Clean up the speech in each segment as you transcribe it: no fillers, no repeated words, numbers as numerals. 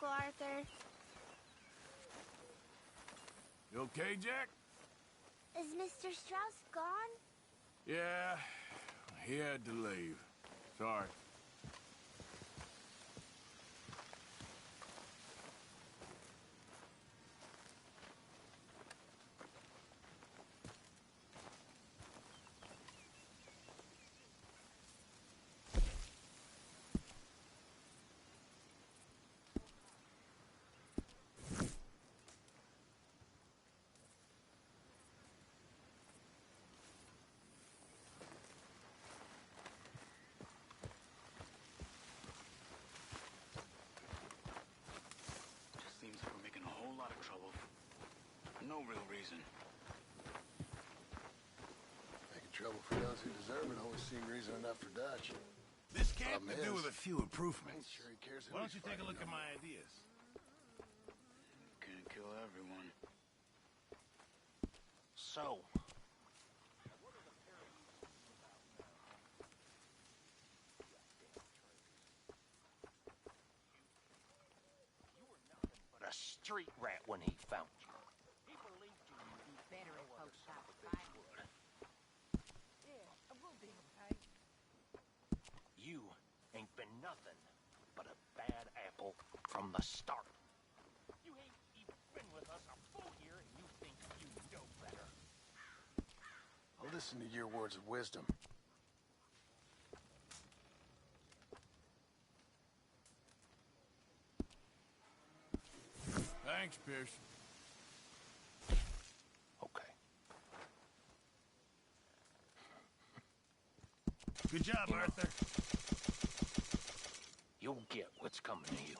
Uncle Arthur. You okay, Jack? Is Mr. Strauss gone? Yeah, he had to leave. Sorry. Seems like we're making a whole lot of trouble. For no real reason. Making trouble for those who deserve it always seem reason enough for Dutch. This camp could do with a few improvements. Sure he cares who Why don't he's you take a look at fighting my ideas? Can't kill everyone. So, but a street rat when he found you. He believed you would be better at folks outside. Yeah, I will be okay. You ain't been nothing but a bad apple from the start. You ain't even been with us a full year and you think you know better. I'll listen to your words of wisdom. Thanks, Pierce. Okay. Good job, Arthur. You'll get what's coming to you.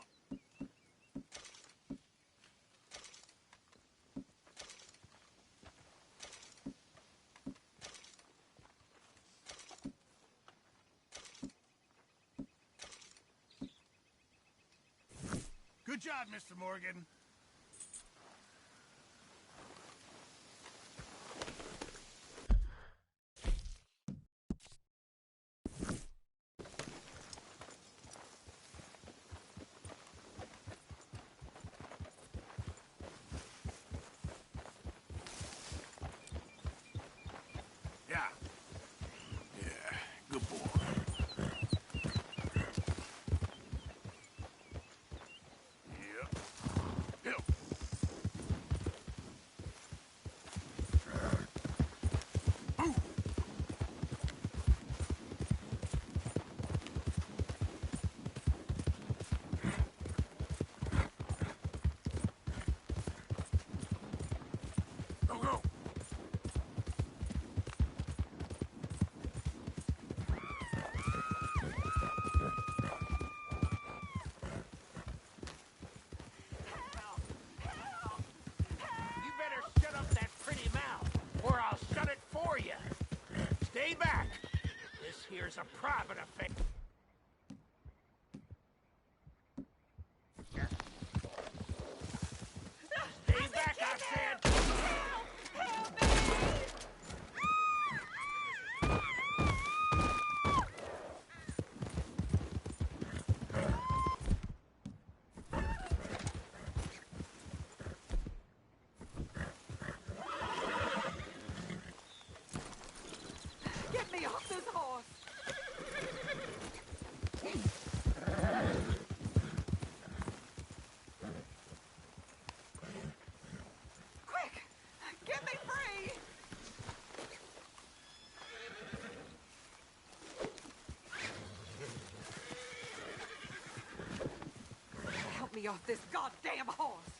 Good job, Mr. Morgan. Yeah. Yeah, good boy. Yep. Yep. Ooh. Go, go. You better shut up that pretty mouth, or I'll shut it for you. Stay back. This here's a private affair. Stay back, I said. Get me off this horse! Quick! Get me free! Help me off this goddamn horse!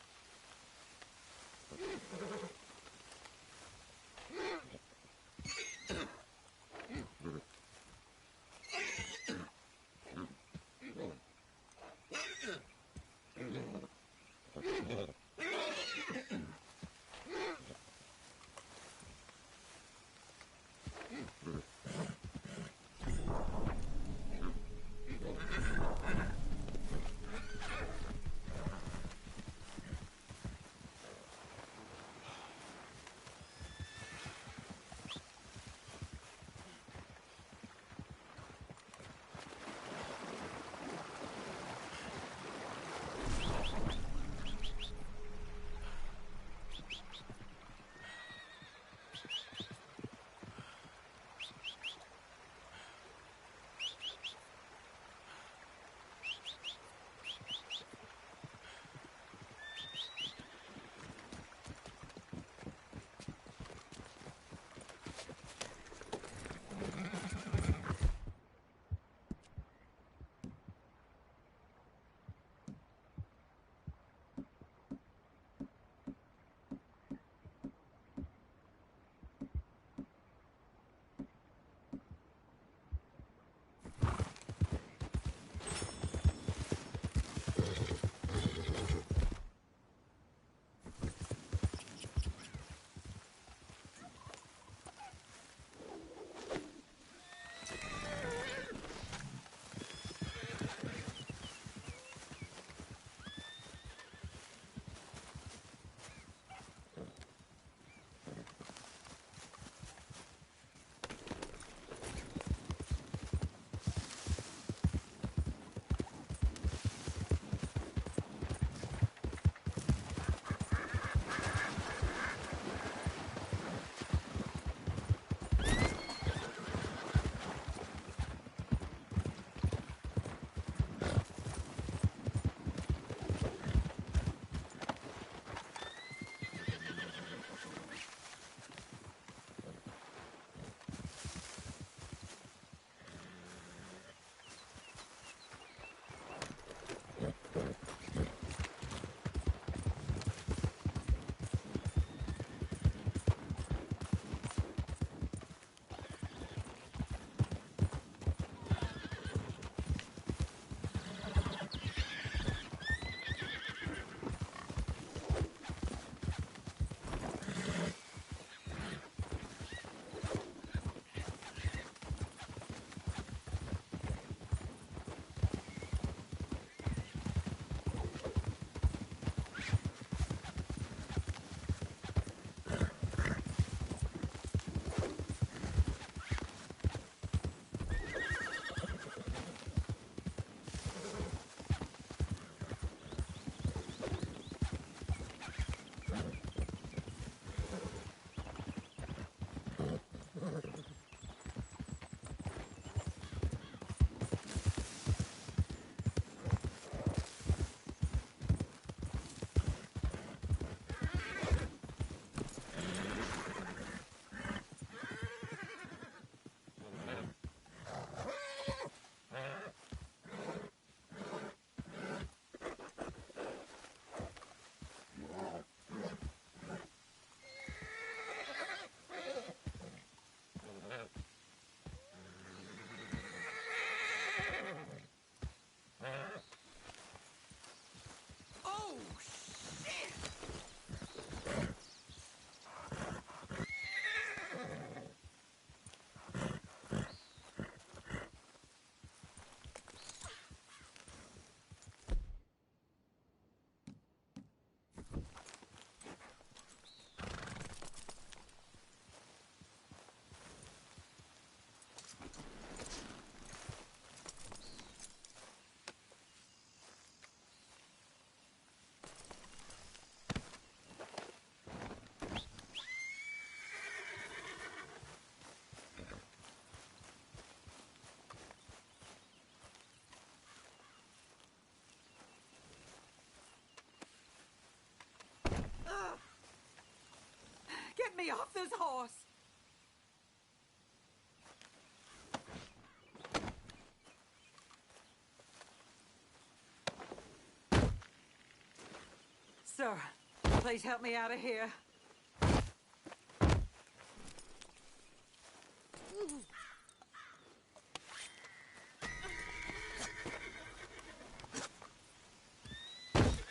me off this horse! Sir, please help me out of here.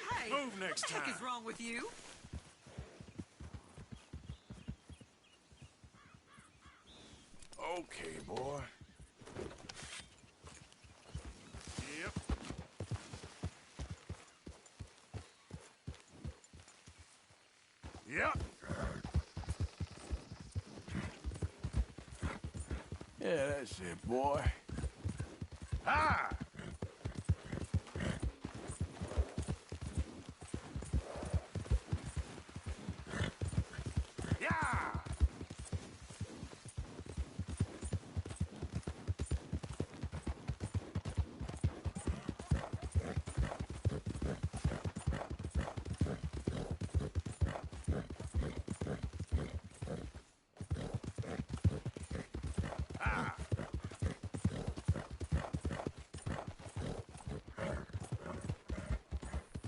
Hey! Move next What the heck time. is wrong with you? Okay, boy. Yep. Yep. Yeah, that's it, boy. Ah! Yeah!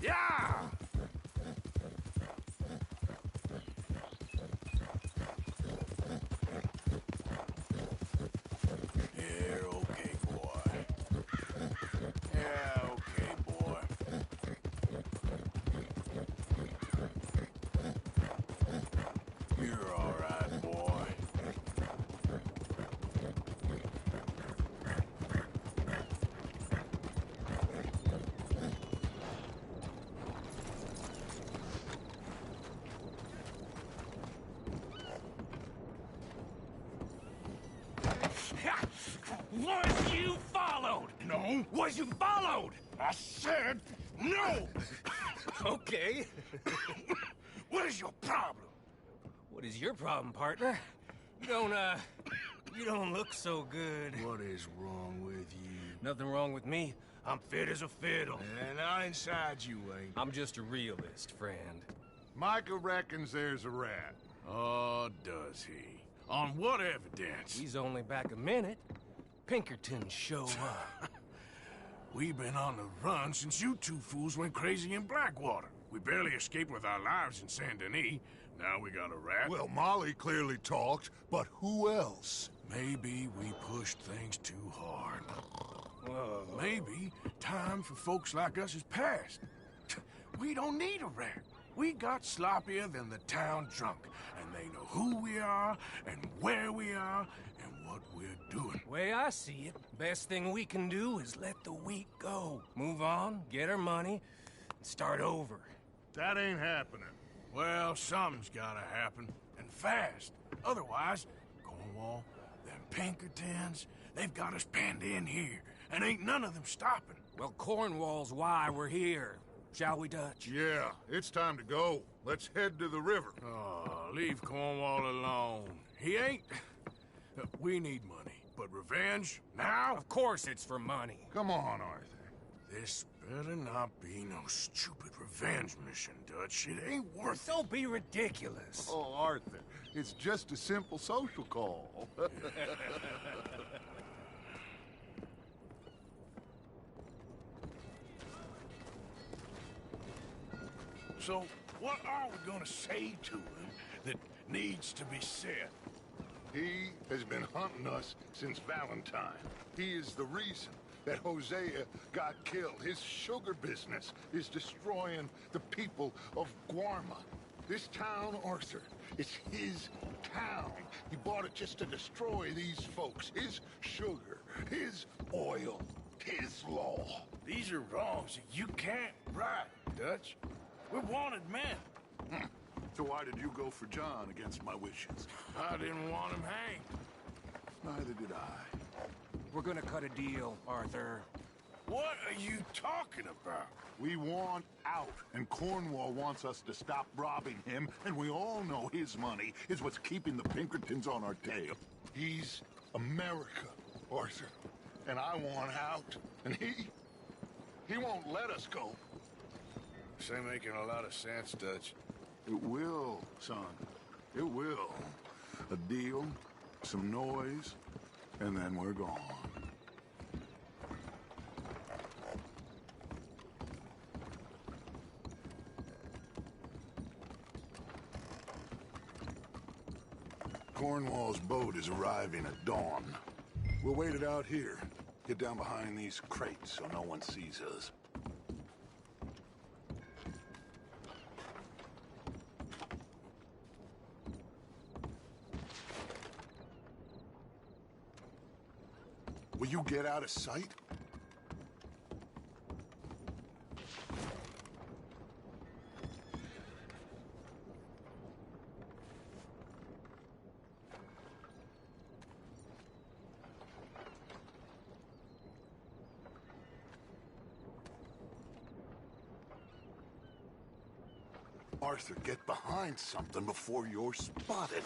Yeah! Yeah, okay, boy. Yeah, okay, boy. You're all right, boy. Was you followed? No. Was you followed? I said no! Okay. What is your problem? What is your problem, partner? You don't look so good. What is wrong with you? Nothing wrong with me. I'm fit as a fiddle. And I inside you ain't. I'm just a realist, friend. Micah reckons there's a rat. Oh, does he? On what evidence? He's only back a minute. Pinkerton show up. We've been on the run since you two fools went crazy in Blackwater. We barely escaped with our lives in Saint Denis. Now we got a rat. Well, Molly clearly talked, but who else? Maybe we pushed things too hard. Whoa. Maybe time for folks like us is past. We don't need a rat. We got sloppier than the town drunk, and they know who we are, and where we are, and what we're doing. Way I see it, best thing we can do is let the week go. Move on, get our money, and start over. That ain't happening. Well, something's gotta happen, and fast. Otherwise, Cornwall, them Pinkertons, they've got us penned in here, and ain't none of them stopping. Well, Cornwall's why we're here. Shall we, Dutch? Yeah, it's time to go. Let's head to the river. Oh, leave Cornwall alone. He ain't... We need money, but revenge, now? Of course it's for money. Come on, Arthur. This better not be no stupid revenge mission, Dutch. It ain't worth it. Don't be ridiculous. Oh, Arthur, it's just a simple social call. So, what are we gonna say to him that needs to be said? He has been hunting us since Valentine. He is the reason that Hosea got killed. His sugar business is destroying the people of Guarma. This town, Arthur, it's his town. He bought it just to destroy these folks. His sugar, his oil, his law. These are wrongs that you can't right, Dutch. We're wanted men. So why did you go for John against my wishes? I didn't want him hanged. Neither did I. We're gonna cut a deal, Arthur. What are you talking about? We want out, and Cornwall wants us to stop robbing him, and we all know his money is what's keeping the Pinkertons on our tail. He's America, Arthur, and I want out, and he won't let us go. This ain't making a lot of sense, Dutch. It will, son. It will. A deal, some noise, and then we're gone. Cornwall's boat is arriving at dawn. We'll wait it out here. Get down behind these crates so no one sees us. Will you get out of sight? Arthur, get behind something before you're spotted.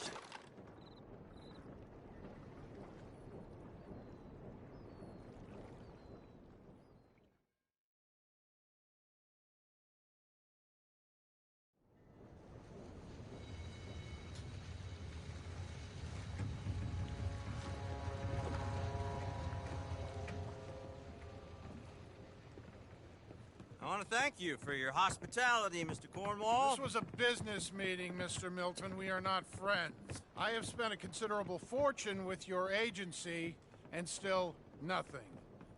I want to thank you for your hospitality, Mr. Cornwall. This was a business meeting, Mr. Milton. We are not friends. I have spent a considerable fortune with your agency, and still nothing.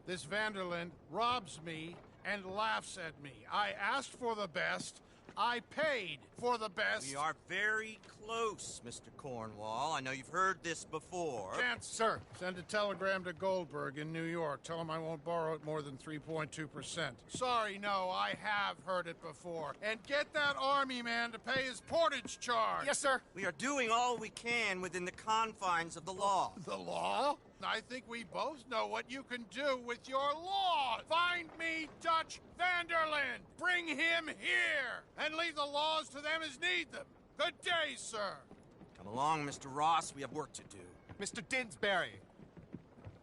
This Vanderlyn robs me and laughs at me. I asked for the best. I paid for the best. We are very close, Mr. Cornwall. I know you've heard this before. Chance, sir. Send a telegram to Goldberg in New York. Tell him I won't borrow it more than 3.2%. Sorry, no, I have heard it before. And get that army man to pay his portage charge. Yes, sir. We are doing all we can within the confines of the law. The law? I think we both know what you can do with your law. Find me Dutch Vanderlyn. Bring him here. And leave the laws to them as need them. Good day, sir. Come along, Mr. Ross. We have work to do. Mr. Didsbury.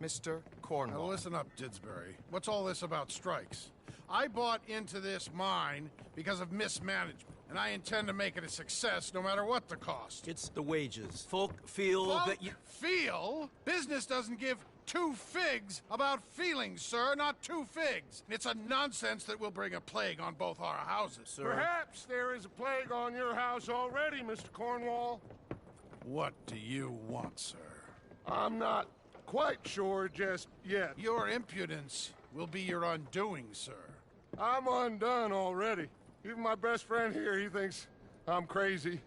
Mr. Cornwall. Now listen up, Didsbury. What's all this about strikes? I bought into this mine because of mismanagement, and I intend to make it a success no matter what the cost. It's the wages. Folk feel that you... Feel? Business doesn't give two figs about feelings, sir, not two figs. It's a nonsense that will bring a plague on both our houses. Sir. Perhaps there is a plague on your house already, Mr. Cornwall. What do you want, sir? I'm not quite sure just yet. Your impudence will be your undoing, sir. I'm undone already. Even my best friend here, he thinks I'm crazy.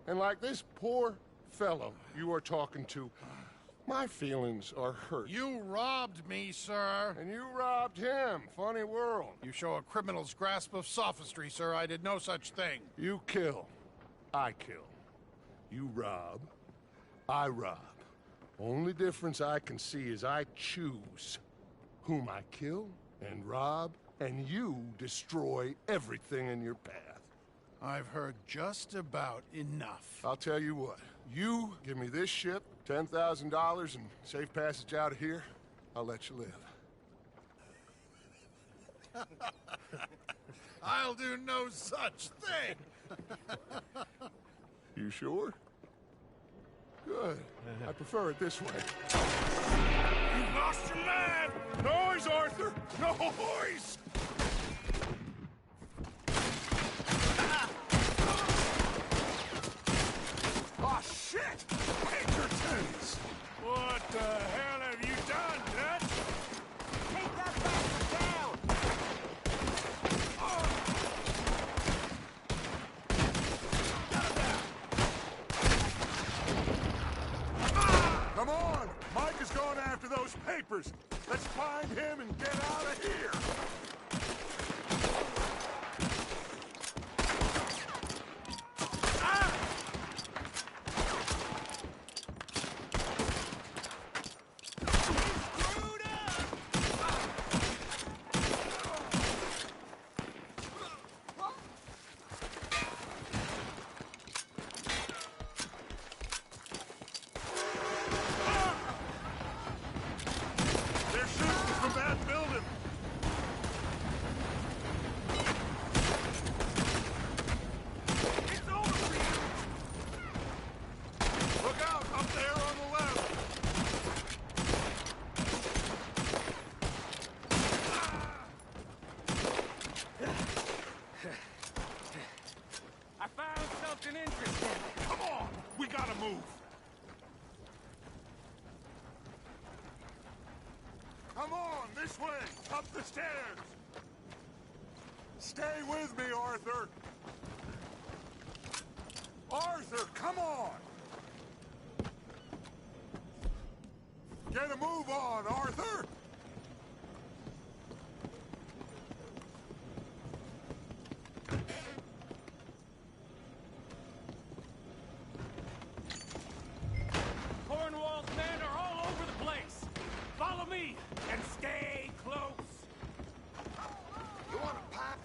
And like this poor fellow you are talking to, my feelings are hurt. You robbed me, sir. And you robbed him. Funny world. You show a criminal's grasp of sophistry, sir. I did no such thing. You kill. I kill. You rob. I rob. Only difference I can see is I choose whom I kill and rob, and you destroy everything in your path. I've heard just about enough. I'll tell you what. You give me this ship, $10,000, and safe passage out of here, I'll let you live. I'll do no such thing. You sure? Good. I prefer it this way. You've lost your man! Noise, Arthur! Noise! Oh, shit! Pinkertons! What the hell have you done, Dutch? Take that bastard down! Come on! Mike is going after those papers. Let's find him and get out of here. move. Come on, this way, up the stairs. Stay with me, Arthur. Arthur, come on. Get a move on, Arthur. Cornwall's men are all over the place. Follow me and stay close. You want a pop?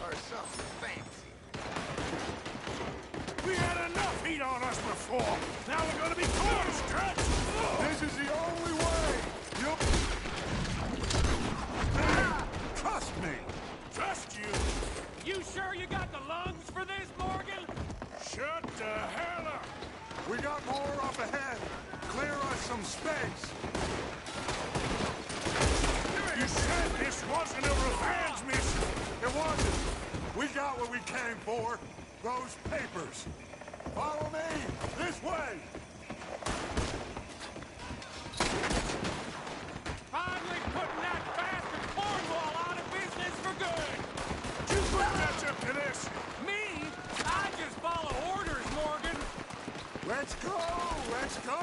Or something fancy. We had enough heat on us before. Now we're gonna be corn stretched. This is the only way. You'll... Trust me. Trust you. You sure you got the lungs for this, Morgan? Shut the hell up. We got more up ahead. Clear us some space. You said this wasn't a revenge mission. It wasn't. We got what we came for. Those papers. Follow me. This way. Finally putting that bastard Cornwall out of business for good. You put catch up to this. Me? I just follow orders, Morgan. Let's go. Let's go.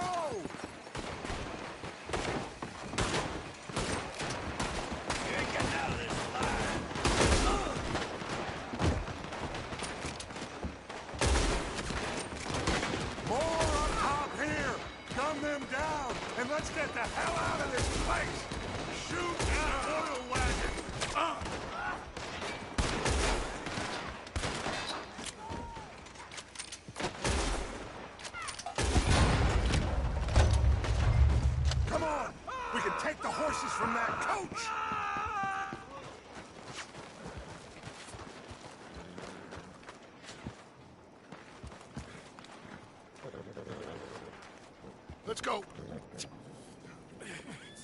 You ain't getting out of this alive. More up top here. Gun them down. And let's get the hell out of this place. Shoot that oil wagon. Come on. We can take the horses from that coach. Let's go.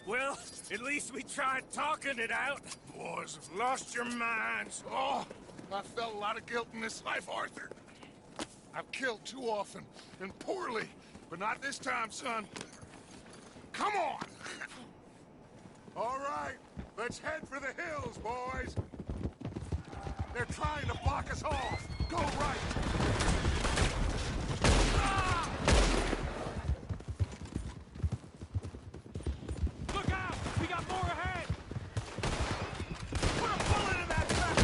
Well, at least we tried talking it out. Boys have lost your minds. Oh, I felt a lot of guilt in this life, Arthur. I've killed too often, and poorly, but not this time, son. Come on! All right, let's head for the hills, boys. They're trying to block us off. Go right. Look out! We got more ahead! Put a bullet in that trap!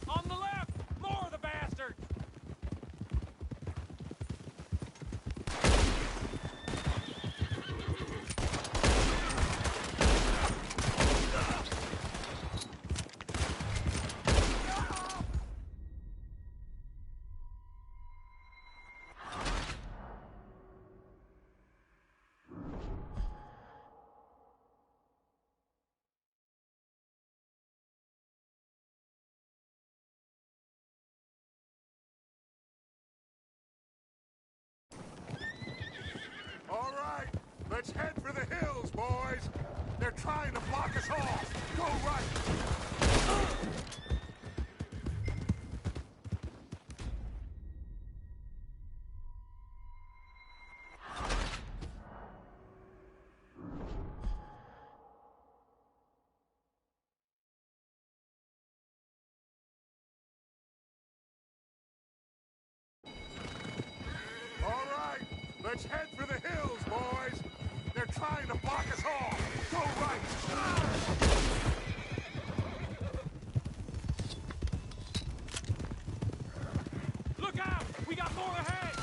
On the left! More of the bastards! All right, let's head for the hills, boys. They're trying to block us off. Go right. All right, let's head for the hills, boys. They're trying to block us off. Go right. Look out! We got more ahead!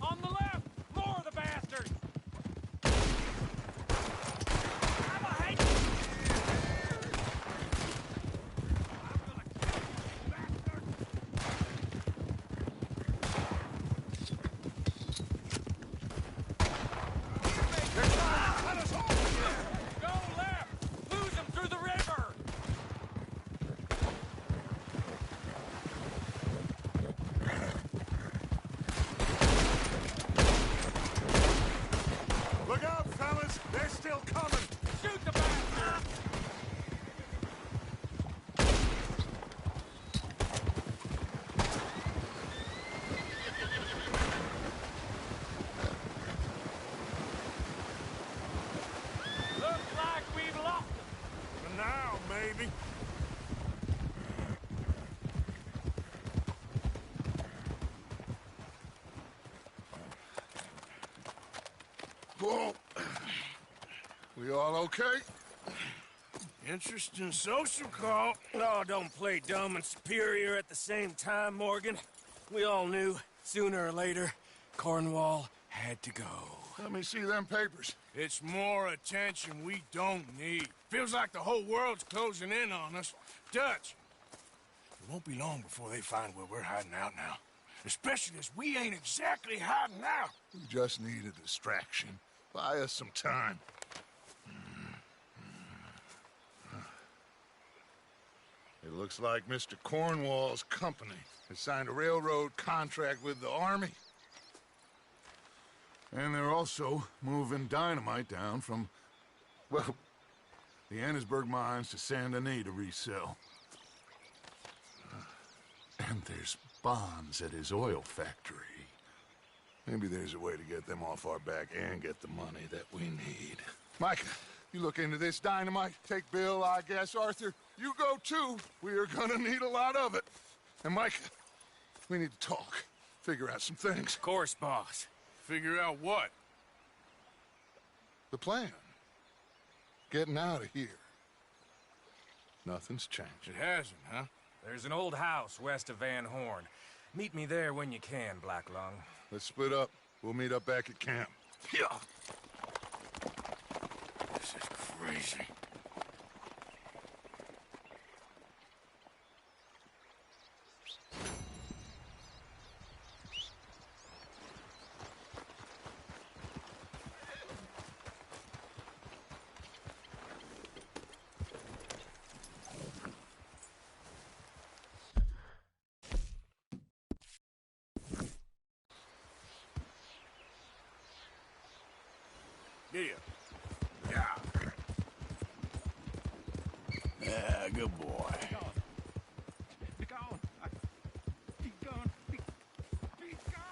On the left! More of the bastards! I'm a hate! I'm gonna kill you, bastard! You all okay? Interesting social call. Oh, don't play dumb and superior at the same time, Morgan. We all knew, sooner or later, Cornwall had to go. Let me see them papers. It's more attention we don't need. Feels like the whole world's closing in on us. Dutch, it won't be long before they find where we're hiding out now. Especially as we ain't exactly hiding out. We just need a distraction. Buy us some time. It looks like Mr. Cornwall's company has signed a railroad contract with the Army. And they're also moving dynamite down from, well, the Annesburg mines to Saint Denis to resell. And there's bonds at his oil factory. Maybe there's a way to get them off our back and get the money that we need. Micah, you look into this dynamite. Take Bill, I guess. Arthur, you go too. We are gonna need a lot of it. And Micah, we need to talk. Figure out some things. Of course, boss. Figure out what? The plan. Getting out of here. Nothing's changed. It hasn't, huh? There's an old house west of Van Horn. Meet me there when you can, Black Lung. Let's split up. We'll meet up back at camp. Yeah. This is crazy. Yeah. Yeah, good boy. Be gone. Be gone. Be gone.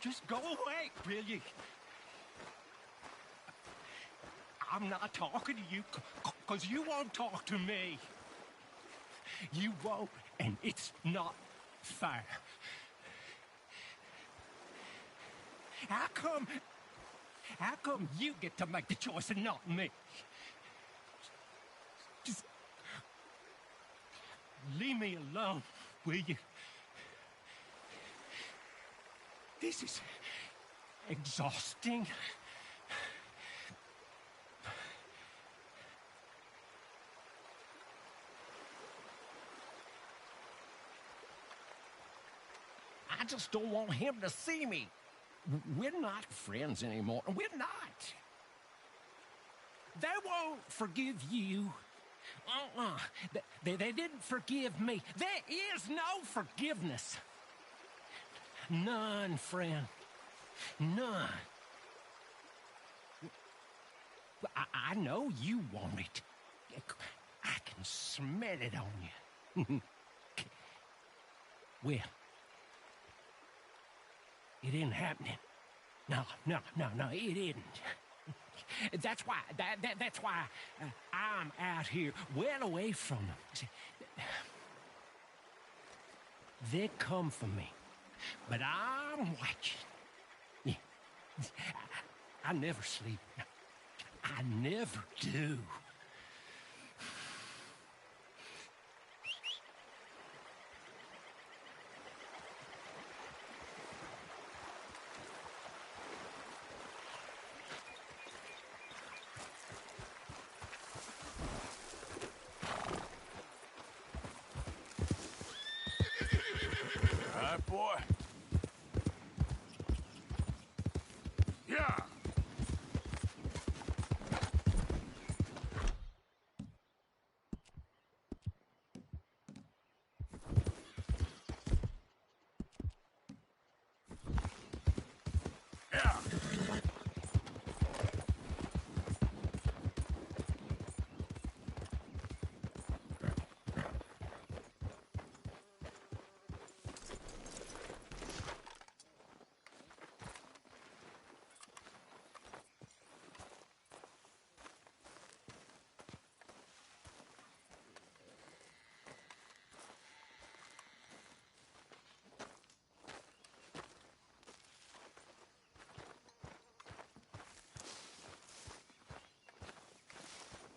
Just go away, will you? I'm not talking to you, because you won't talk to me. You won't, and it's not fair. How come you get to make the choice and not me? Just leave me alone, will you? This is exhausting. I just don't want him to see me. We're not friends anymore. We're not. They won't forgive you. They didn't forgive me. There is no forgiveness. None, friend. None. I know you want it. I can smell it on you. Well, it isn't happening. No, it isn't. That's why, that's why I'm out here, well away from them. See, they come for me, but I'm watching. Yeah. I never sleep. I never do. Boy. Yeah. Yeah.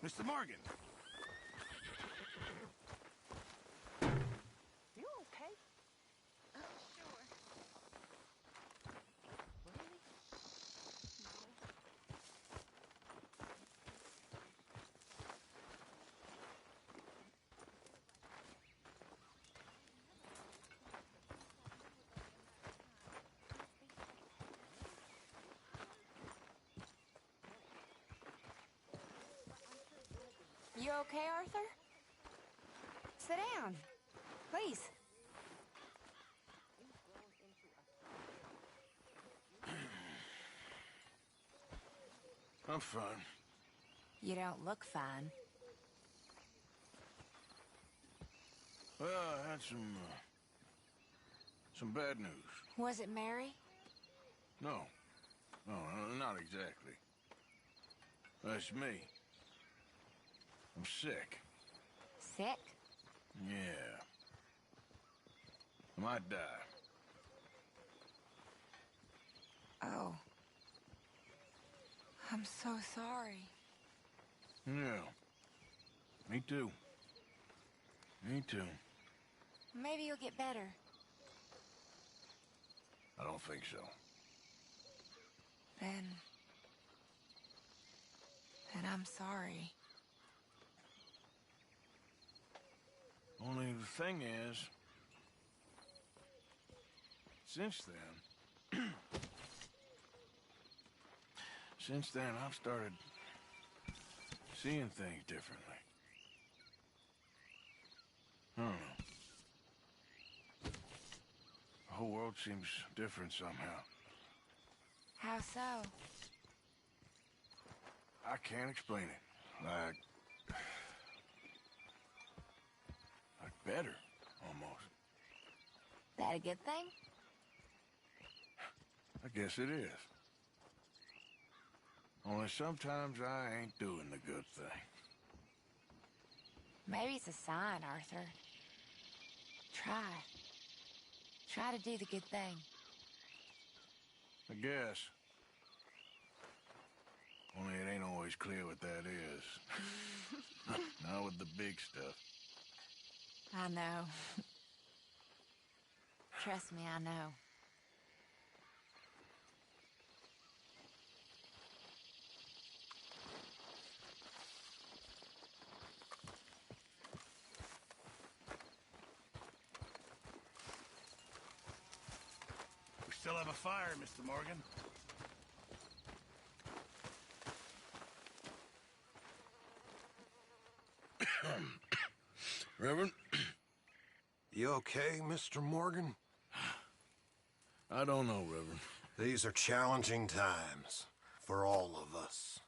Mr. Morgan. You okay? Sure. You okay, Arthur? Sit down, please. I'm fine. You don't look fine. Well, I had some bad news. Was it Mary? No. No, not exactly. That's me. I'm sick. Sick? Yeah. I might die. Oh. I'm so sorry. Yeah. Me too. Me too. Maybe you'll get better. I don't think so. Then I'm sorry. Only the thing is, since then, I've started seeing things differently. I don't know. The whole world seems different somehow. How so? I can't explain it. Like better, almost. That a good thing? I guess it is. Only sometimes I ain't doing the good thing. Maybe it's a sign, Arthur. Try. Try to do the good thing. I guess. Only it ain't always clear what that is. Not with the big stuff. I know. Trust me, I know. We still have a fire, Mr. Morgan. Reverend? You okay, Mr. Morgan? I don't know, Reverend. These are challenging times for all of us.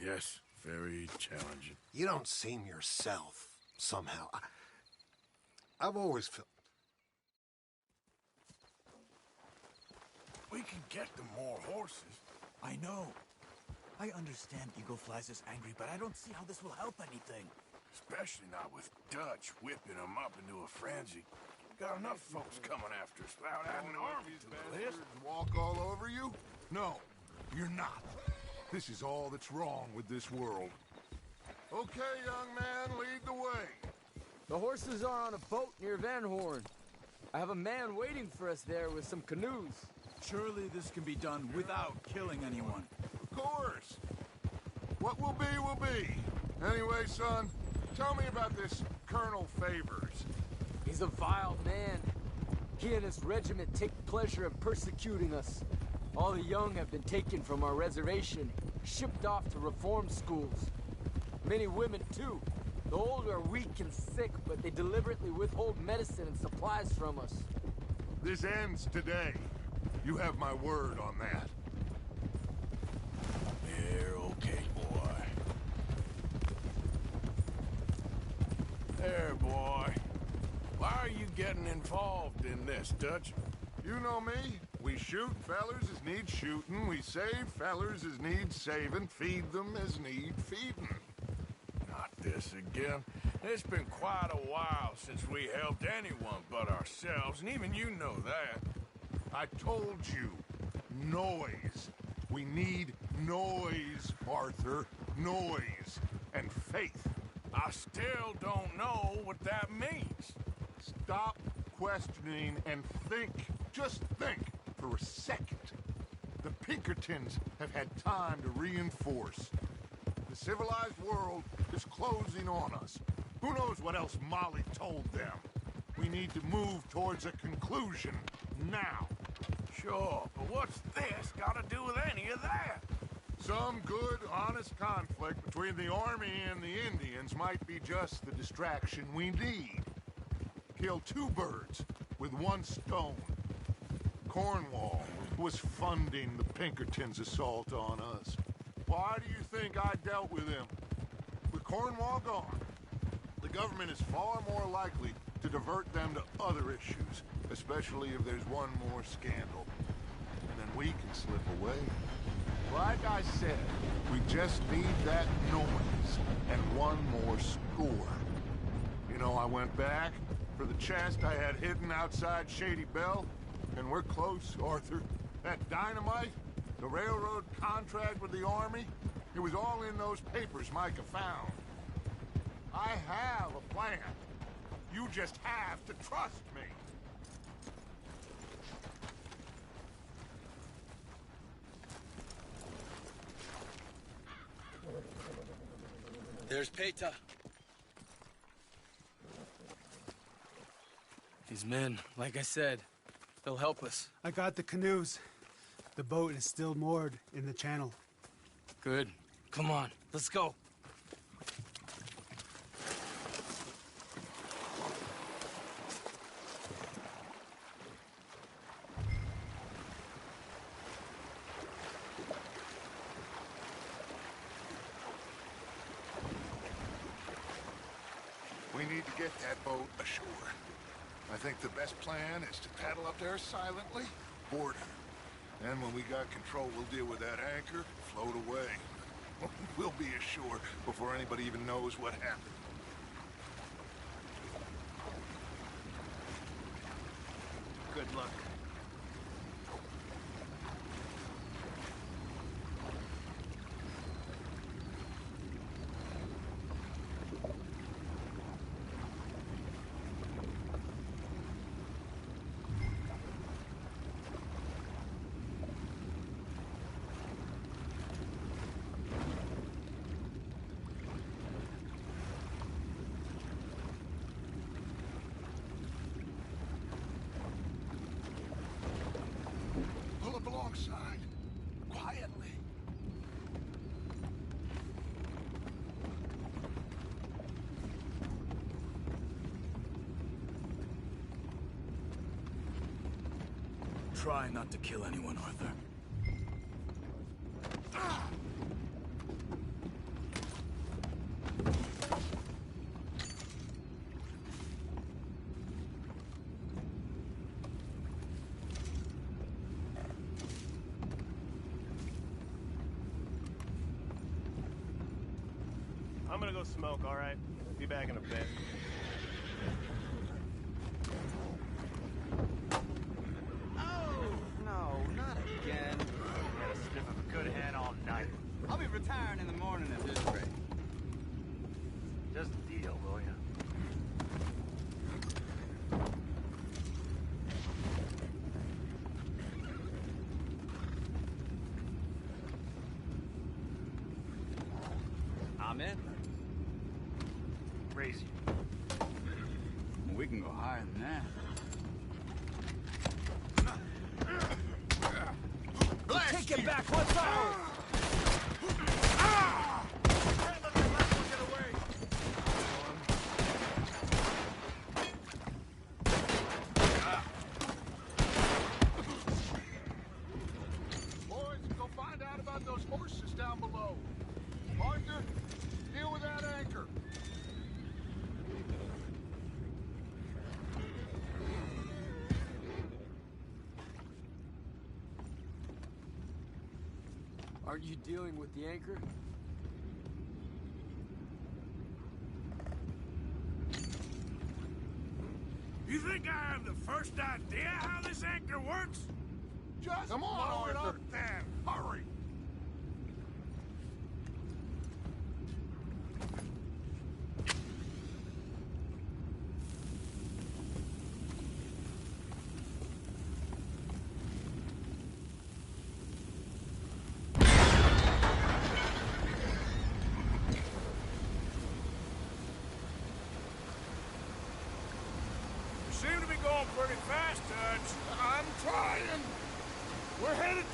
Yes, very challenging. You don't seem yourself, somehow. I've always felt... We can get them more horses. I know. I understand Eagle Fly's is angry, but I don't see how this will help anything. Especially not with Dutch whipping them up into a frenzy. Got enough folks coming after us without adding an army to the list. Walk all over you? No, you're not. This is all that's wrong with this world. Okay, young man, lead the way. The horses are on a boat near Van Horn. I have a man waiting for us there with some canoes. Surely this can be done without killing anyone. Of course. What will be, will be. Anyway, son, tell me about this Colonel Favors. He's a vile man. He and his regiment take pleasure in persecuting us. All the young have been taken from our reservation, shipped off to reform schools. Many women, too. The old are weak and sick, but they deliberately withhold medicine and supplies from us. This ends today. You have my word on that. You're okay, boy. There, boy. Why are you getting involved in this, Dutch? You know me. We shoot fellers as need shooting. We save fellers as need saving. Feed them as need feeding. Not this again. It's been quite a while since we helped anyone but ourselves, and even you know that. I told you. Noise. We need noise, Arthur. Noise. And faith. I still don't know what that means. Stop questioning and think. Just think for a second. The Pinkertons have had time to reinforce. The civilized world is closing on us. Who knows what else Molly told them? We need to move towards a conclusion now. Sure, but what's this got to do with any of that? Some good, honest conflict between the army and the Indians might be just the distraction we need. Kill two birds with one stone. Cornwall was funding the Pinkertons' assault on us. Why do you think I dealt with him? With Cornwall gone, the government is far more likely to divert them to other issues, especially if there's one more scandal. And then we can slip away. Like I said, we just need that noise and one more score. You know, I went back for the chest I had hidden outside Shady Belle, and we're close, Arthur. That dynamite, the railroad contract with the army, it was all in those papers Micah found. I have a plan. You just have to trust me. There's Peta. These men, like I said, they'll help us. I got the canoes. The boat is still moored in the channel. Good. Come on, let's go. We need to get that boat ashore. I think the best plan is to paddle up there silently, board her. Then when we got control, we'll deal with that anchor and float away. We'll be ashore before anybody even knows what happened. Good luck. Pull up alongside. Quietly. Try not to kill anyone, Arthur. I'm gonna go smoke, all right? Be back in a bit. Oh, no, not again. Had a sniff of a good hand all night. I'll be retiring in the morning at this rate. Just deal, will ya? I'm in. Raise you. We can go higher than that. Take it back, let's go! Boys, go find out about those horses down below. Arthur, deal with that anchor. Aren't you dealing with the anchor? You think I have the first idea how this anchor works? Just Come on, blow it Arthur. up then. Hurry.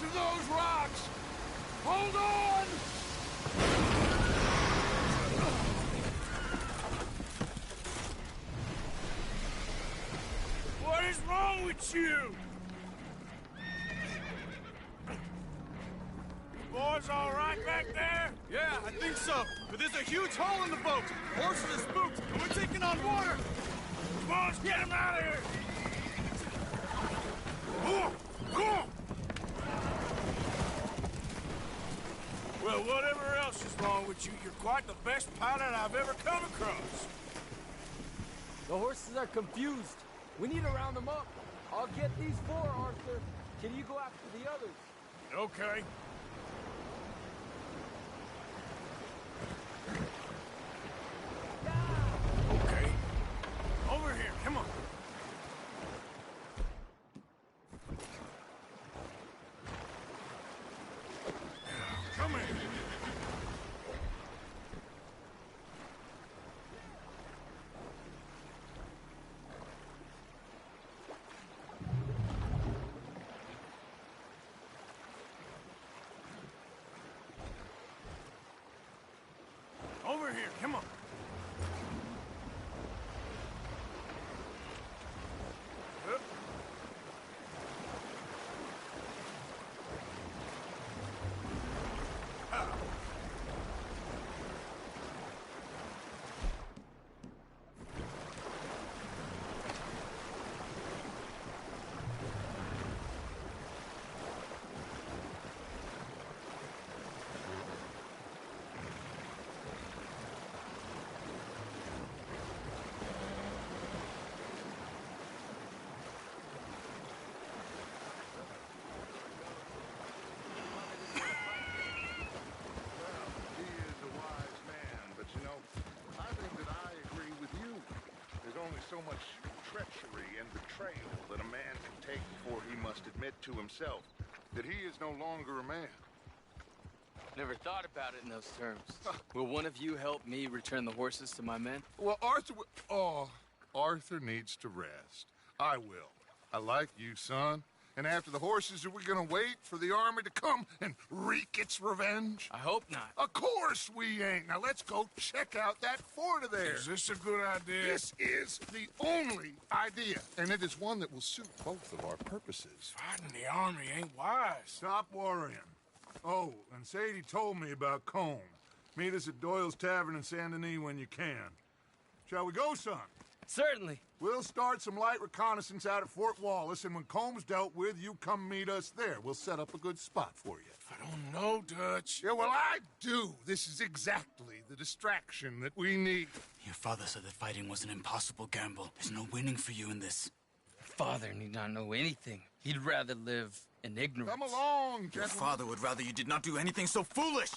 to those rocks! Hold on! What is wrong with you? Boys all right back there? Yeah, I think so. But there's a huge hole in the boat. Horses are spooked, and we're taking on water. Boys, get him out of here! Oh, oh. Well, whatever else is wrong with you, you're quite the best pilot I've ever come across. The horses are confused. We need to round them up. I'll get these 4, Arthur. Can you go after the others? Okay. Okay. Over here, come on. Come here. Over here, come on. Up. Ah. He is a wise man, but you know, I think that I agree with you. There's only so much treachery and betrayal that a man can take before he must admit to himself that he is no longer a man. Never thought about it in those terms. Will one of you help me return the horses to my men? Well, Arthur needs to rest. I will. I like you, son. And after the horses, are we gonna wait for the army to come and wreak its revenge? I hope not. Of course we ain't. Now let's go check out that fort of theirs. Is this a good idea? This is the only idea, and it is one that will suit both of our purposes. Fighting the army ain't wise. Stop worrying. Oh, and Sadie told me about Combe. Meet us at Doyle's Tavern in Saint Denis when you can. Shall we go, son? Certainly. We'll start some light reconnaissance out at Fort Wallace, and when Comb's dealt with, you come meet us there. We'll set up a good spot for you. I don't know, Dutch. Yeah, well, I do. This is exactly the distraction that we need. Your father said that fighting was an impossible gamble. There's no winning for you in this. Father need not know anything. He'd rather live in ignorance. Come along, Your gentlemen. father would rather you did not do anything so foolish.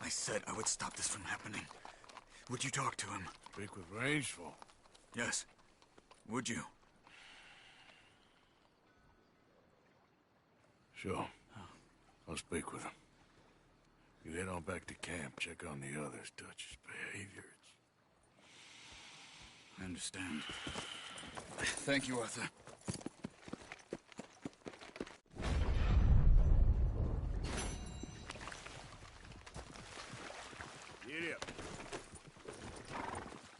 I said I would stop this from happening. Would you talk to him? Speak with Rangeful. Yes. Would you? Sure. I'll speak with him. You head on back to camp, check on the others, Dutch's behavior. I understand. Thank you, Arthur. Get up.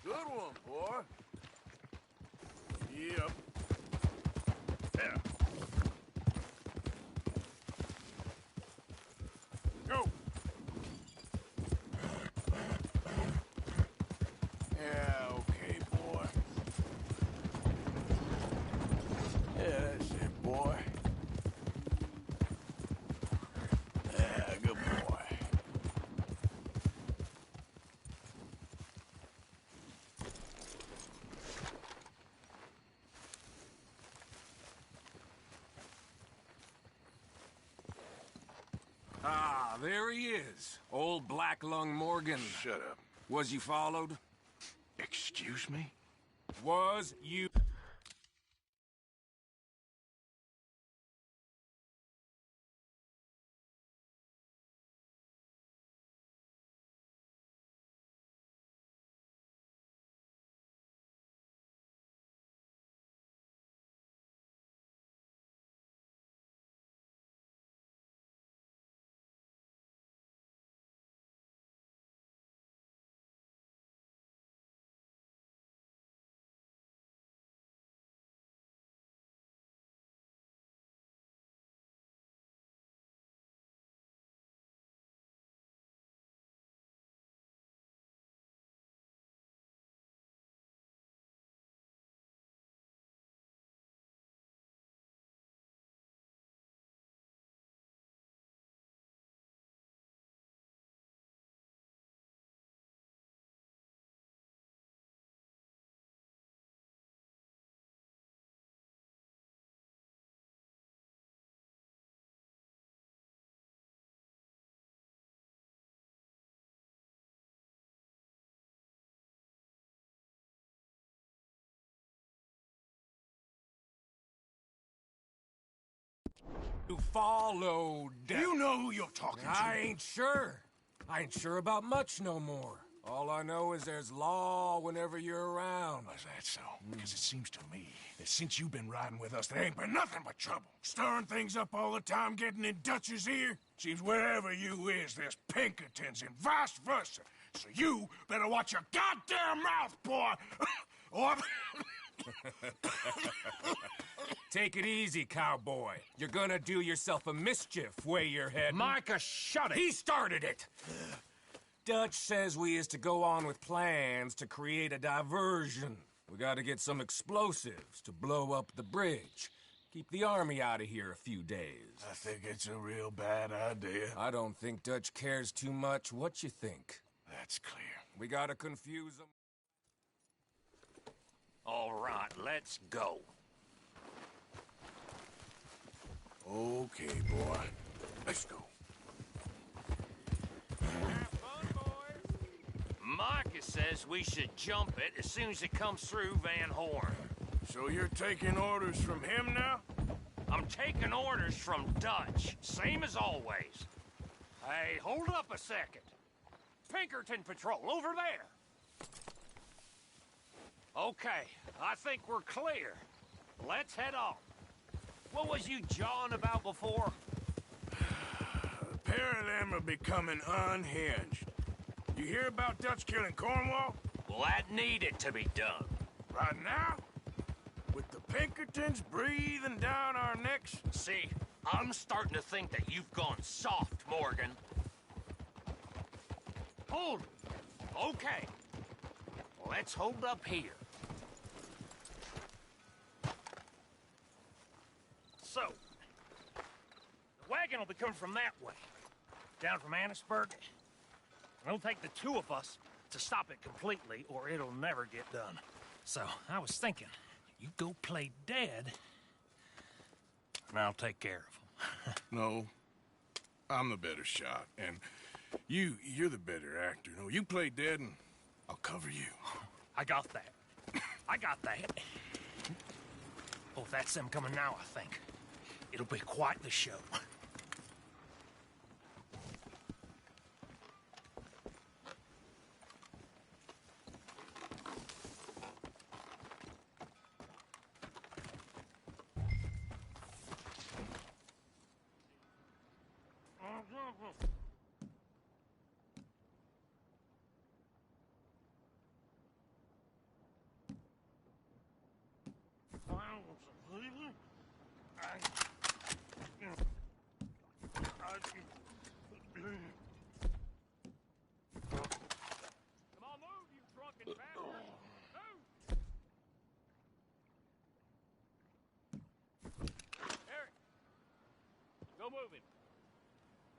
Good one, boy. Yep. There. Go. Yeah, okay, boy. Yeah, that's it, boy. Yeah, good boy. Ah, there he is. Old Black Lung Morgan. Shut up. Was you followed? Excuse me? Was you... You followed. You know who you're talking to. I ain't sure. I ain't sure about much no more. All I know is there's law whenever you're around. Is that so? Because it seems to me that since you've been riding with us, there ain't been nothing but trouble. Stirring things up all the time, getting in Dutch's ear. Seems wherever you is, there's Pinkertons and vice versa. So you better watch your goddamn mouth, boy! Or... Take it easy, cowboy. You're gonna do yourself a mischief way you're heading. Micah, shut it! He started it! Dutch says we is to go on with plans to create a diversion. We gotta get some explosives to blow up the bridge. Keep the army out of here a few days. I think it's a real bad idea. I don't think Dutch cares too much. What you think? That's clear. We gotta confuse him. All right, let's go. Okay, boy. Let's go. Have fun, boys. Micah says we should jump it as soon as it comes through Van Horn. So you're taking orders from him now? I'm taking orders from Dutch, same as always. Hey, hold up a second. Pinkerton Patrol, over there. Okay, I think we're clear. Let's head on. What was you jawing about before? A pair of them are becoming unhinged. You hear about Dutch killing Cornwall? Well, that needed to be done. Right now? With the Pinkertons breathing down our necks? See, I'm starting to think that you've gone soft, Morgan. Hold it. Okay. Let's hold up here. So, the wagon will be coming from that way, down from Annisburg. And it'll take the two of us to stop it completely, or it'll never get done. So, I was thinking, you go play dead, and I'll take care of them. No, I'm the better shot, and you're the better actor. No, you play dead, and I'll cover you. I got that. I got that. Oh, if that's them coming now, I think. It'll be quite the show. Go moving.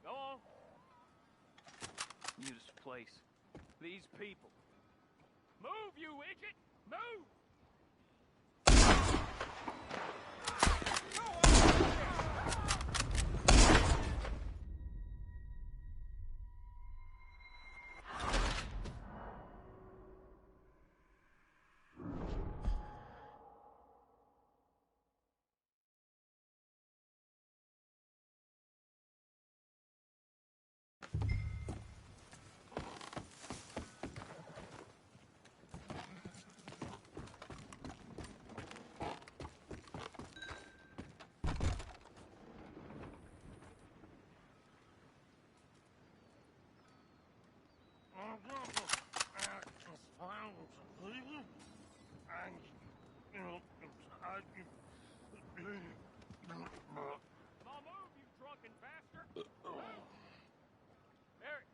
Go on. This place. These people. Move, you idiot! Move! I'll move, you drunken bastard! Eric!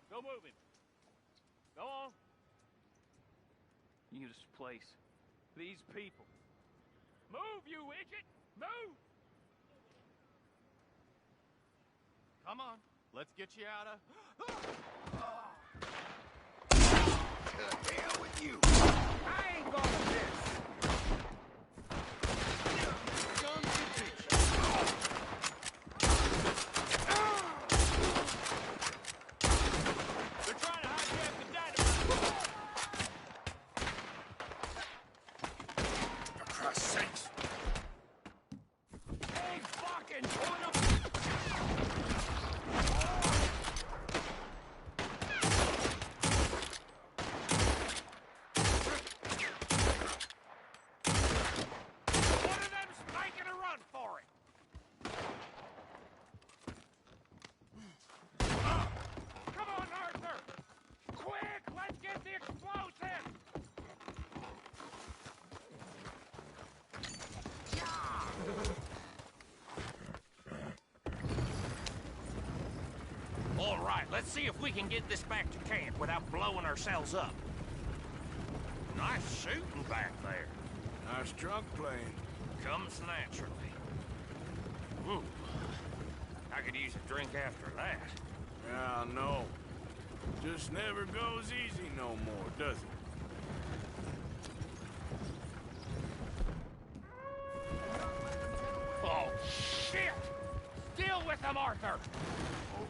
Go moving. Go on. You this place. These people. Move, you idiot! Move! Come on, let's get you out of... To hell with you! I ain't going to this! They're trying to hijack the dynamite! For Christ's sakes! Hey, fucking point up! One of them's making a run for it! Come on, Arthur! Quick, let's get the explosive! All right, let's see if we can get this back to camp without blowing ourselves up. Nice shooting back there. Nice drunk playing. Comes naturally. Ooh, I could use a drink after that. Yeah, I know. Just never goes easy no more, does it? Oh, shit! Deal with them, Arthur!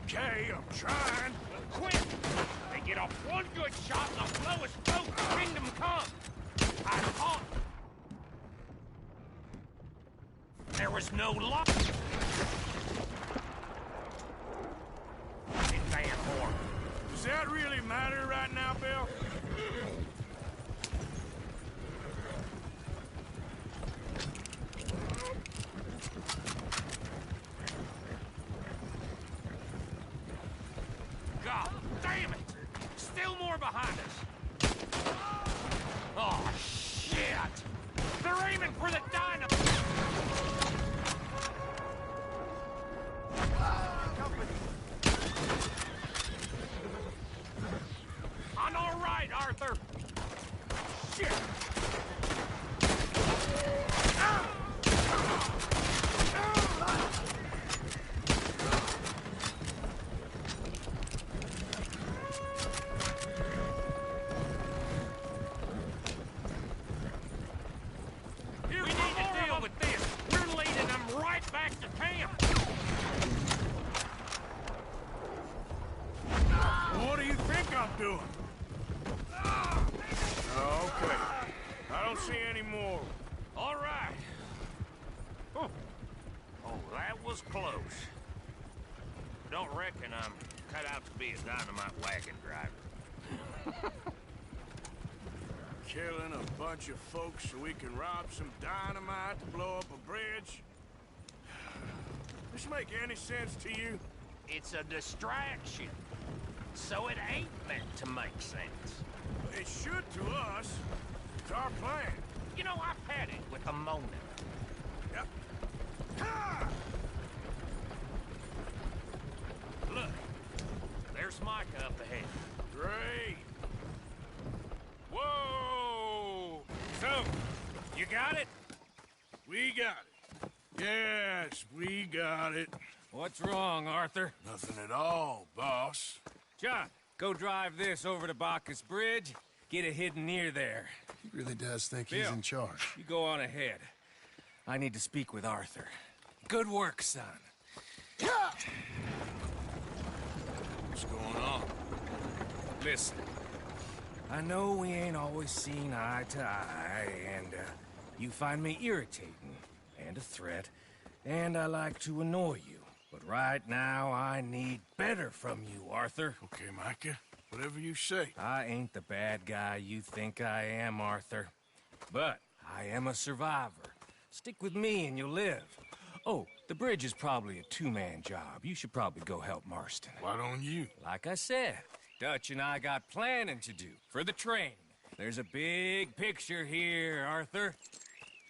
Okay, I'm trying. Quick! They get off one good shot and they'll blow us both to Kingdom Come! I caught them. There was no luck. In Van Horn. Does that really matter right now, Bill? God damn it! Still more behind us. Oh, shit! They're aiming for the dynamite! I'm all right, Arthur. Shit! We need to deal with this. We're leading them right back to camp. What do you think I'm doing? Okay. I don't see any more. All right. Oh, that was close. Don't reckon I'm cut out to be a dynamite wagon driver. Killing a bunch of folks so we can rob some dynamite to blow up a bridge? This make any sense to you? It's a distraction. So it ain't meant to make sense. It should to us. It's our plan. You know, I've had it with the moment. Yep. Ha! Look, there's Micah up ahead. Great. Whoa! So, you got it? We got it. Yes, we got it. What's wrong, Arthur? Nothing at all, boss. John, go drive this over to Bacchus Bridge. Get it hidden near there. He really does think he's Bill, in charge. You go on ahead. I need to speak with Arthur. Good work, son. What's going on? Listen, I know we ain't always seen eye to eye, and you find me irritating and a threat, and I like to annoy you. But right now, I need better from you, Arthur. Okay, Micah. Whatever you say. I ain't the bad guy you think I am, Arthur. But I am a survivor. Stick with me and you'll live. Oh, the bridge is probably a two-man job. You should probably go help Marston. Why don't you? Like I said, Dutch and I got planning to do for the train. There's a big picture here, Arthur.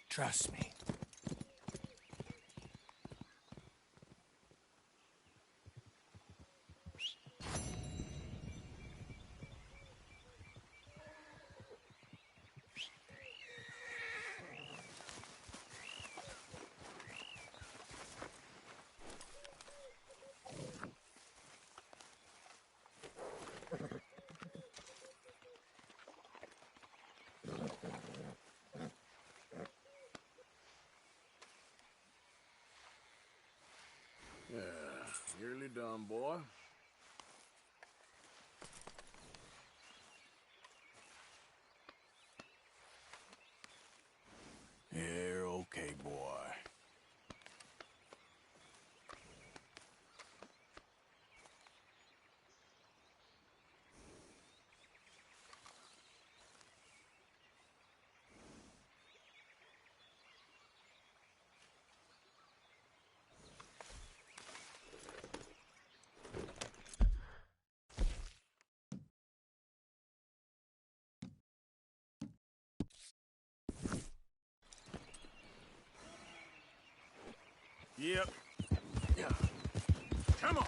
Trust me. Yeah, nearly done, boy. You're okay, boy. Yep. Yeah. Come on.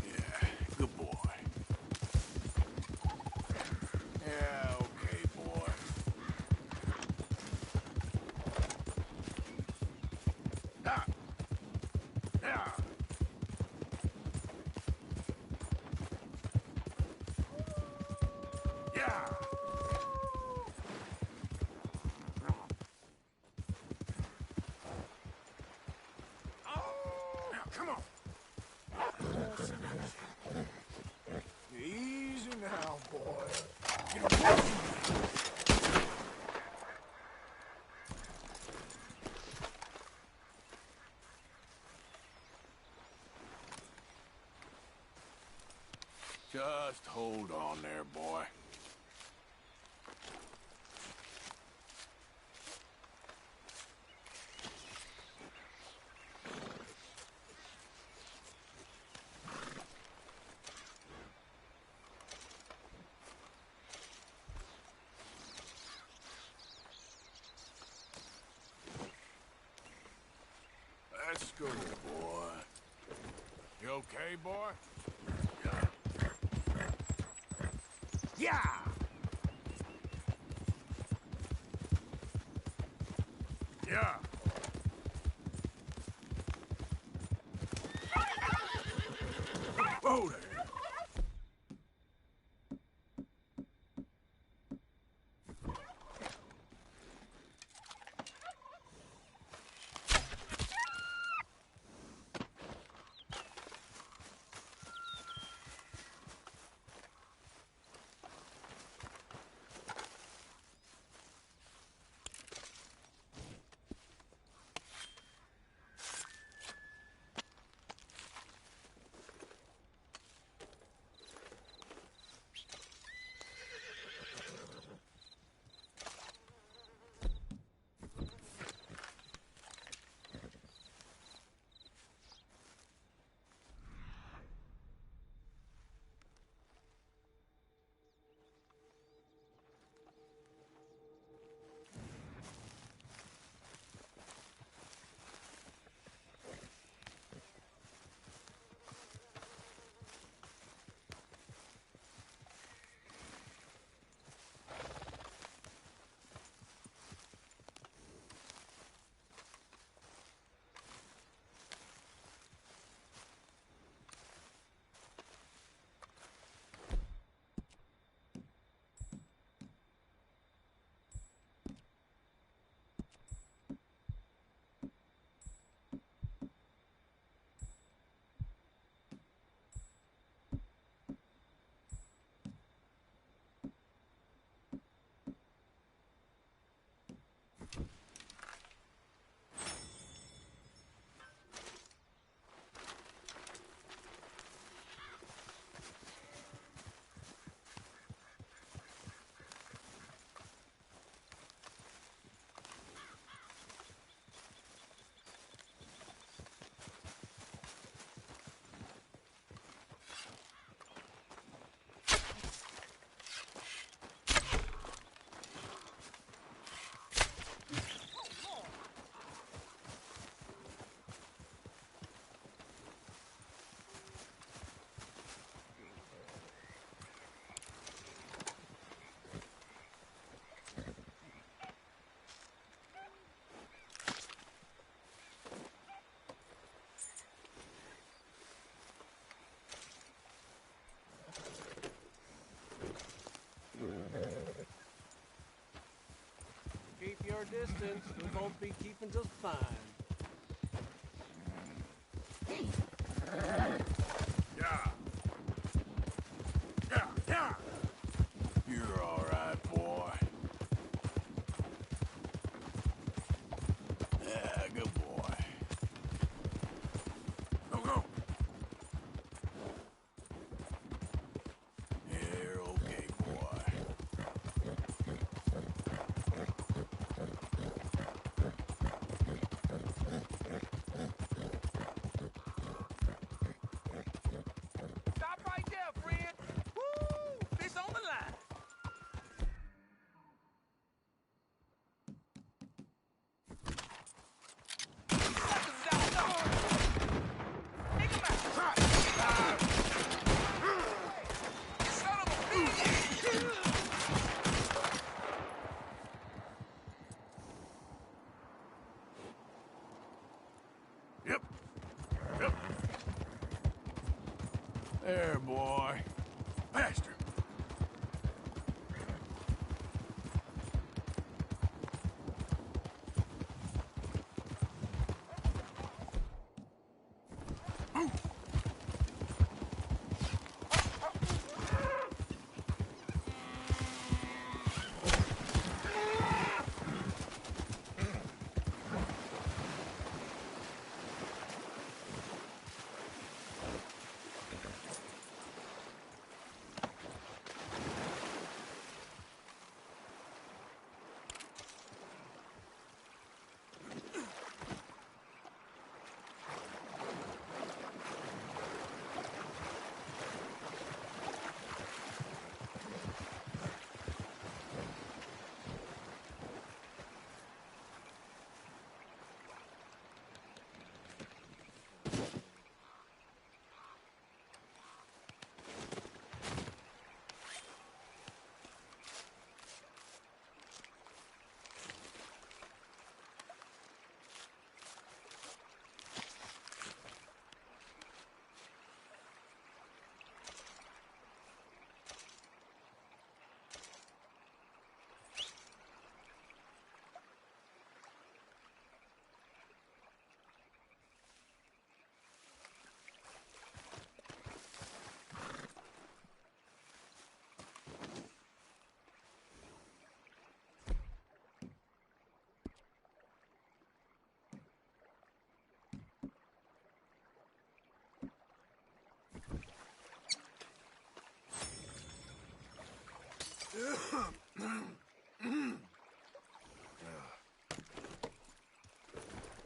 Yeah, good boy. Yeah, okay, boy. Ah. Yeah. Yeah. Now, come on. Easy now, boy. Get away from me. Just hold on there, boy. Let's go, boy. You okay, boy? Yeah! Yeah! Whoa there! our distance, we'll both be keeping just fine. Yeah. Yeah, yeah. You're all right, boy. Yeah, good boy. Go, go. You're okay, boy. Stop right there, friend. Woo! Fish on the line. Yep. Yep. There, boy. Faster.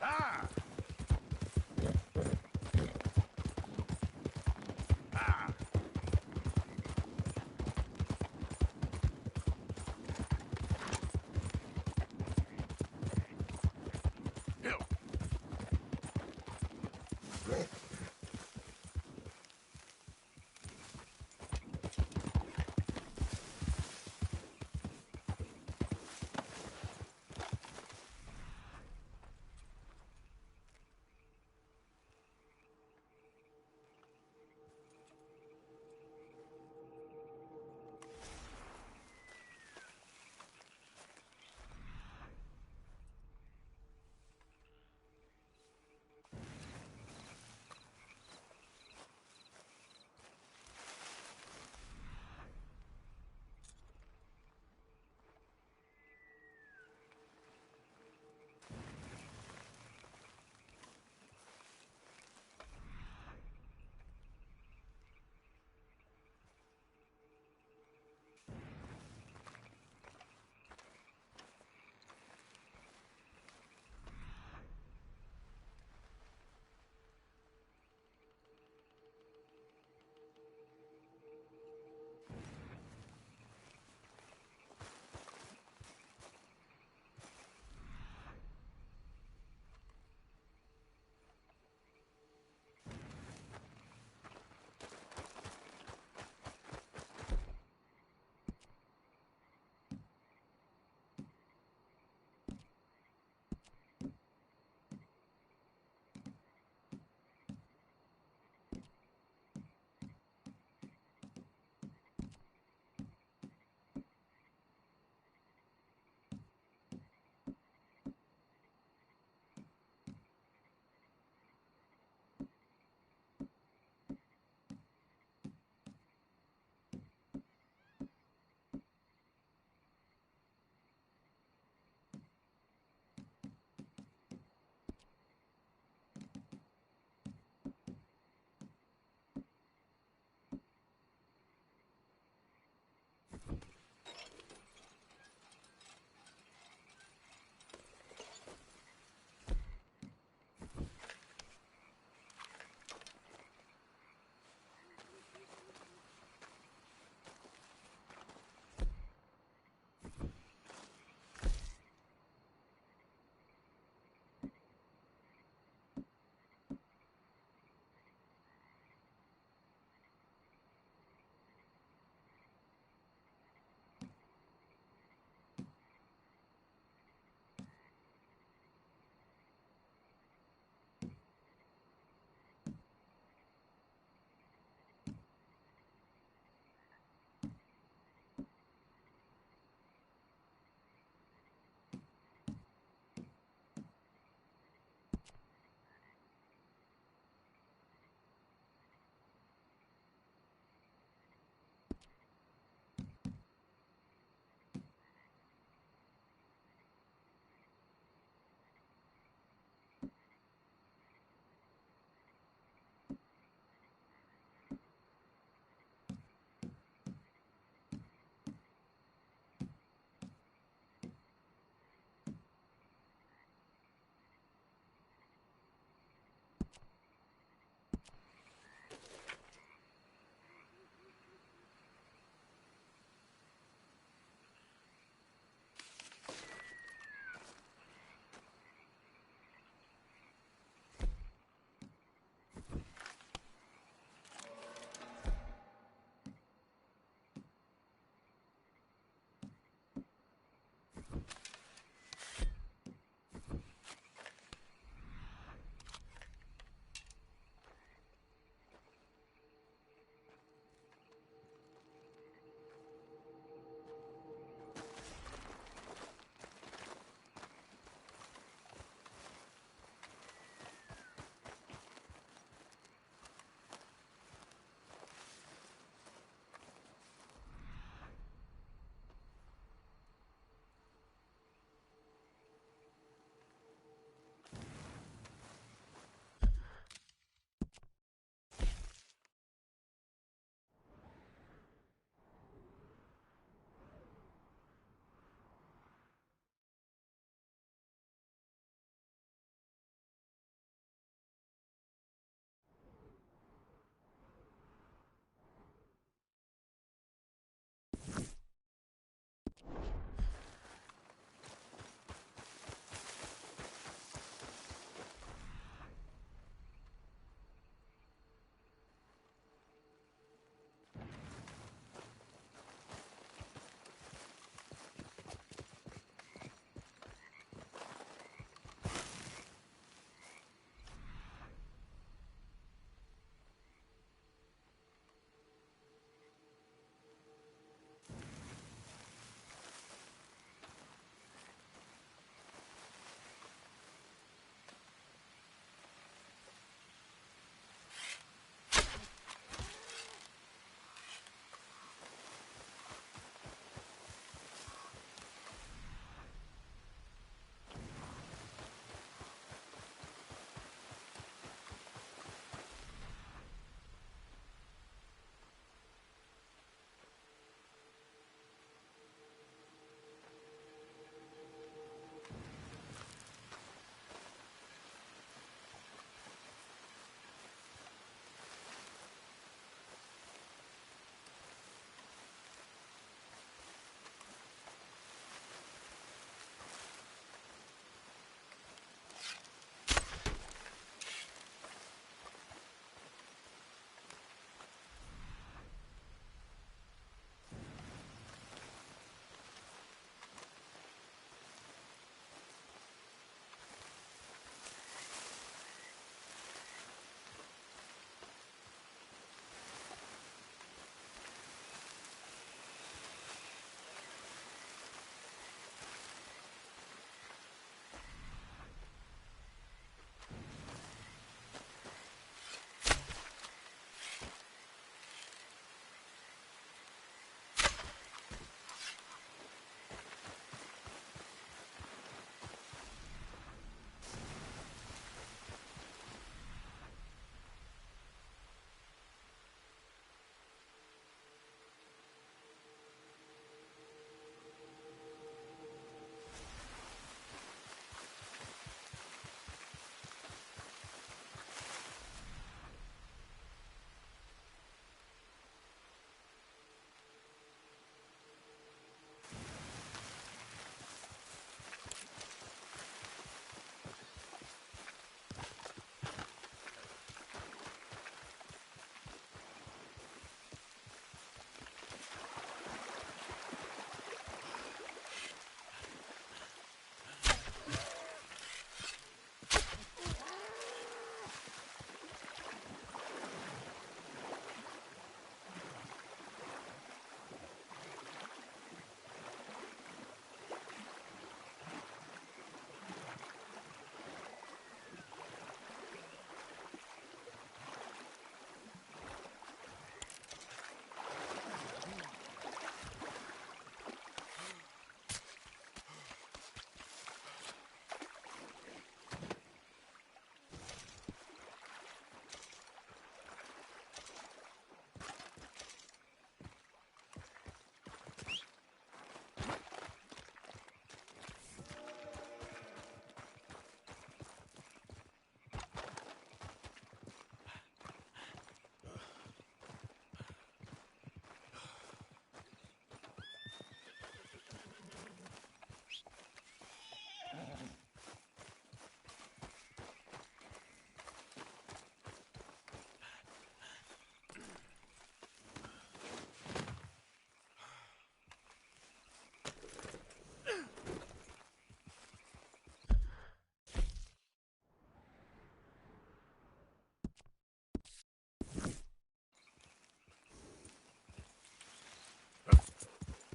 Ah! Ah! Ew.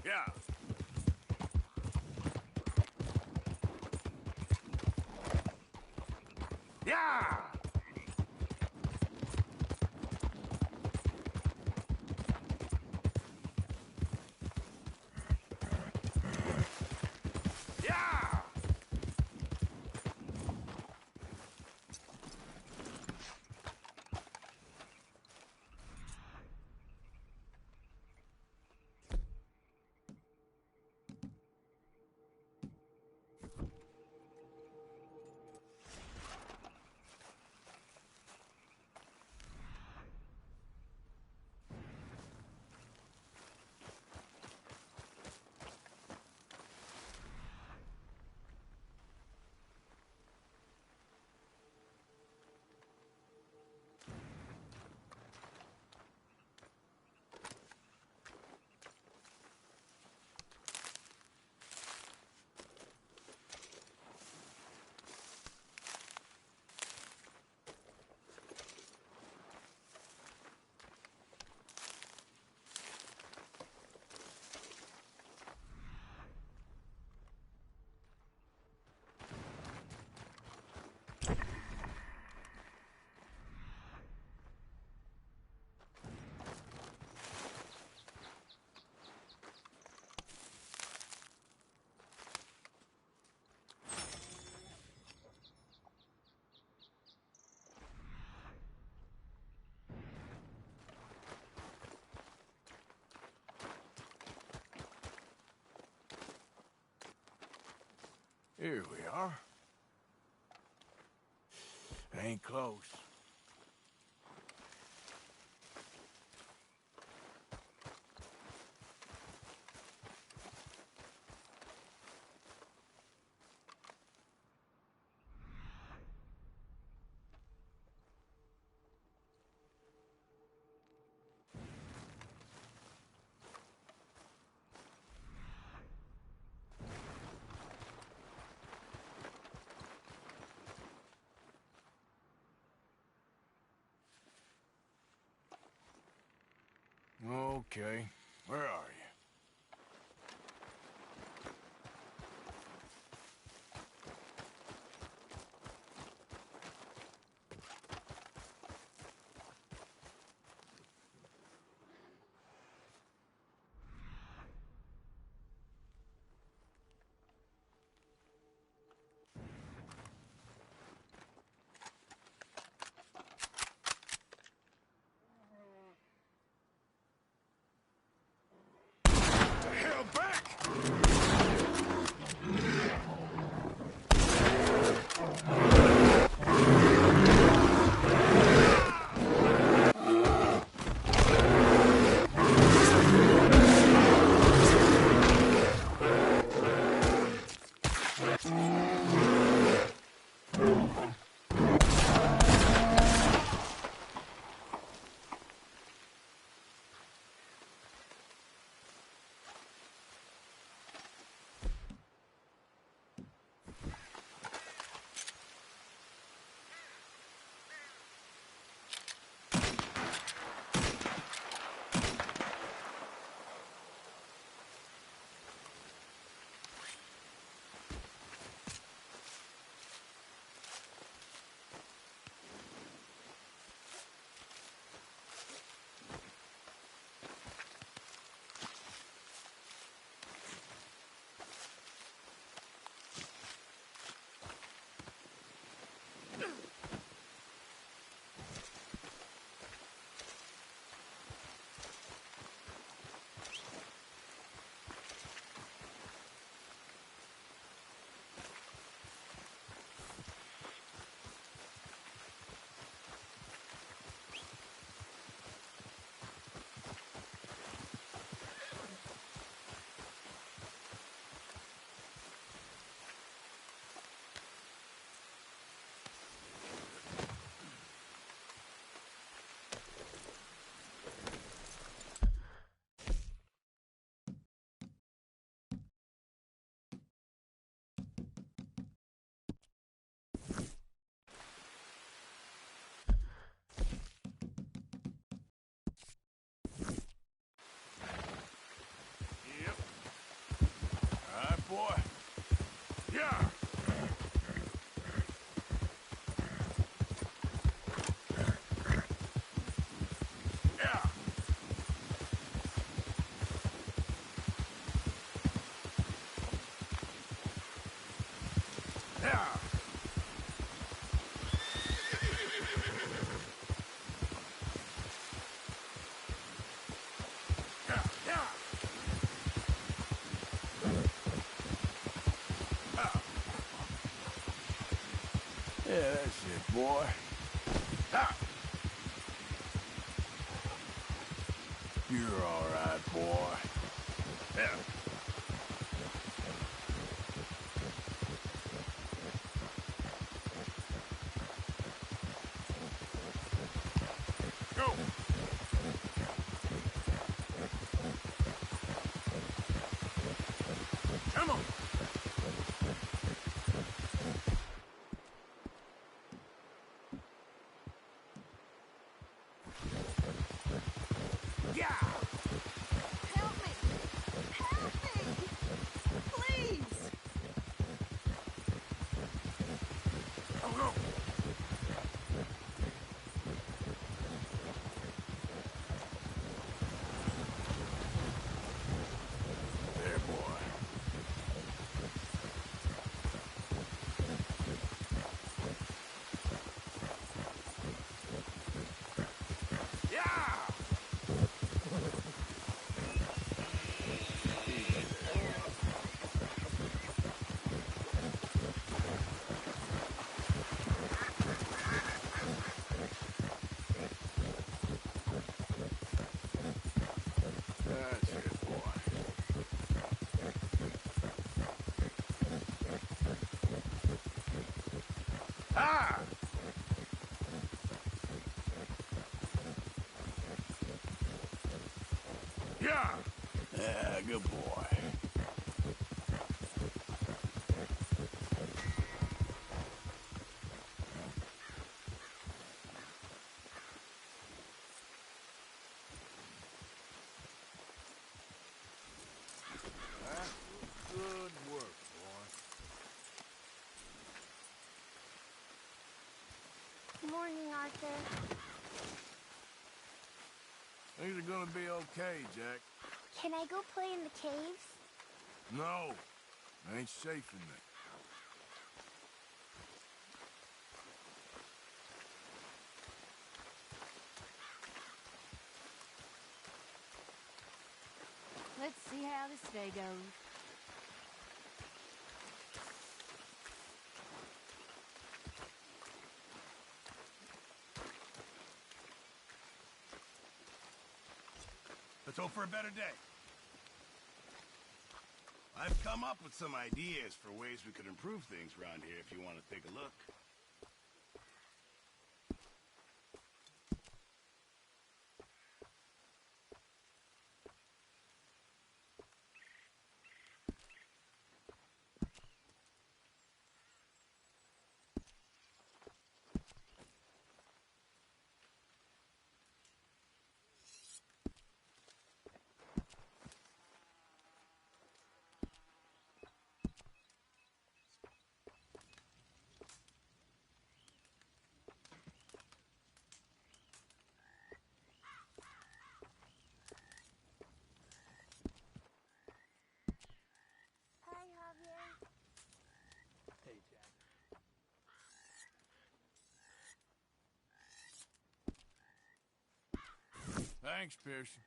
Yeah. Yeah! Yeah! Here we are. Ain't close. Okay, where are you? Yeah. Yeah. Yeah. Yeah, that's it, boy. Ha! You're all right, boy. Yeah. Go! Come on! Yeah! Help me! Help me! Please! Go, go! There, boy. Yeah! That's it, boy. Ah! Yeah! Yeah, good boy. Good work, boy. Good morning, Arthur. Things are gonna be okay, Jack. Can I go play in the caves? No, ain't safe in there. Let's see how this day goes. Let's hope for a better day. I've come up with some ideas for ways we could improve things around here if you want to take a look. Hi, Javier. Hey, Jack. Thanks, Pearson.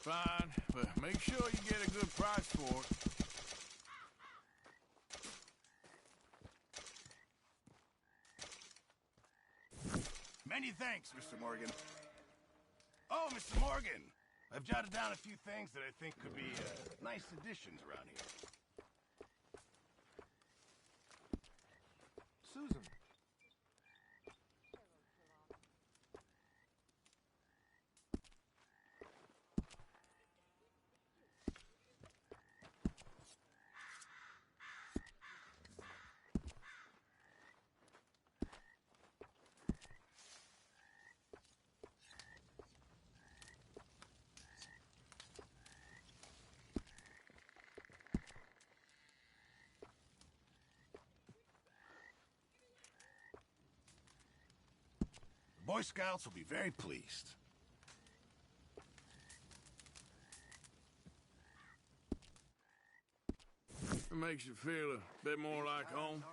Fine, but make sure you get a good price for it. Many thanks, Mr. Morgan. Oh, Mr. Morgan, I've jotted down a few things that I think could be nice additions around here. Susan. Boy Scouts will be very pleased. It makes you feel a bit more like home.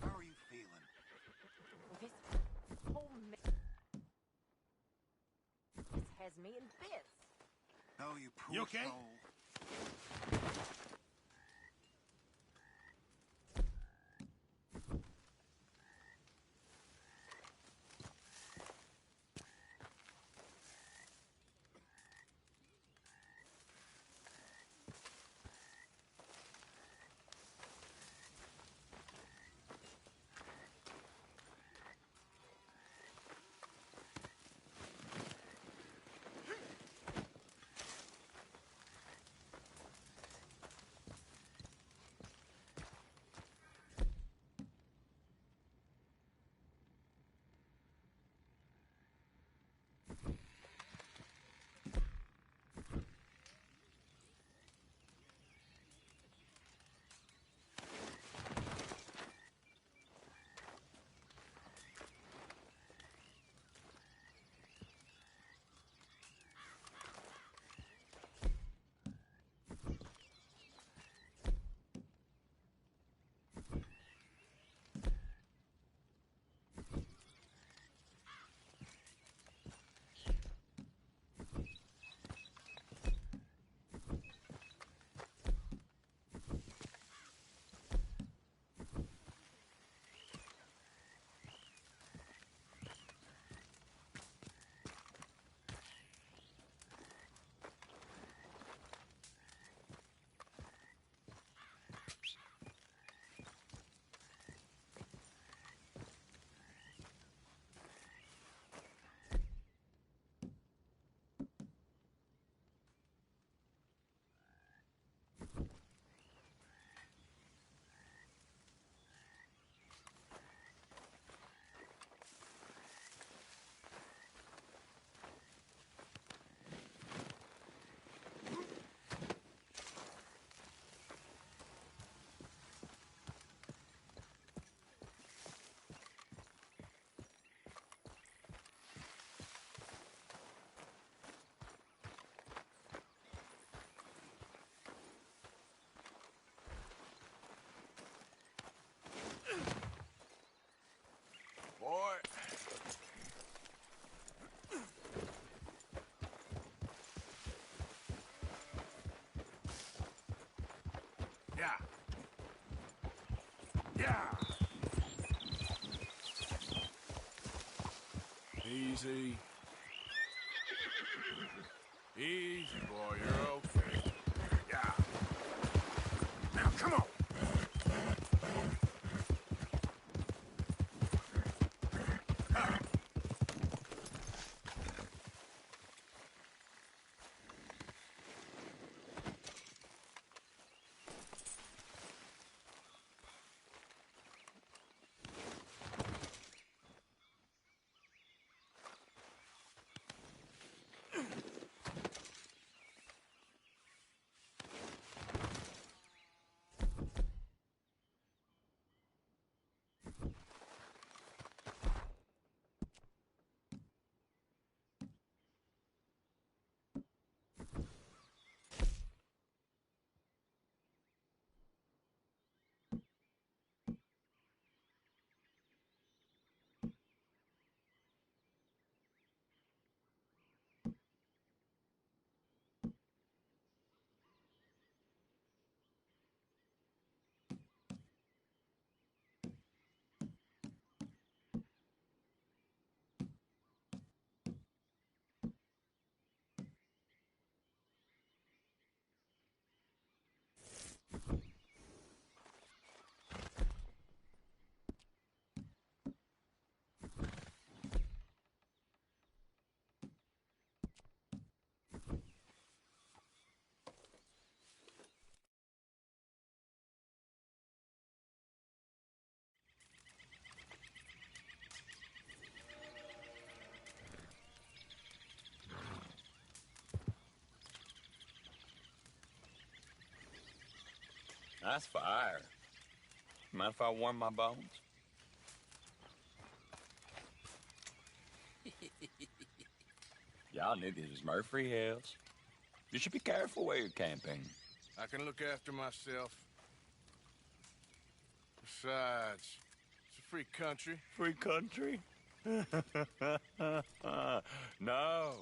How are you feeling? This whole this has me in bits. Oh, you poor You okay? soul. Boy. Yeah. Yeah. Easy. Easy, boy. You're okay. Yeah. Now, come on. That's fire. Mind if I warm my bones? Y'all knew this was Murphy Hills. You should be careful where you're camping. I can look after myself. Besides, it's a free country. Free country? No.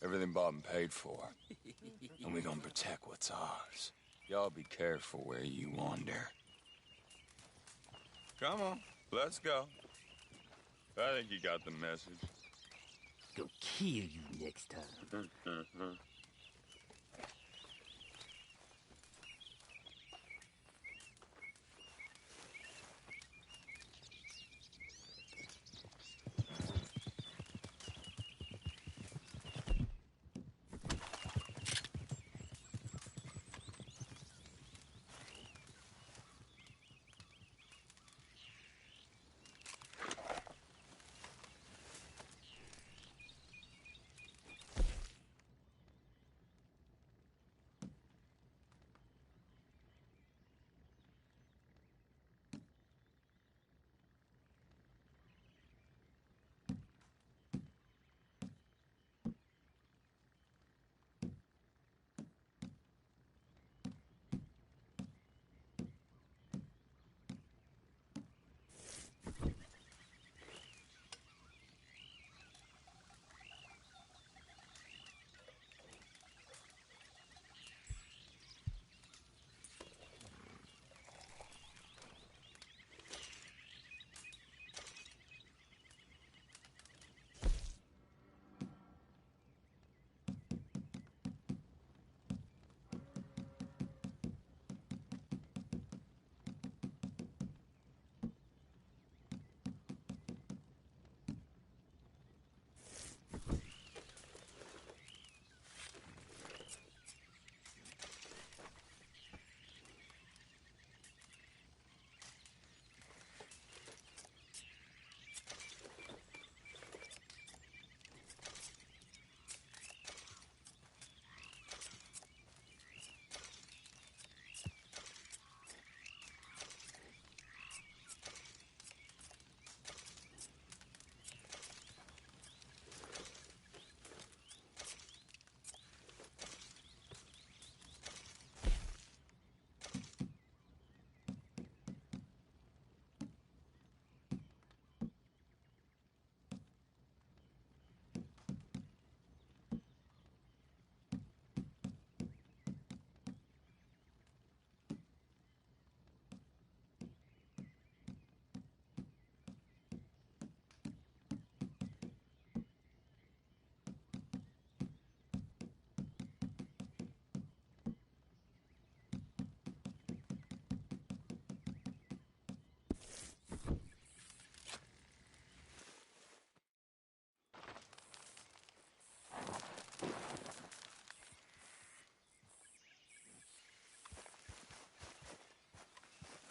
Everything bought and paid for. And we gonna protect what's ours. Y'all be careful where you wander. Come on, let's go. I think you got the message. Go kill you next time.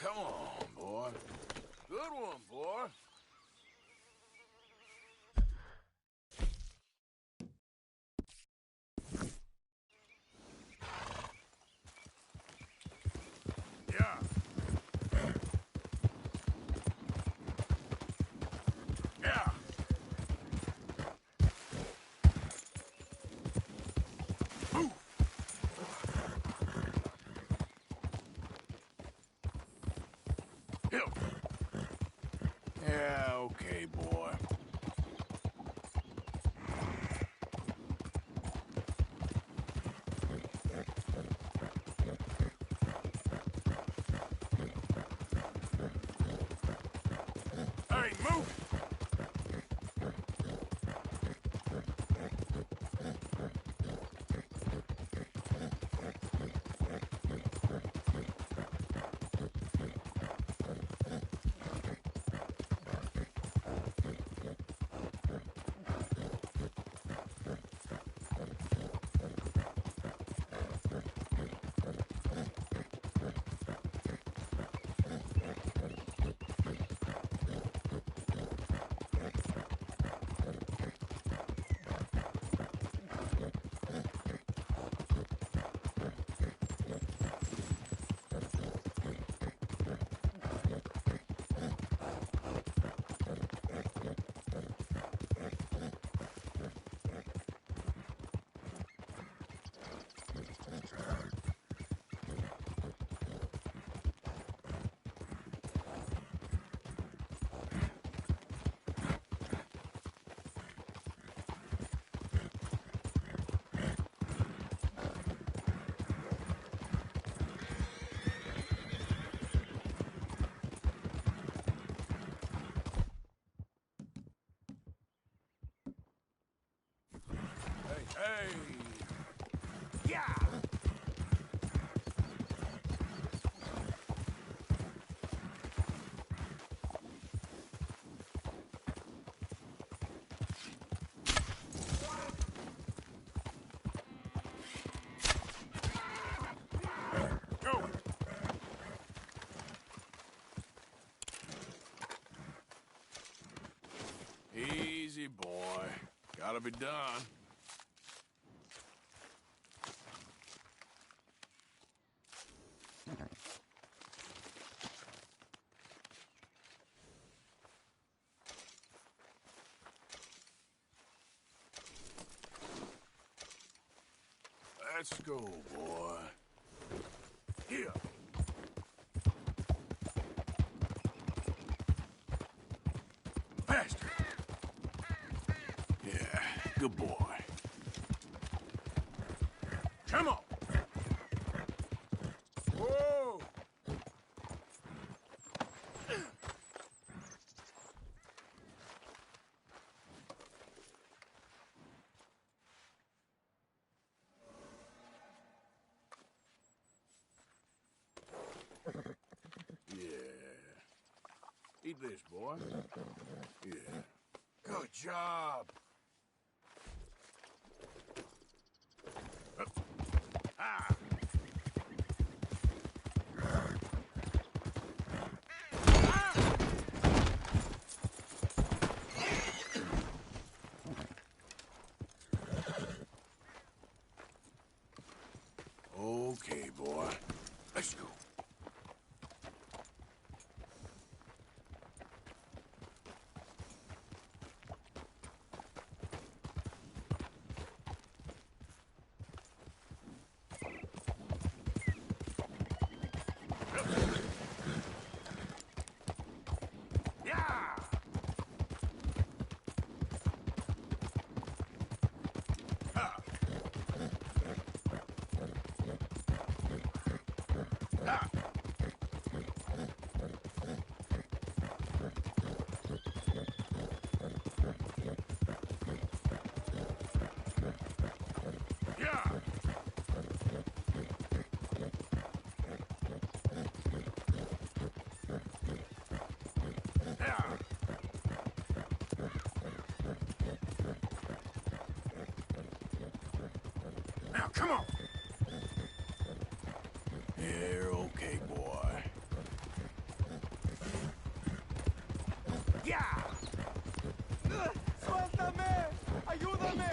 Come on, boy. Good one, boy. Yeah. Yeah. Move. Hill. Yeah, okay, boy. Hey, move! Gotta be done. Let's go, boy. Here. Faster. Yeah, good boy. Come on. Whoa. Eat this, boy. Yeah. Good job. Ah. Okay, boy. Let's go. Now, come on. You're okay, boy. Yeah. ¡Suéltame! ¡Ayúdame!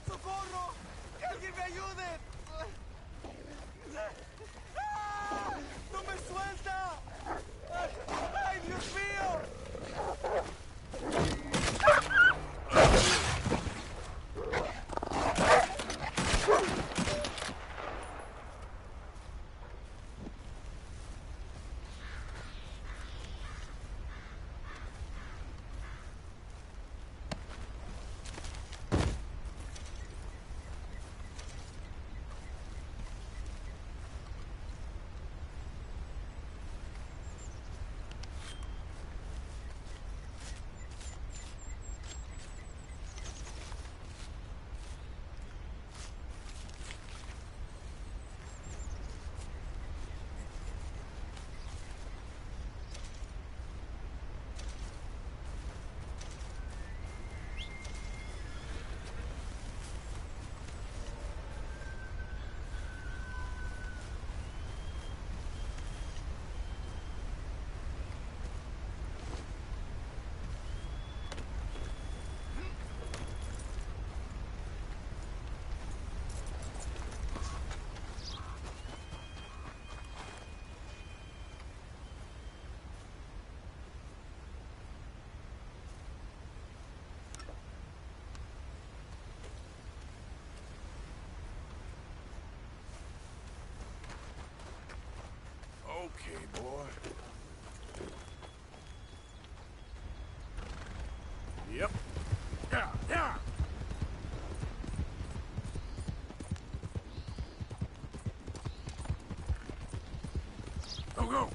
¡Socorro! ¡Que alguien me ayude! ¡Ah! ¡No me suelta! ¡Ay, Dios mío! Okay, boy. Yep. Yeah, yeah. Go, go.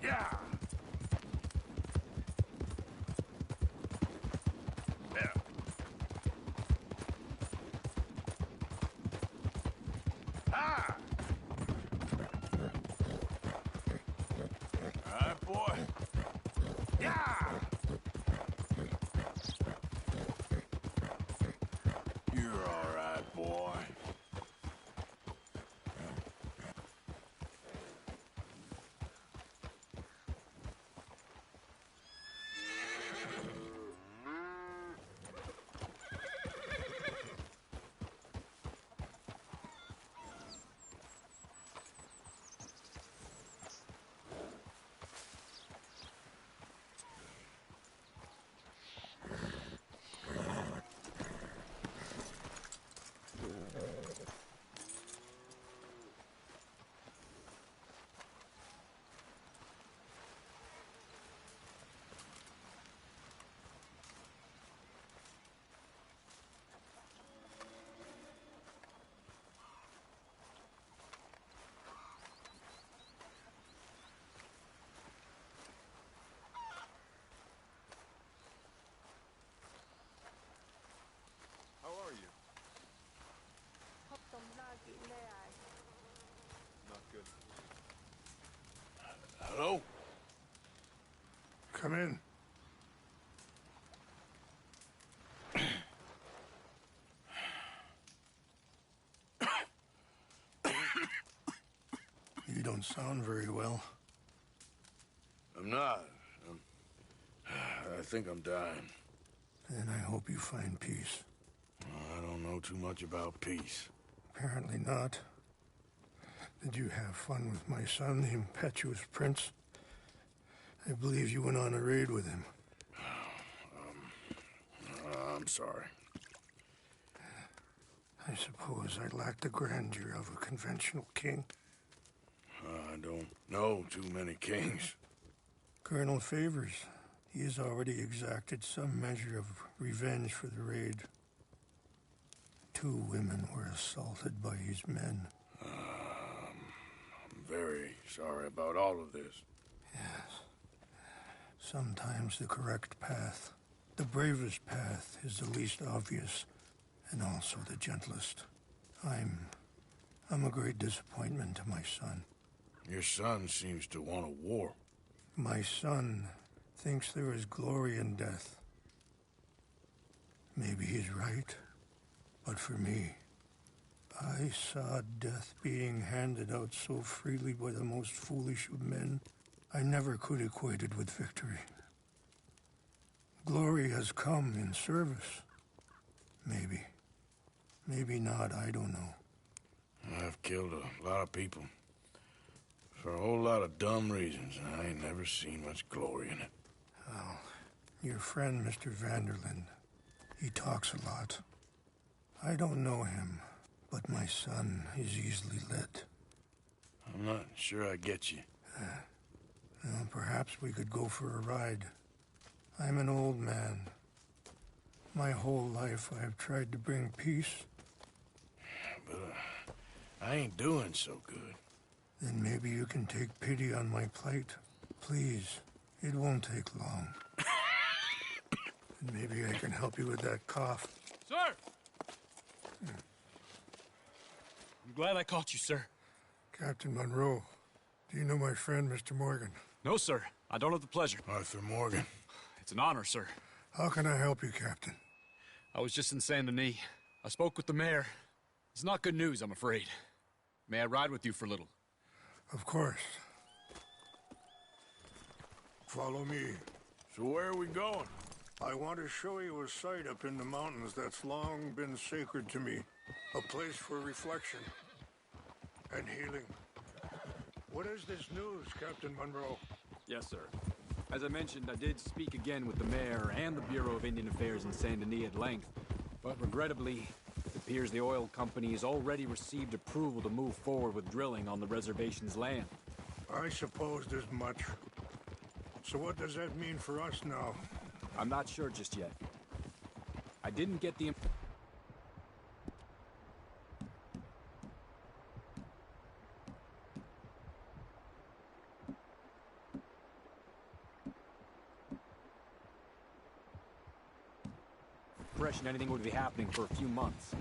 Yeah. Yeah. Ah. All right, boy. Yeah. Come in. You don't sound very well. I'm not. I think I'm dying. Then I hope you find peace. I don't know too much about peace. Apparently not. Did you have fun with my son, the impetuous prince? I believe you went on a raid with him. I'm sorry. I suppose I lack the grandeur of a conventional king. I don't know too many kings. Colonel Favors, he has already exacted some measure of revenge for the raid. 2 women were assaulted by his men. I'm very sorry about all of this. Yes. Sometimes the correct path, the bravest path, is the least obvious and also the gentlest. I'm a great disappointment to my son. Your son seems to want a war. My son thinks there is glory in death. Maybe he's right, but for me, I saw death being handed out so freely by the most foolish of men, I never could equate it with victory. Glory has come in service. Maybe. Maybe not, I don't know. I've killed a lot of people. For a whole lot of dumb reasons, and I ain't never seen much glory in it. Well, your friend, Mr. Vanderlyn, he talks a lot. I don't know him, but my son is easily led. I'm not sure I get you. Well, perhaps we could go for a ride. I'm an old man. My whole life I have tried to bring peace. But I ain't doing so good. Then maybe you can take pity on my plight. Please, it won't take long. And maybe I can help you with that cough. Sir! I'm glad I caught you, sir. Captain Monroe, do you know my friend, Mr. Morgan? No, sir. I don't have the pleasure. Arthur Morgan. It's an honor, sir. How can I help you, Captain? I was just in Saint Denis. I spoke with the mayor. It's not good news, I'm afraid. May I ride with you for a little? Of course. Follow me. So where are we going? I want to show you a site up in the mountains that's long been sacred to me. A place for reflection and healing. What is this news, Captain Monroe? Yes, sir. As I mentioned, I did speak again with the mayor and the Bureau of Indian Affairs in Saint Denis at length, but regrettably, it appears the oil company has already received approval to move forward with drilling on the reservation's land. I supposed as much. So what does that mean for us now? I'm not sure just yet. I didn't get the... impression anything would be happening for a few months.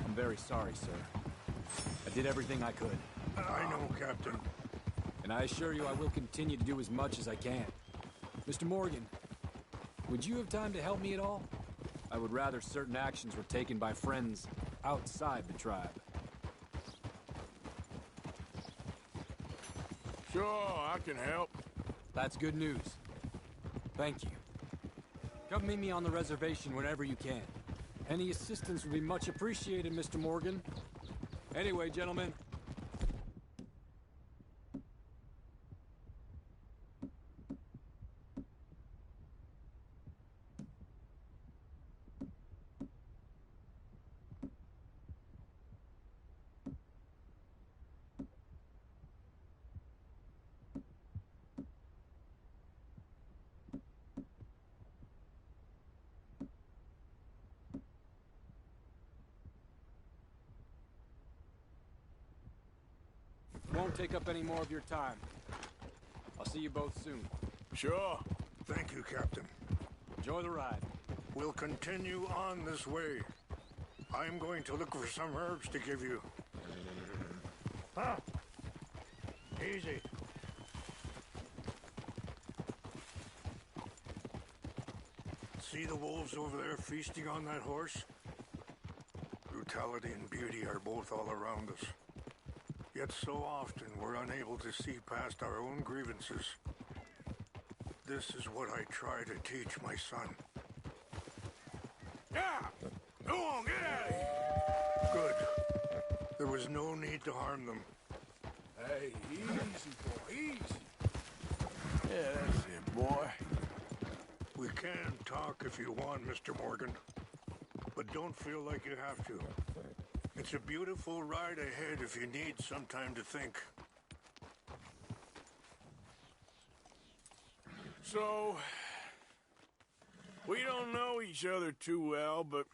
I'm very sorry, sir. I did everything I could. I know, Captain. And I assure you I will continue to do as much as I can. Mr. Morgan, would you have time to help me at all? I would rather certain actions were taken by friends outside the tribe. Sure, I can help. That's good news. Thank you. Come meet me on the reservation whenever you can. Any assistance would be much appreciated, Mr. Morgan. Anyway, gentlemen. Won't take up any more of your time. I'll see you both soon. Sure. Thank you, Captain. Enjoy the ride. We'll continue on this way. I'm going to look for some herbs to give you. Ah! Easy. See the wolves over there feasting on that horse? Brutality and beauty are both all around us. Yet so often we're unable to see past our own grievances. This is what I try to teach my son. Yeah! Go on, get out of here! Good. There was no need to harm them. Hey, easy, boy, easy. Yeah, that's it, boy. We can talk if you want, Mr. Morgan. But don't feel like you have to. It's a beautiful ride ahead if you need some time to think. So, we don't know each other too well, but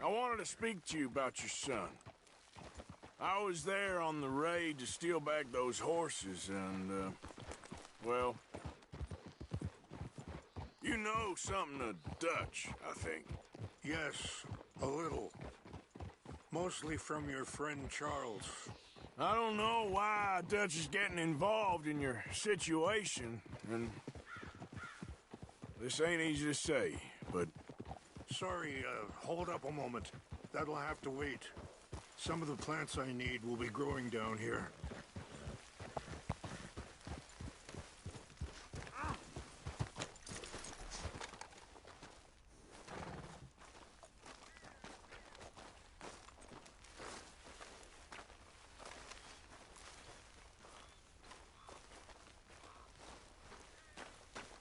I wanted to speak to you about your son. I was there on the raid to steal back those horses, and, well, you know something of Dutch, I think. Yes, a little. Mostly from your friend Charles. I don't know why Dutch is getting involved in your situation, and this ain't easy to say, but... Sorry, hold up a moment. That'll have to wait. Some of the plants I need will be growing down here.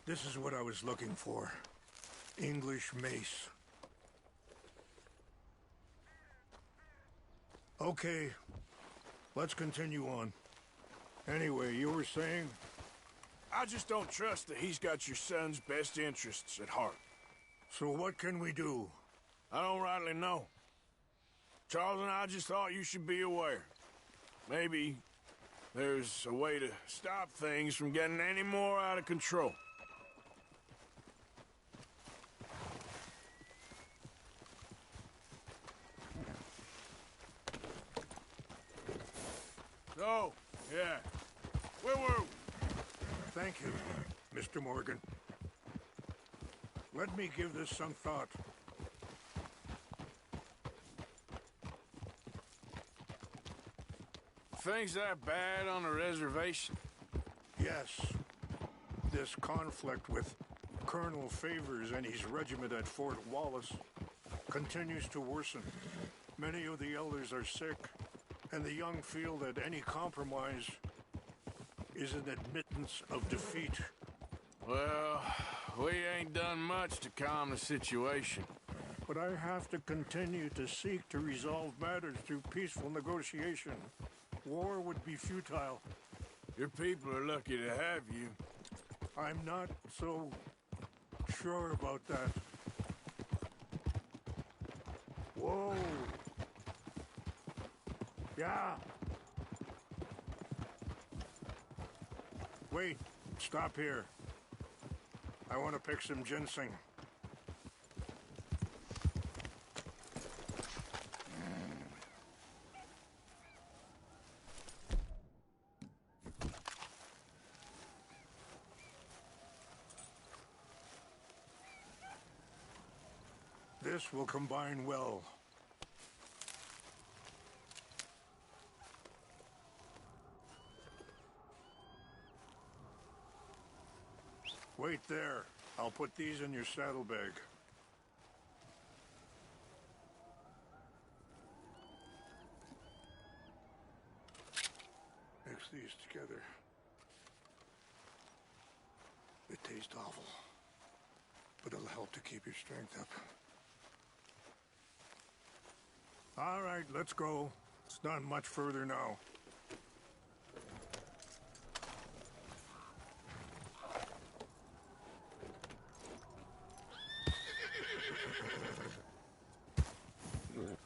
This is what I was looking for. English mace. Okay, let's continue on. Anyway, you were saying? I just don't trust that he's got your son's best interests at heart. So what can we do? I don't rightly know. Charles and I just thought you should be aware. Maybe there's a way to stop things from getting any more out of control. So, yeah. Woo-woo! Thank you, Mr. Morgan. Let me give this some thought. Things that bad on the reservation? Yes. This conflict with Colonel Favors and his regiment at Fort Wallace continues to worsen. Many of the elders are sick, and the young feel that any compromise is an admittance of defeat. Well, we ain't done much to calm the situation. But I have to continue to seek to resolve matters through peaceful negotiation. War would be futile. Your people are lucky to have you. I'm not so sure about that. Whoa. Yeah. Wait, stop here. I want to pick some ginseng. This will combine well. Wait there. I'll put these in your saddlebag. Mix these together. They taste awful, but it'll help to keep your strength up. All right, let's go. It's not much further now.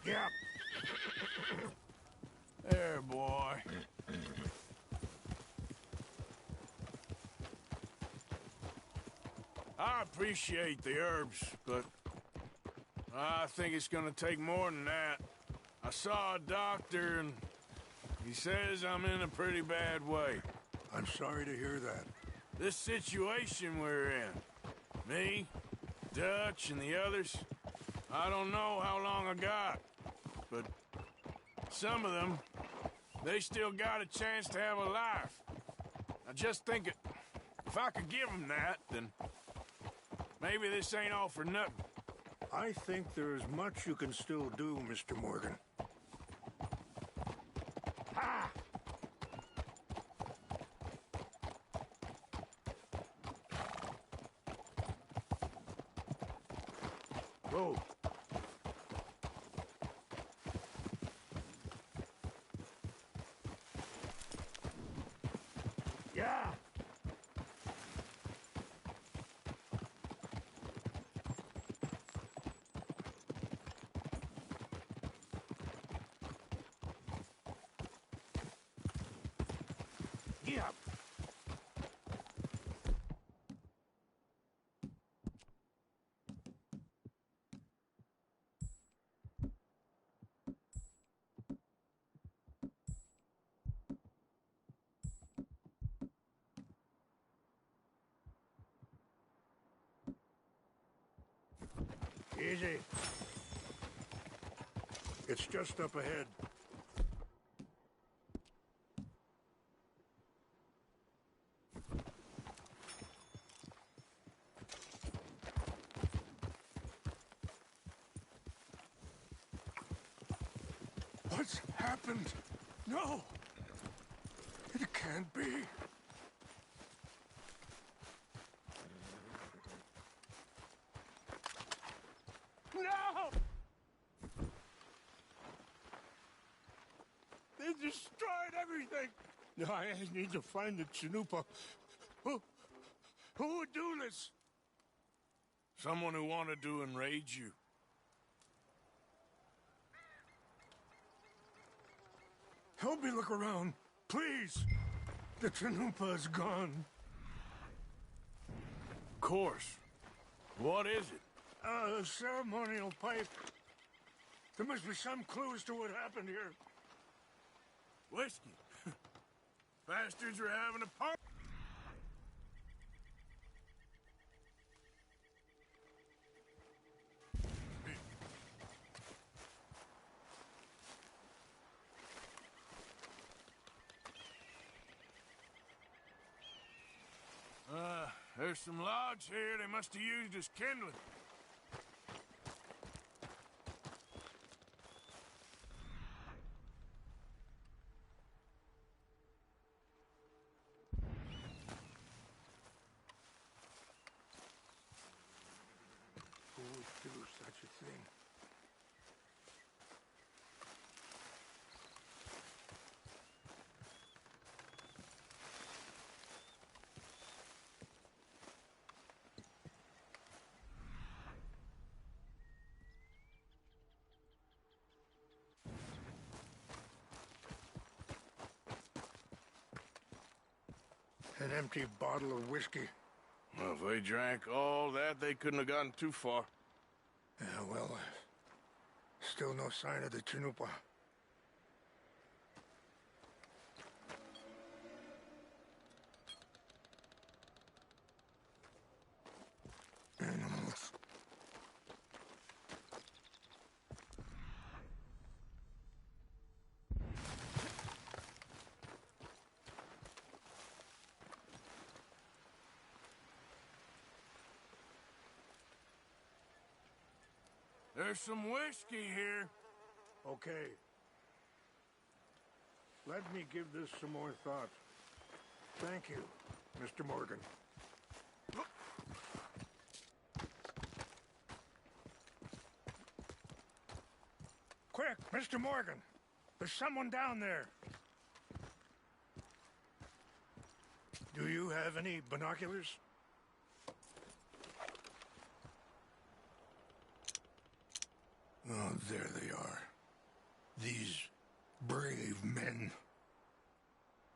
Yeah. There, boy. I appreciate the herbs, but I think it's gonna take more than that. I saw a doctor, and he says I'm in a pretty bad way. I'm sorry to hear that. This situation we're in, Me, Dutch, and the others, I don't know how long I got, but some of them, they still got a chance to have a life. I just think if I could give them that, then maybe this ain't all for nothing. I think there is much you can still do, Mr. Morgan. Ha! Whoa. Yeah! Yeah. Easy. It's just up ahead. What's happened? No! It can't be. No! They destroyed everything. I need to find the Chanupa. Who would do this? Someone who wanted to enrage you. Help me look around, please. The Chanupa is gone. Of course. What is it? A ceremonial pipe. There must be some clues to what happened here. Whiskey. Bastards are having a party. There's some logs here they must have used as kindling. Who would do such a thing? An empty bottle of whiskey. Well, if they drank all that, they couldn't have gotten too far. Yeah, well, still no sign of the Chanupa. Animals. There's some whiskey here. Okay. Let me give this some more thought. Thank you, Mr. Morgan. Quick, Mr. Morgan! There's someone down there. Do you have any binoculars? Oh, there they are. These brave men.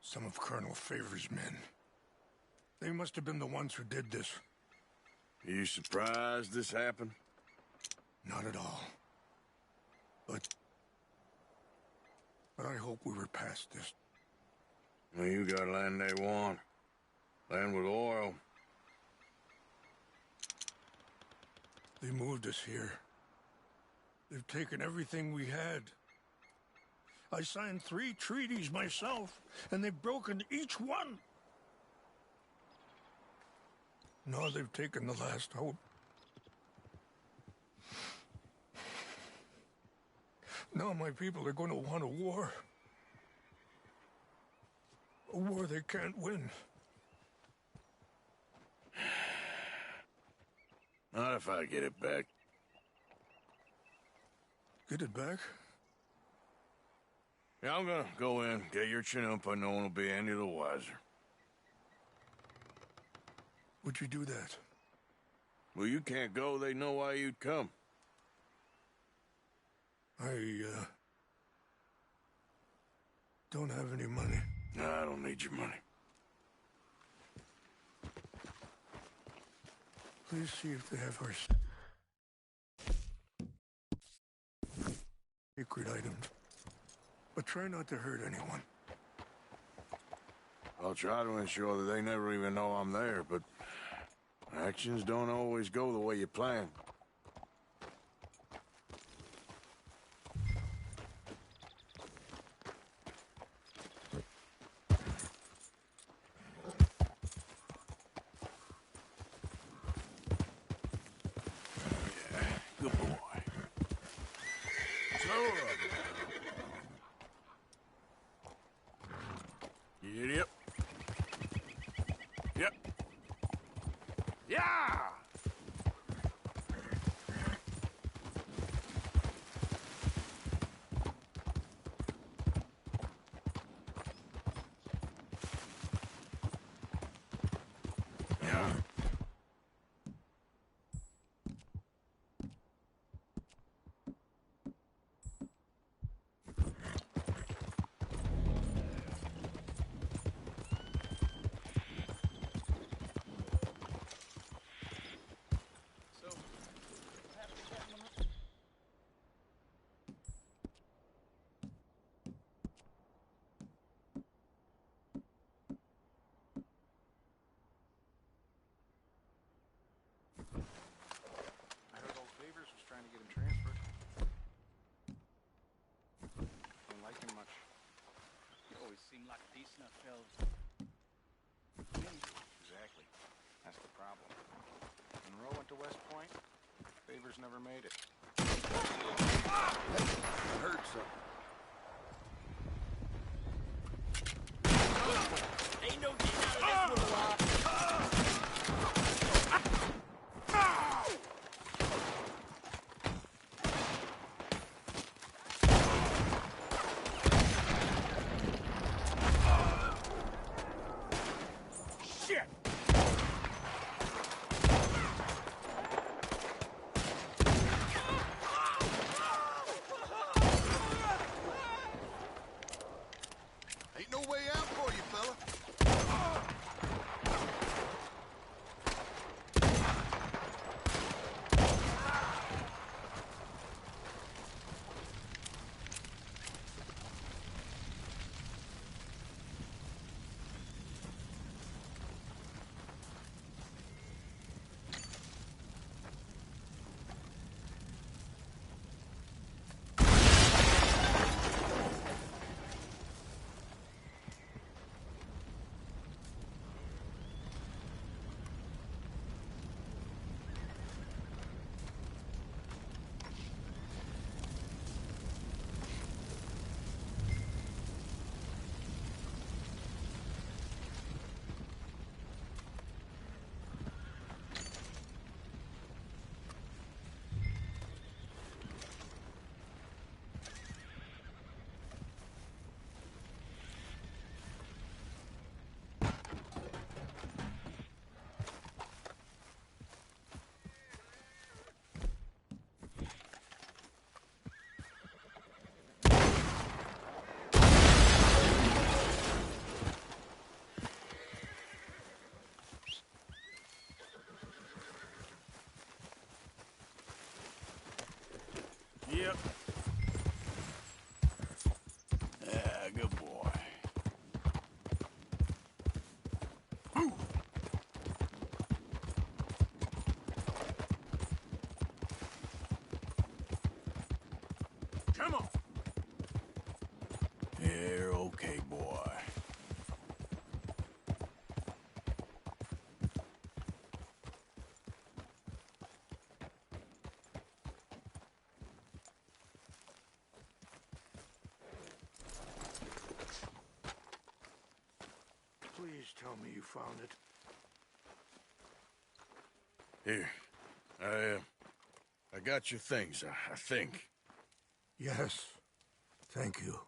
Some of Colonel Favor's men. They must have been the ones who did this. Are you surprised this happened? Not at all. But I hope we were past this. Well, you got land they want. Land with oil. They moved us here. They've taken everything we had. I signed 3 treaties myself, and they've broken each one. Now they've taken the last hope. Now my people are going to want a war. A war they can't win. Not if I get it back. Get it back? Yeah, I'm gonna go in, get your chinumpa, and no one will be any the wiser. Would you do that? Well, you can't go. They know why you'd come. I don't have any money. No, I don't need your money. Please see if they have our secret items. But try not to hurt anyone. I'll try to ensure that they never even know I'm there, but actions don't always go the way you plan. Good boy. Slow up. Yep. Yep. Yeah! Yeah. I heard old Favors was trying to get him transferred. Didn't like him much. You always seem like a decent enough fellow. Exactly. That's the problem. Monroe went to West Point. Favors never made it. I heard something. Ain't no getting out of this one alive. You're okay, boy. Please tell me you found it. Here. I got your things, I think. Yes. Thank you.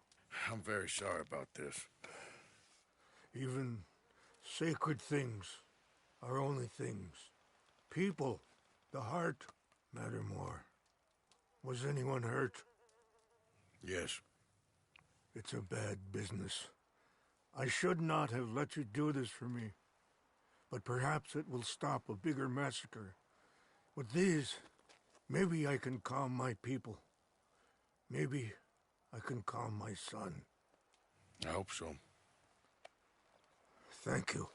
I'm very sorry about this. Even sacred things are only things. People, the heart, matter more. Was anyone hurt? Yes. It's a bad business. I should not have let you do this for me. But perhaps it will stop a bigger massacre. With these, maybe I can calm my people. Maybe I can calm my son. I hope so. Thank you.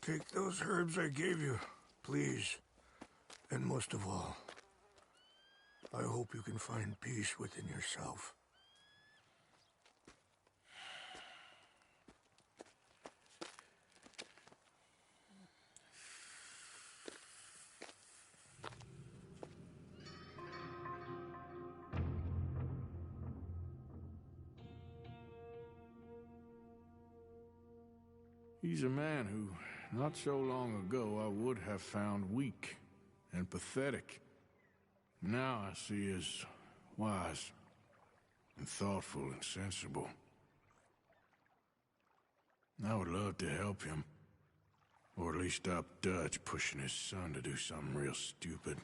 Take those herbs I gave you, please. And most of all, I hope you can find peace within yourself. He's a man who, not so long ago, I would have found weak and pathetic. Now I see as wise and thoughtful and sensible. I would love to help him, or at least stop Dutch pushing his son to do something real stupid.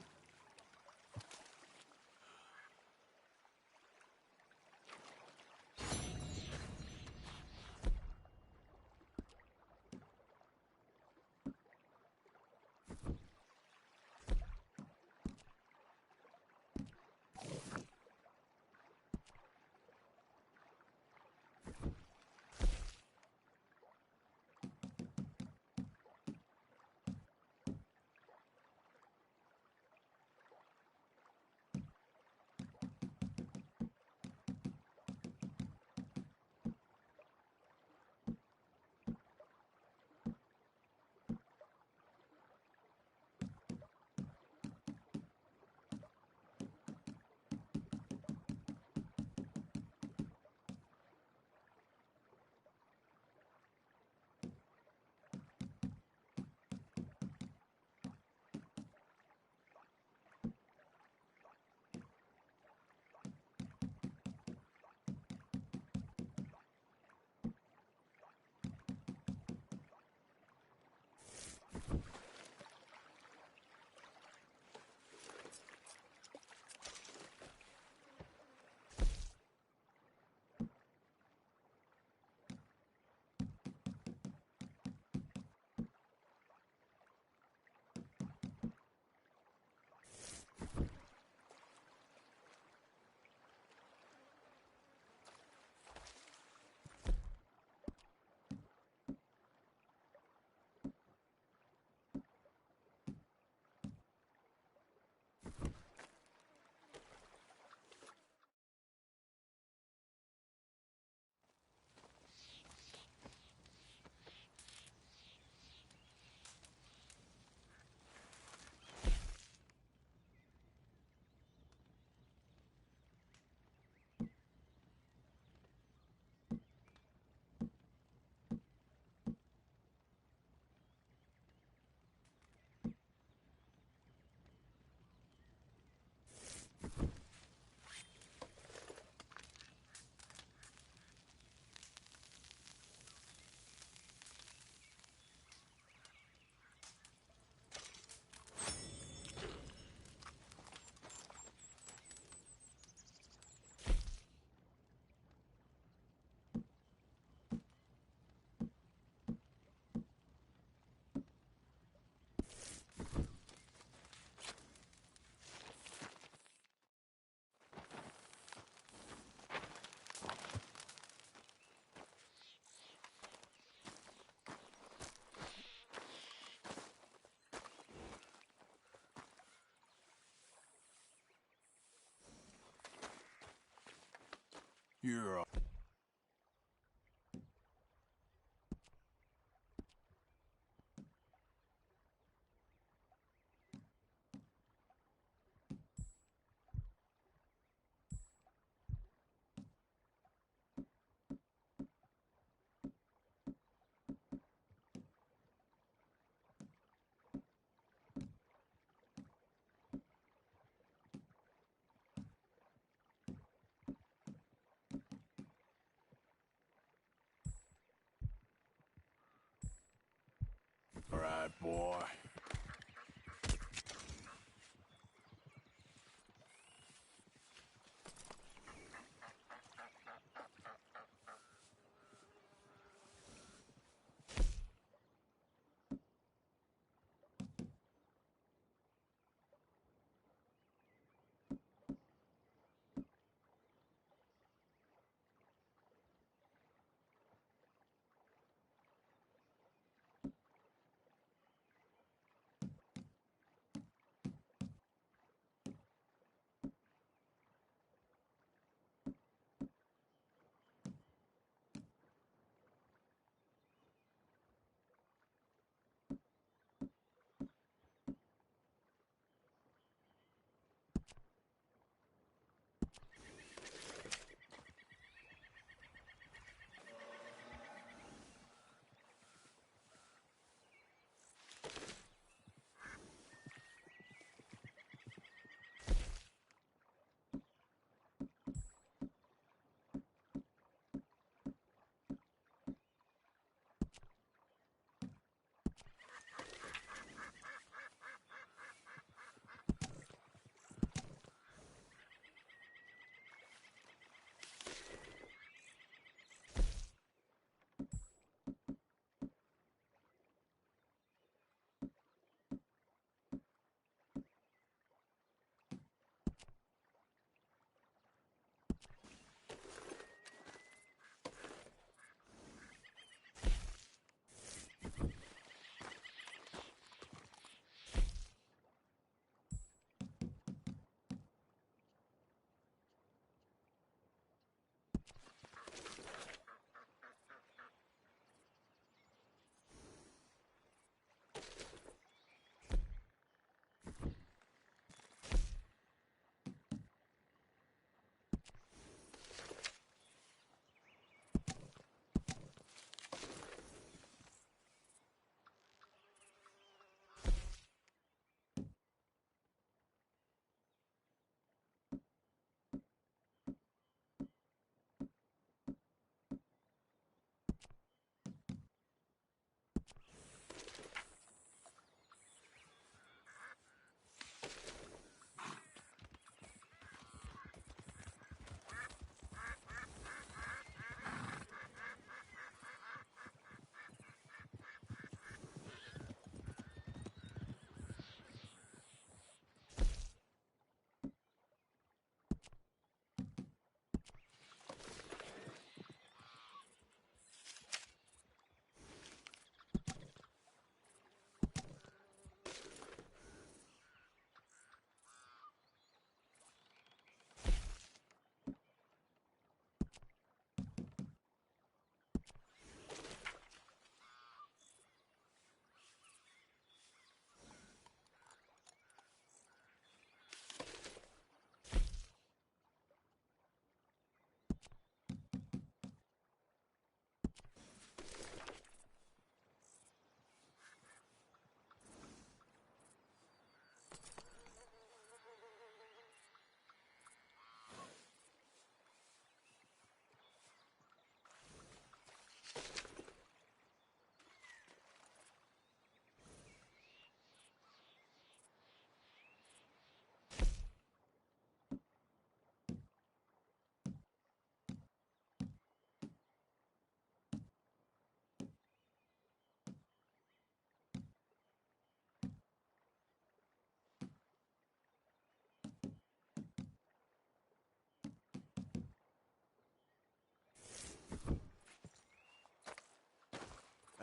You're all... All right, boy.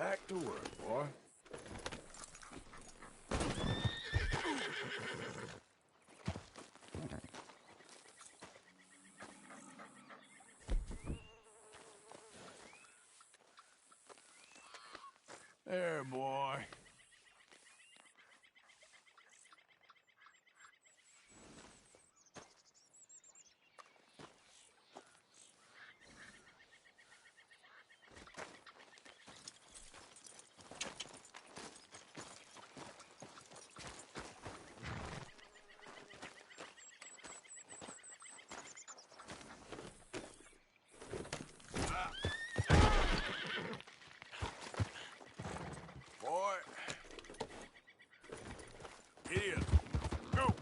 Back to work, boy. There, boy. Boy. Here. Go.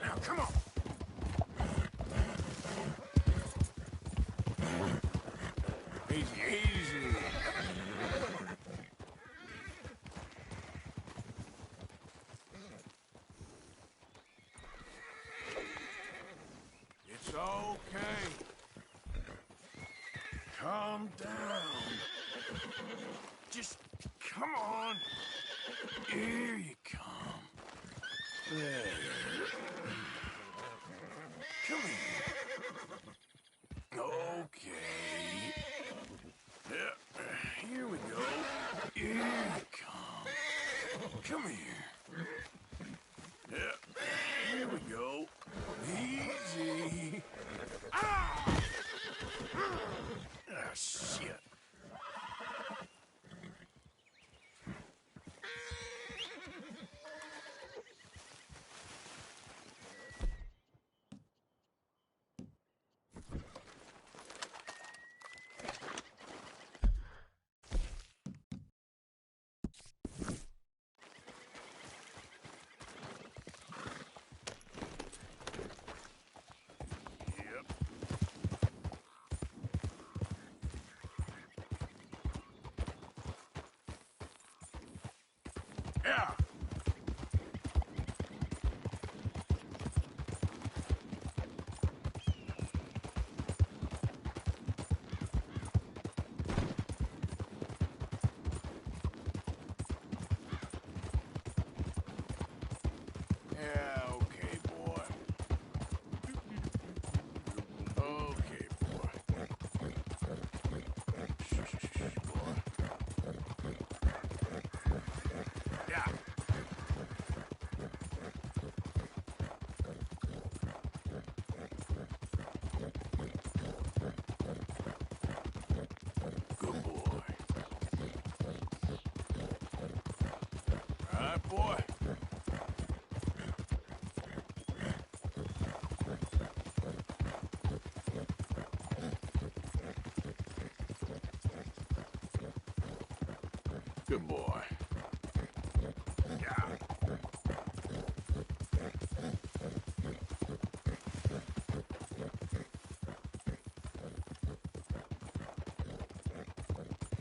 Now, come on. Easy, easy. It's okay. Calm down. Just come on. Here you come. There. Come here. Okay. Yeah. Here we go. Here you come. Come here. Yeah. Here we go. Easy. Ah! Ah, shit. Yeah. Yeah, okay, boy. Okay, boy. Boy. Yeah. Good boy. All right, boy. Good boy. Yeah.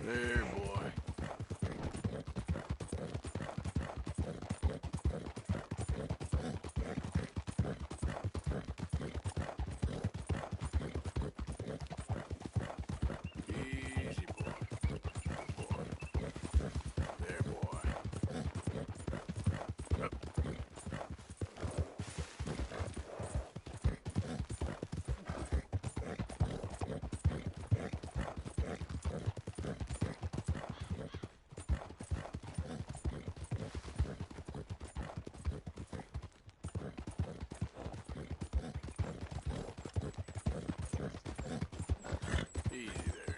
There, boy. Easy, boy. Boy. There, boy. Up. Easy there.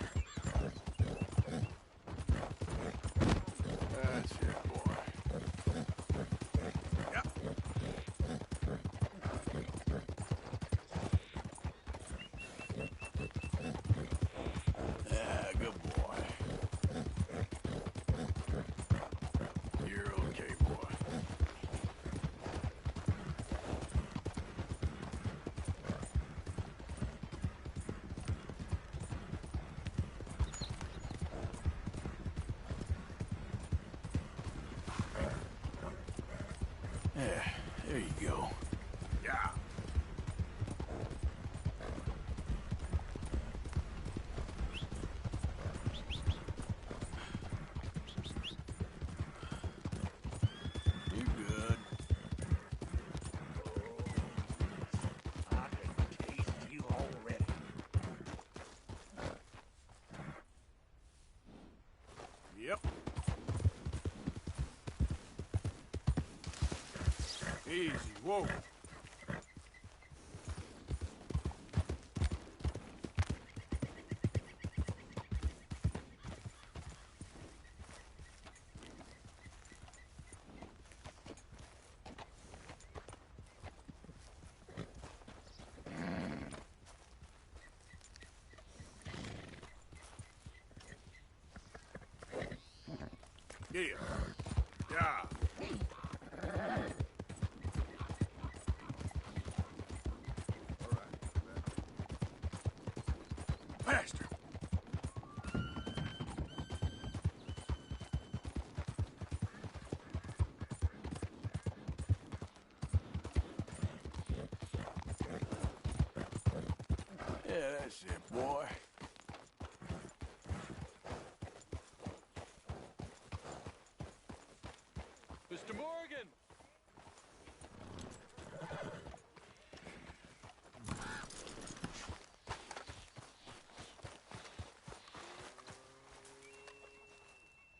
That's it, boy. Yep. Yeah, good boy. You're okay, boy. Yeah, there you go. Yeah. Yep. Easy, whoa. Yeah. Yeah. Faster. Yeah, that's it, boy. Mr. Morgan!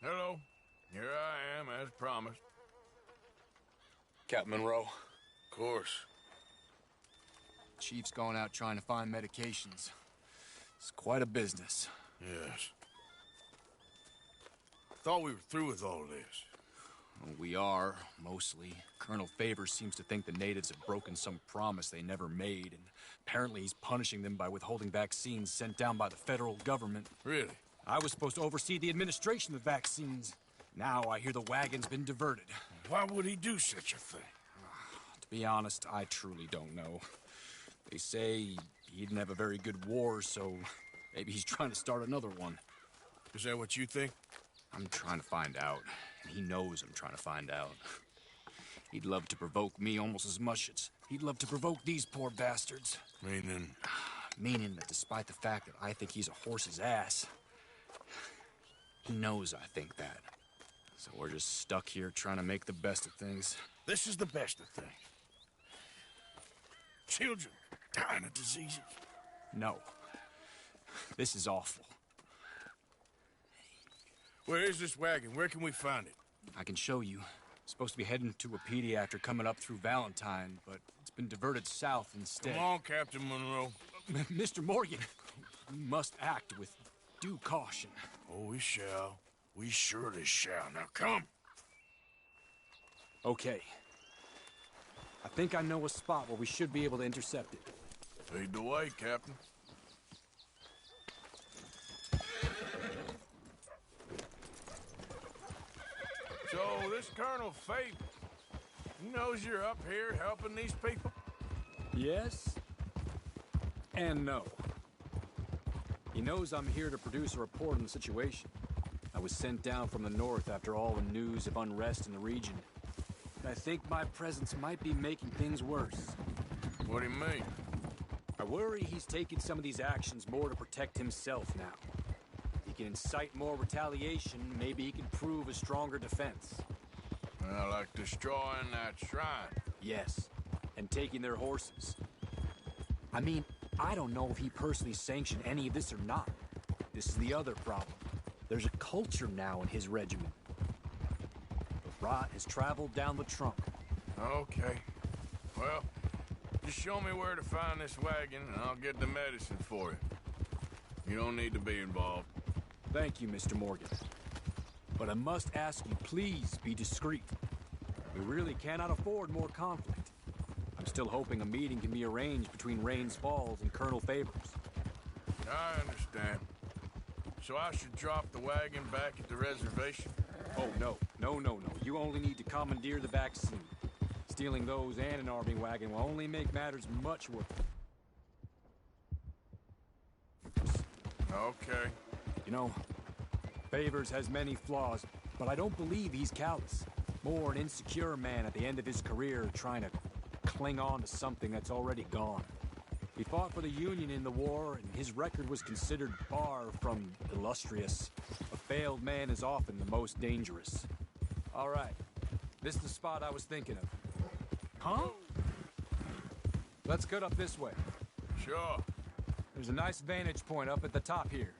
Hello. Here I am, as promised. Captain Monroe. Of course. Chief's going out trying to find medications. It's quite a business. Yes. Thought we were through with all this. Well, we are, mostly. Colonel Favors seems to think the natives have broken some promise they never made, and apparently he's punishing them by withholding vaccines sent down by the federal government. Really? I was supposed to oversee the administration of the vaccines. Now I hear the wagon's been diverted. Why would he do such a thing? To be honest, I truly don't know. They say he didn't have a very good war, so maybe he's trying to start another one. Is that what you think? I'm trying to find out, and he knows I'm trying to find out. He'd love to provoke me almost as much as he'd love to provoke these poor bastards. Meaning? Meaning that despite the fact that I think he's a horse's ass, he knows I think that. So we're just stuck here trying to make the best of things. This is the best of things. Children dying of diseases. No. This is awful. Where is this wagon? Where can we find it? I can show you. Supposed to be heading to a pediatric coming up through Valentine, but it's been diverted south instead. Come on, Captain Monroe. Mr. Morgan, we must act with due caution. Oh, we shall. We surely shall. Now come. Okay. I think I know a spot where we should be able to intercept it. Lead the way, Captain. So, this Colonel Favors, he knows you're up here helping these people? Yes. And no. He knows I'm here to produce a report on the situation. I was sent down from the north after all the news of unrest in the region. And I think my presence might be making things worse. What do you mean? I worry he's taking some of these actions more to protect himself now. He can incite more retaliation, maybe he can prove a stronger defense. Well, like destroying that shrine. Yes, and taking their horses. I mean, I don't know if he personally sanctioned any of this or not. This is the other problem. There's a culture now in his regiment. The rot has traveled down the trunk. Okay. Well, just show me where to find this wagon, and I'll get the medicine for you. You don't need to be involved. Thank you, Mr. Morgan. But I must ask you, please be discreet. We really cannot afford more conflict. I'm still hoping a meeting can be arranged between Rains Falls and Colonel Favors. I understand. So I should drop the wagon back at the reservation? Oh, no. No. You only need to commandeer the vaccine. Stealing those and an army wagon will only make matters much worse. Okay. You know, Favors has many flaws, but I don't believe he's callous. More an insecure man at the end of his career trying to cling on to something that's already gone. He fought for the Union in the war, and his record was considered far from illustrious. A failed man is often the most dangerous. All right, this is the spot I was thinking of. Huh? Let's cut up this way. Sure. There's a nice vantage point up at the top here.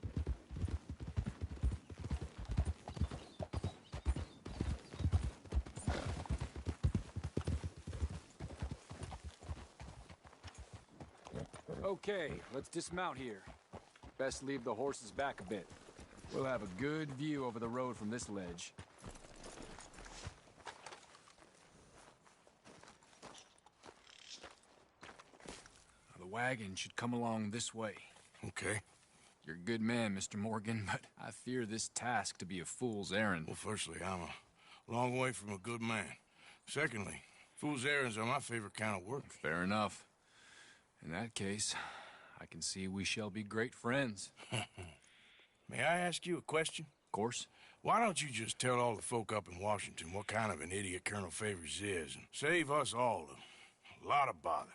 Okay, let's dismount here. Best leave the horses back a bit. We'll have a good view over the road from this ledge. The wagon should come along this way. Okay. You're a good man, Mr. Morgan, but I fear this task to be a fool's errand. Well, firstly, I'm a long way from a good man. Secondly, fool's errands are my favorite kind of work. Fair enough. In that case, I can see we shall be great friends. May I ask you a question? Of course. Why don't you just tell all the folk up in Washington what kind of an idiot Colonel Favors is, and save us all a lot of bother?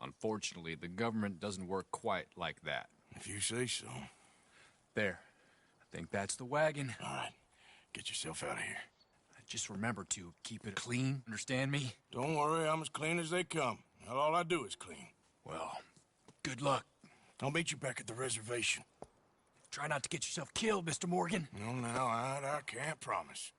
Unfortunately, the government doesn't work quite like that. If you say so. There. I think that's the wagon. All right. Get yourself out of here. Just remember to keep it clean, understand me? Don't worry, I'm as clean as they come. Not all I do is clean. Well, good luck. I'll meet you back at the reservation. Try not to get yourself killed, Mr. Morgan. No, now, I can't promise.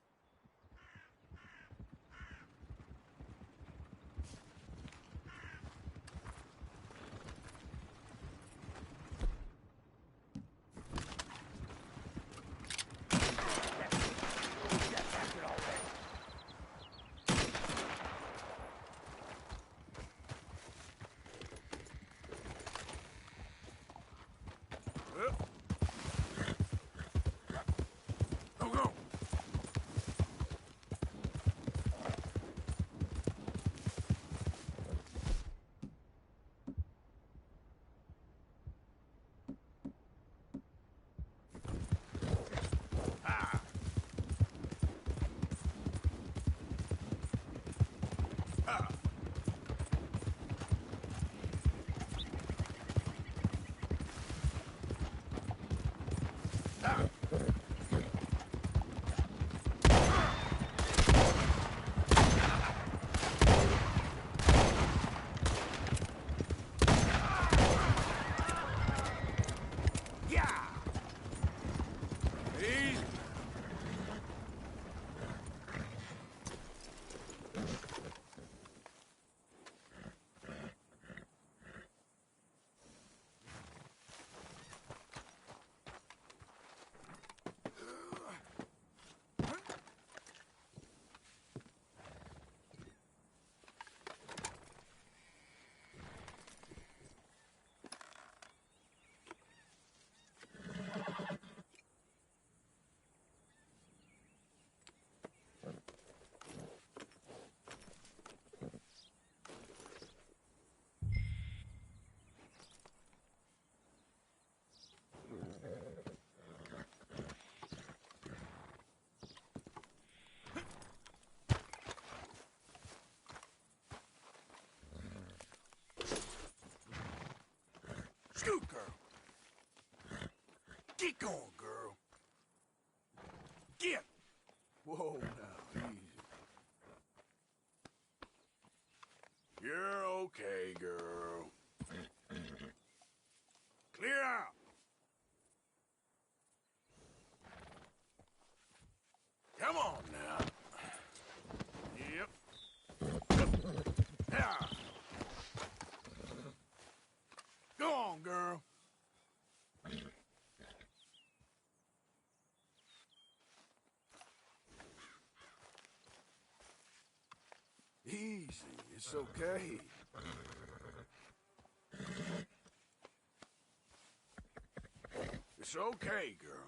Scoot, girl. Get going, girl. Get. Whoa, now, easy. You're okay, girl. Clear out. Come on now. Yep. Yeah. Go on, girl. Easy, it's okay. It's okay, girl.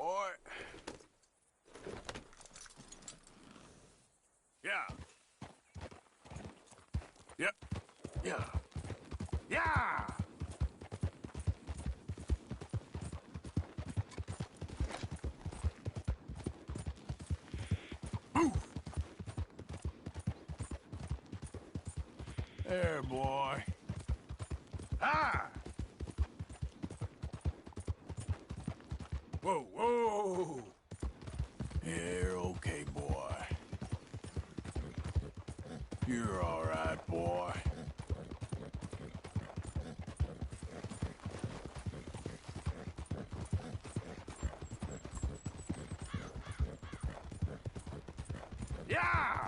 boy. Yeah. Yep. Yeah. Yeah! Move! There, boy. Ah! Whoa, whoa! You're okay, boy. You're all right, boy. Yeah!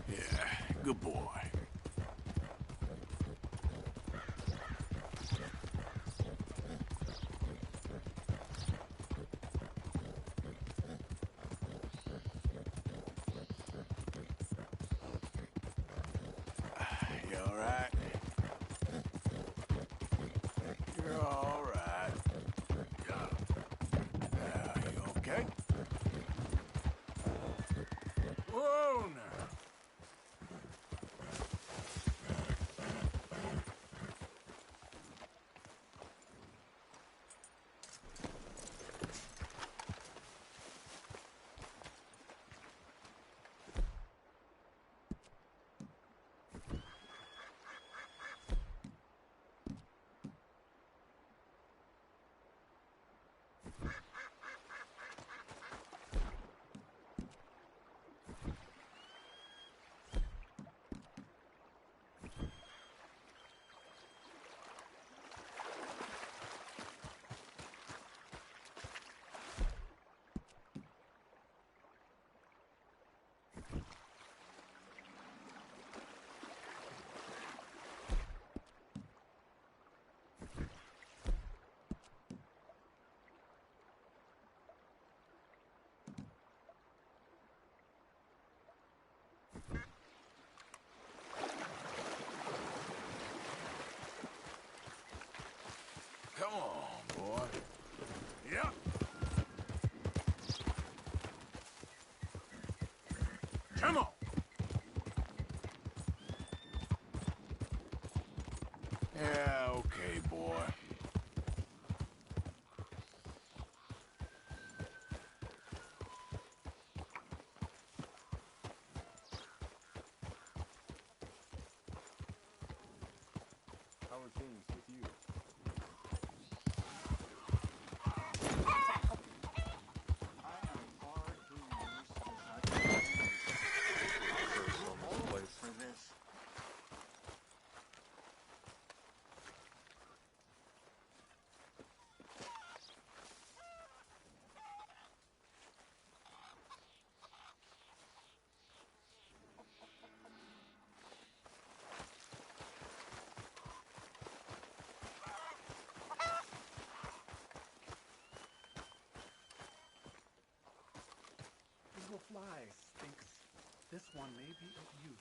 Yeah, good boy. You all right? You're all right. Yeah, you okay? Whoa, now. Come on, boy. Yep. Come on. Yeah, okay, boy. How are things with you? For this. Eagle Flies thinks this one may be of use.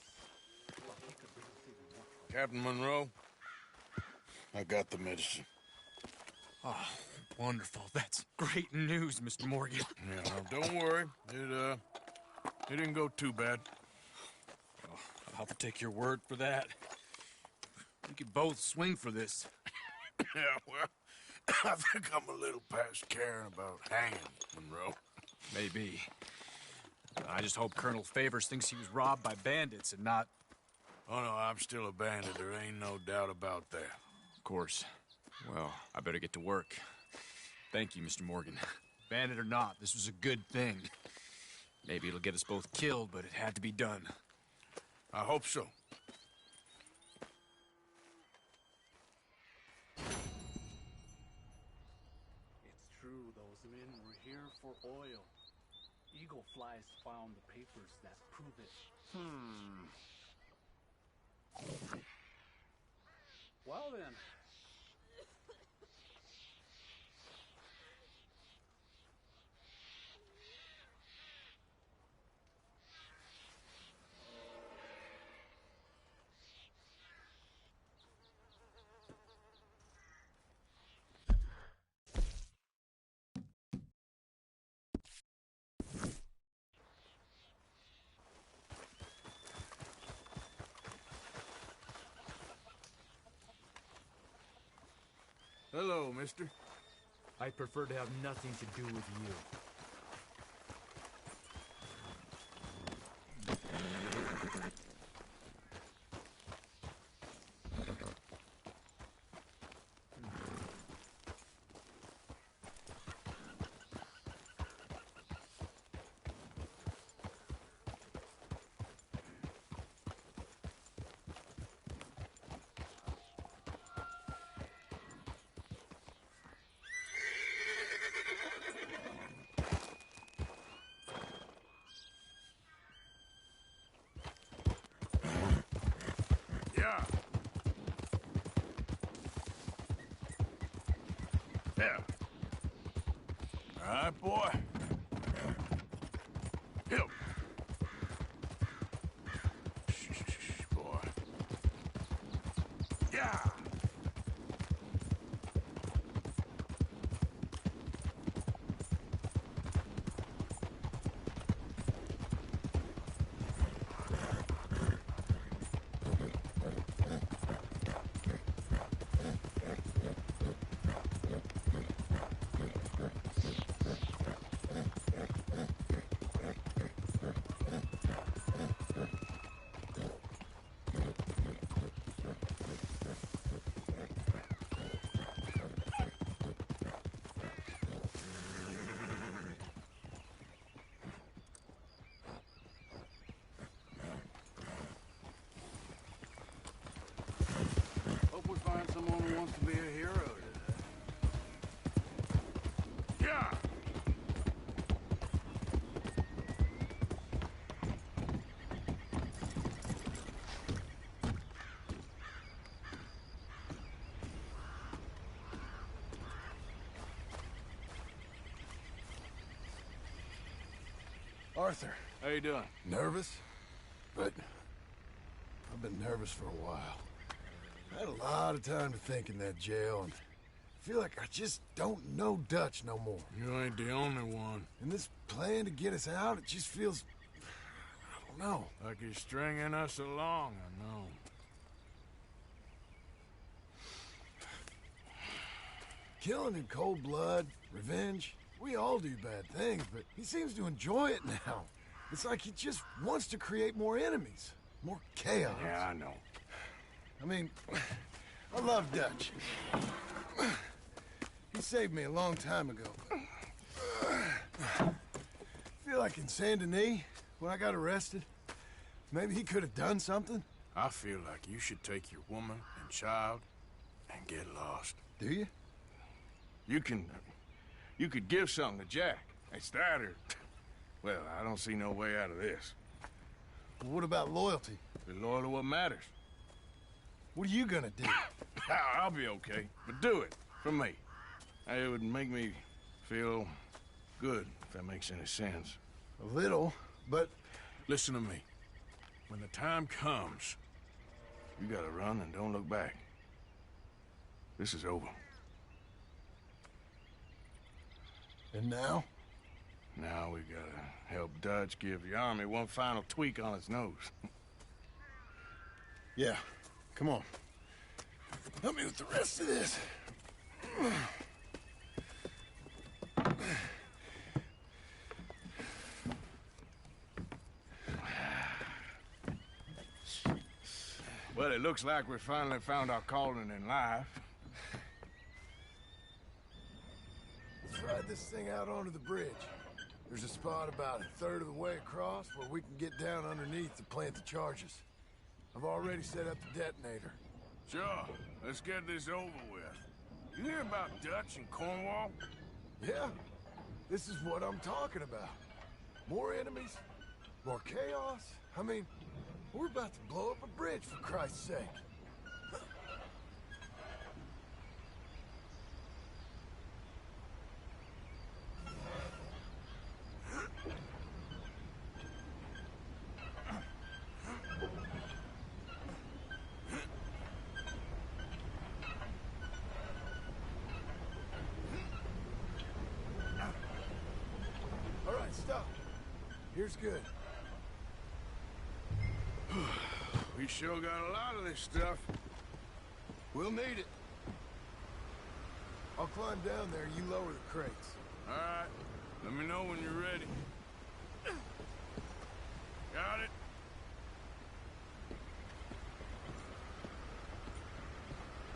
Well, he could bring us even more trouble. Captain Monroe, I got the medicine. Oh, wonderful. That's great news, Mr. Morgan. Yeah, don't worry. It didn't go too bad. Oh, I'll have to take your word for that. We could both swing for this. Yeah, well, I think I'm a little past caring about hanging, Monroe. Maybe. I just hope Colonel Favors thinks he was robbed by bandits and not... Oh, no, I'm still a bandit. There ain't no doubt about that. Of course. Well, I better get to work. Thank you, Mr. Morgan. Bandit or not, this was a good thing. Maybe it'll get us both killed, but it had to be done. I hope so. It's true, those men were here for oil. Eagle Flies found the papers that prove it. Well then. Hello, mister. I prefer to have nothing to do with you. Yeah. Yeah. All right, boy. Help. Shh, boy. Yeah. Hope we find someone who wants to be a hero today. Yeah. Arthur. How you doing? Nervous? But I've been nervous for a while. I had a lot of time to think in that jail, and I feel like I just don't know Dutch no more. You ain't the only one. And this plan to get us out, it just feels... I don't know. Like you're stringing us along, I know. Killing in cold blood, revenge, we all do bad things, but he seems to enjoy it now. It's like he just wants to create more enemies, more chaos. Yeah, I know. I mean, I love Dutch. He saved me a long time ago. I feel like in Saint Denis, when I got arrested, maybe he could have done something. I feel like you should take your woman and child and get lost. Do you? You could give something to Jack. It's that or... Well, I don't see no way out of this. Well, what about loyalty? Be loyal to what matters. What are you gonna do? I'll be okay, but do it for me. It would make me feel good, if that makes any sense. A little, but... Listen to me. When the time comes, you gotta run and don't look back. This is over. And now? Now we gotta help Dutch give the army one final tweak on its nose. Yeah, come on. Help me with the rest of this. Well, it looks like we finally found our calling in life. Let's ride this thing out onto the bridge. There's a spot about a third of the way across where we can get down underneath to plant the charges. I've already set up the detonator. sure, let's get this over with. You hear about Dutch and Cornwall? Yeah, this is what I'm talking about. More enemies, more chaos. I mean, we're about to blow up a bridge, for Christ's sake. All right, stop. Here's good. We sure got a lot of this stuff. We'll need it. I'll climb down there, you lower the crates. All right. Let me know when you're ready. Got it?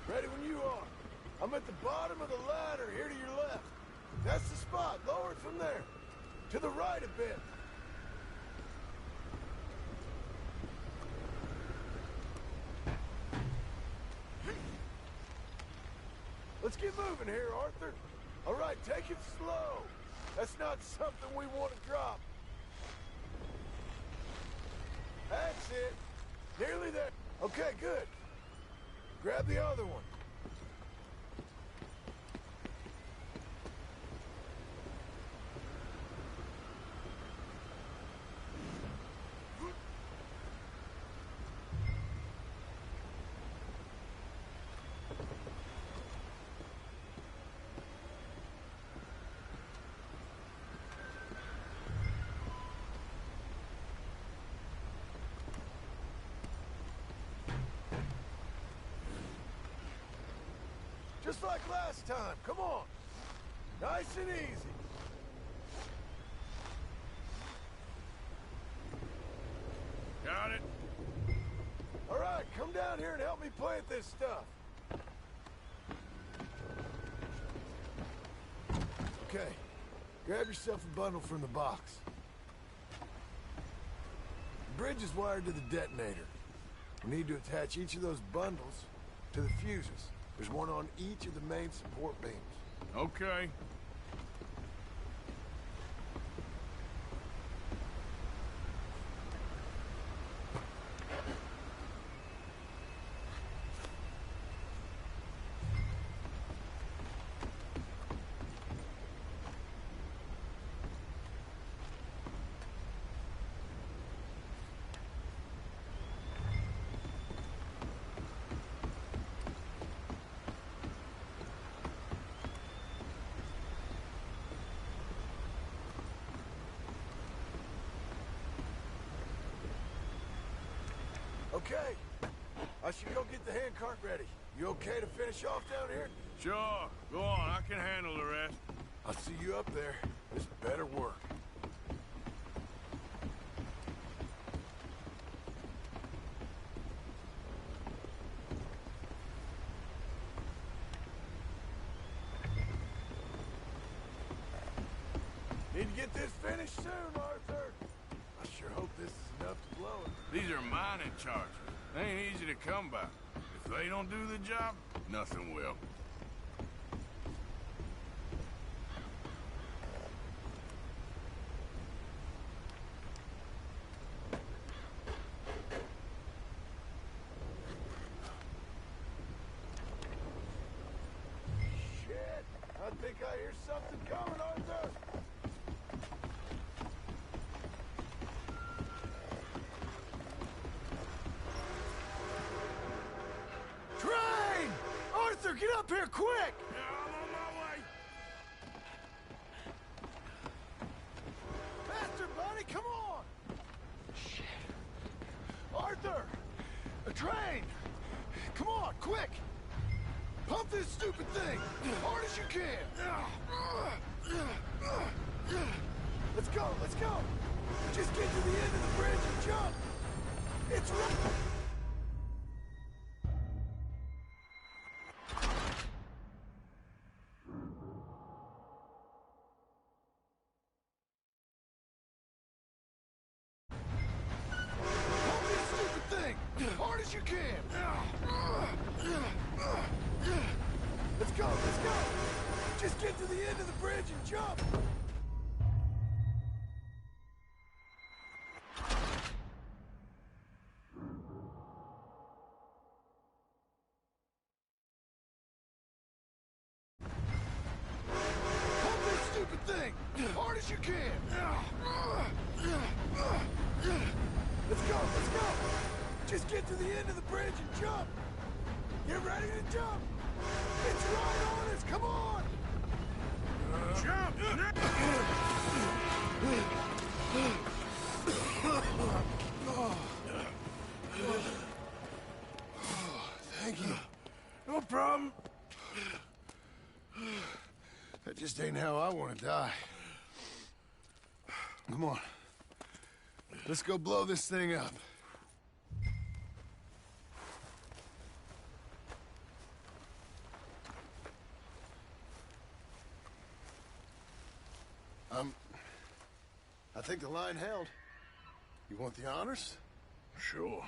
Ready when you are. I'm at the bottom of the ladder, here to your left. That's the spot. Lower it from there. To the right a bit. Let's get moving here, Arthur. All right, take it slow. That's not something we want to drop. That's it. Nearly there. Okay, good. Grab the other one. Just like last time, come on. Nice and easy. Got it. All right, come down here and help me plant this stuff. Okay, grab yourself a bundle from the box. The bridge is wired to the detonator. We need to attach each of those bundles to the fuses. There's one on each of the main support beams. Okay. Okay, I should go get the handcart ready. You okay to finish off down here? Sure. Go on. I can handle the rest. I'll see you up there. This better work. Need to get this finished soon, Arthur. I sure hope this is enough to blow it. These are mining charges. They ain't easy to come by. If they don't do the job, nothing will. Shit! I think I hear something coming, Arthur! Train! Arthur, get up here quick! Yeah, I'm on my way. Faster, buddy, come on! Shit. Arthur! A train! Come on, quick! Pump this stupid thing! Hard as you can! Let's go, let's go! Just get to the end of the bridge and jump! It's right... Pump this stupid thing! Hard as you can! Let's go, let's go! Just get to the end of the bridge and jump! Pump this stupid thing! Hard as you can! Let's go, let's go! Just get to the end of the bridge and jump! Get ready to jump! It's right on us, come on! Jump! Thank you. No problem. That just ain't how I want to die. Come on. Let's go blow this thing up. I think the line held. You want the honors? Sure.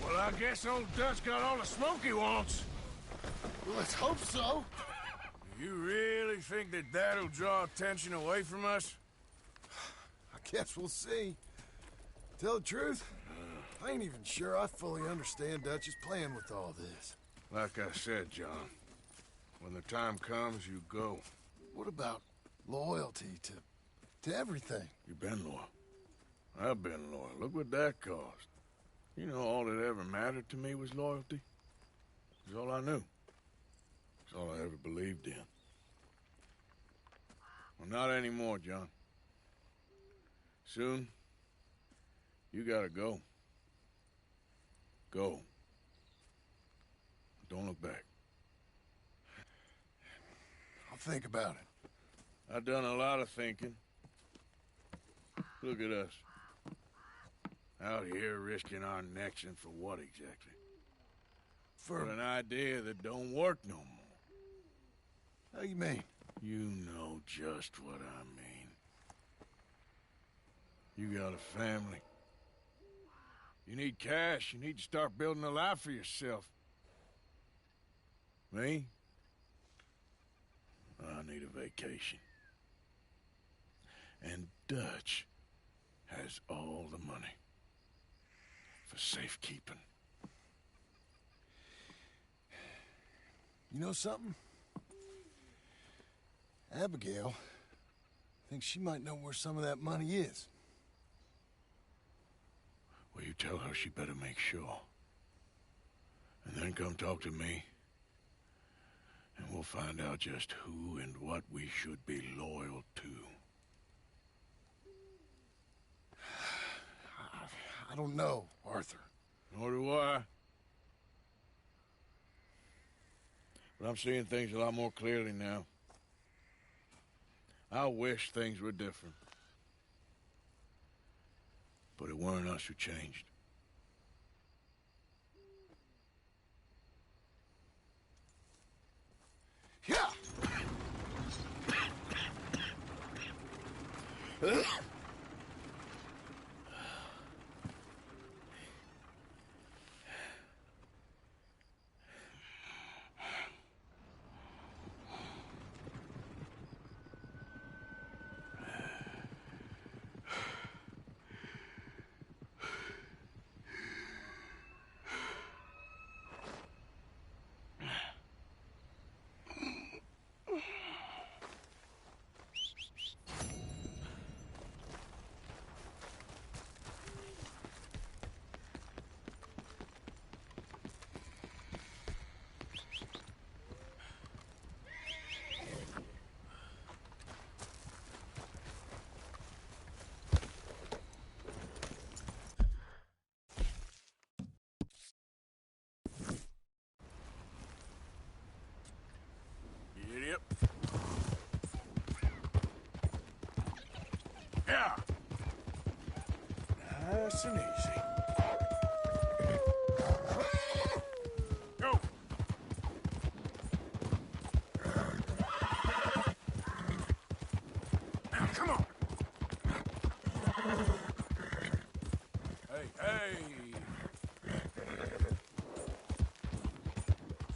Well, I guess old Dutch got all the smoke he wants. Well, let's hope so. You really think that that'll draw attention away from us? I guess we'll see. Tell the truth, I ain't even sure I fully understand Dutch's plan with all this. Like I said, John, when the time comes, you go. What about loyalty to everything? You've been loyal. I've been loyal. Look what that cost. You know, all that ever mattered to me was loyalty. It's all I knew. It's all I ever believed in. Well, not anymore, John. Soon, you gotta go. Go. Don't look back. I'll think about it. I've done a lot of thinking. Look at us. Out here risking our necks, and for what exactly? For an idea that don't work no more. How you mean? You know just what I mean. You got a family. You need cash. You need to start building a life for yourself. Me? I need a vacation. And Dutch has all the money for safekeeping. You know something? Abigail thinks she might know where some of that money is. Well, you tell her she better make sure. And then come talk to me. And we'll find out just who and what we should be loyal to. I don't know, Arthur. Nor do I. But I'm seeing things a lot more clearly now. I wish things were different. But it weren't us who changed. Yeah! Idiot. Yeah. Nice and easy. Go. Now, come on. Hey, hey.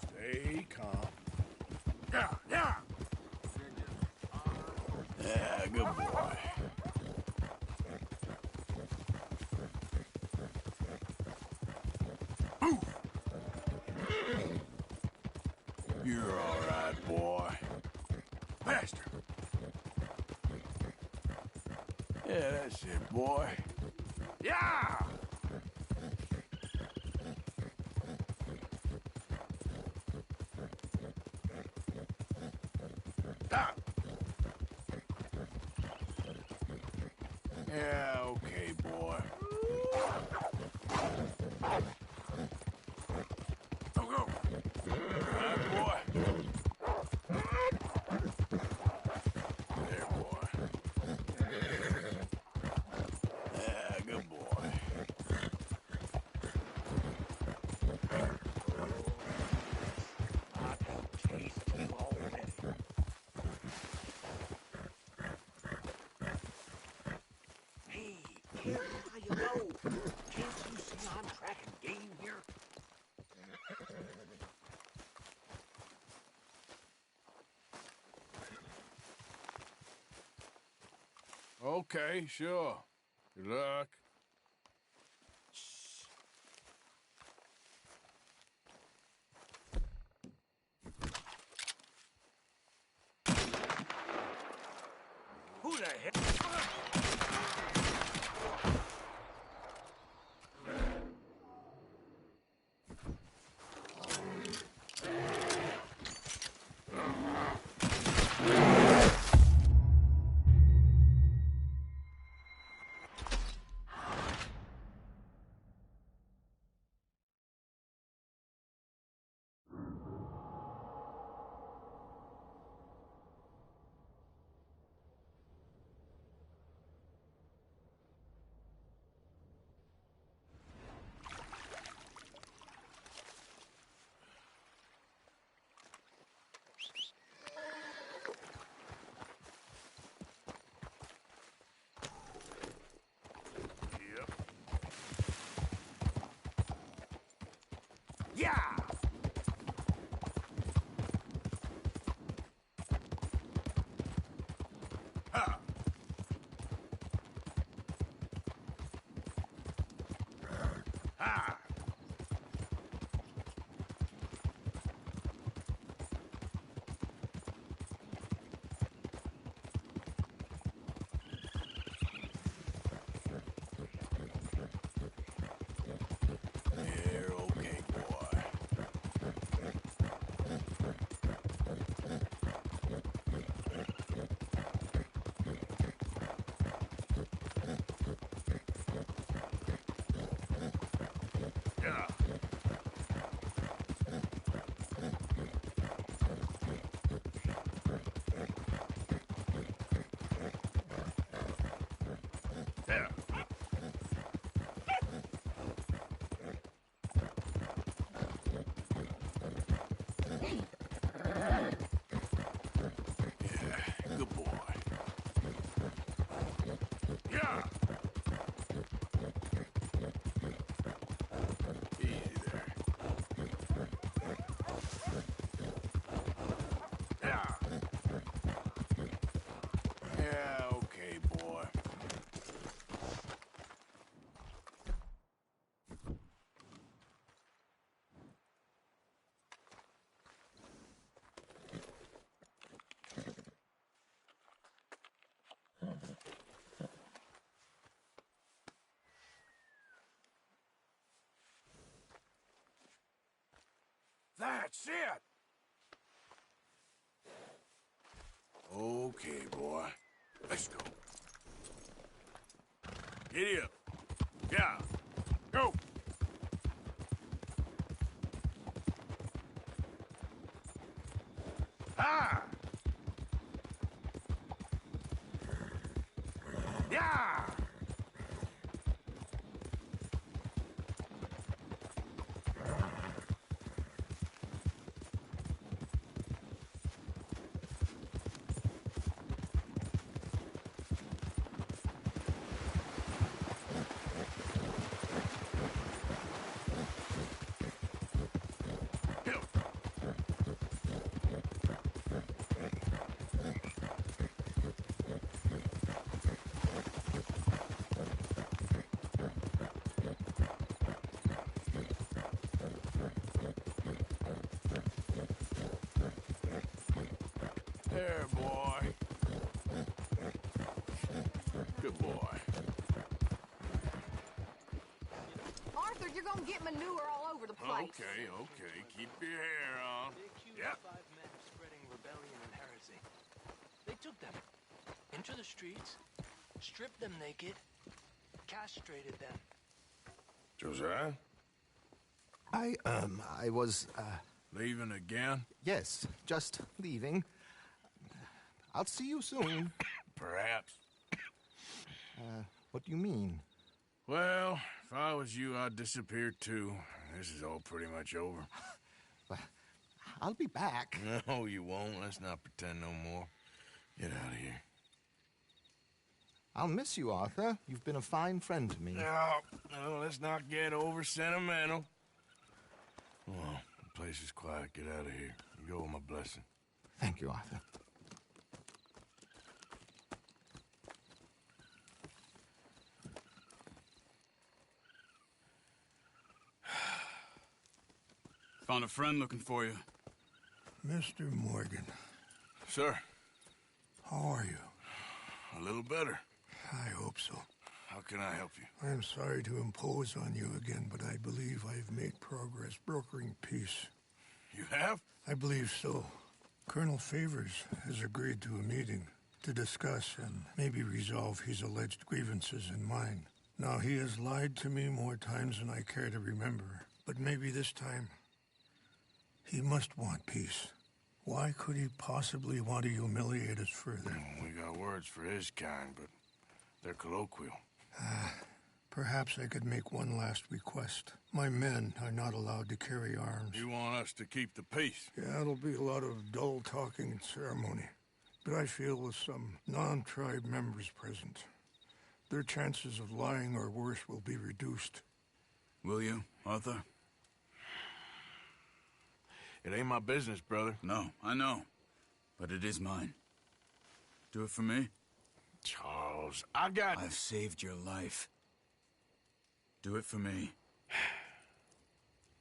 Stay calm. Yeah, yeah. Yeah, good boy. You're all right, boy. Faster. Yeah, that's it, boy. Yeah! Yeah, okay, boy. Go, go. Right, boy. There, boy. Yeah, good boy. I can taste you already. Hey, careful how you go. Can't you see I'm tracking game here? Okay, sure. Good luck. Who the heck? Yeah! Ha! Ha! You're okay, boy. Yeah. Yeah. Yeah, good boy. Yeah. Easy there. Yeah. Yeah, okay, boy. That's it! Okay, boy. Let's go. Giddy up. Yeah. Go! Ah! Yeah! There, boy. Good boy. Arthur, you're gonna get manure all over the place. Okay, okay. Keep your hair on. They accused Yep. 5 men of spreading rebellion and heresy. They took them into the streets stripped them naked, castrated them. Josiah? I was, Leaving again? Yes, just leaving. I'll see you soon. Perhaps. What do you mean? Well, if I was you, I'd disappear too. This is all pretty much over. I'll be back. No, you won't. Let's not pretend no more. Get out of here. I'll miss you, Arthur. You've been a fine friend to me. No, let's not get over sentimental. Well, the place is quiet. Get out of here. You go with my blessing. Thank you, Arthur. Found a friend looking for you. Mr. Morgan. Sir. How are you? A little better. I hope so. How can I help you? I am sorry to impose on you again, but I believe I've made progress brokering peace. You have? I believe so. Colonel Favors has agreed to a meeting to discuss and maybe resolve his alleged grievances and mine. Now, he has lied to me more times than I care to remember, but maybe this time he must want peace. Why could he possibly want to humiliate us further? We got words for his kind, but they're colloquial. Perhaps I could make one last request. My men are not allowed to carry arms. You want us to keep the peace? Yeah, it'll be a lot of dull talking and ceremony. But I feel with some non-tribe members present, their chances of lying or worse will be reduced. Will you, Arthur? It ain't my business, brother. No, I know. But it is mine. Do it for me? Charles, I've saved your life. Do it for me.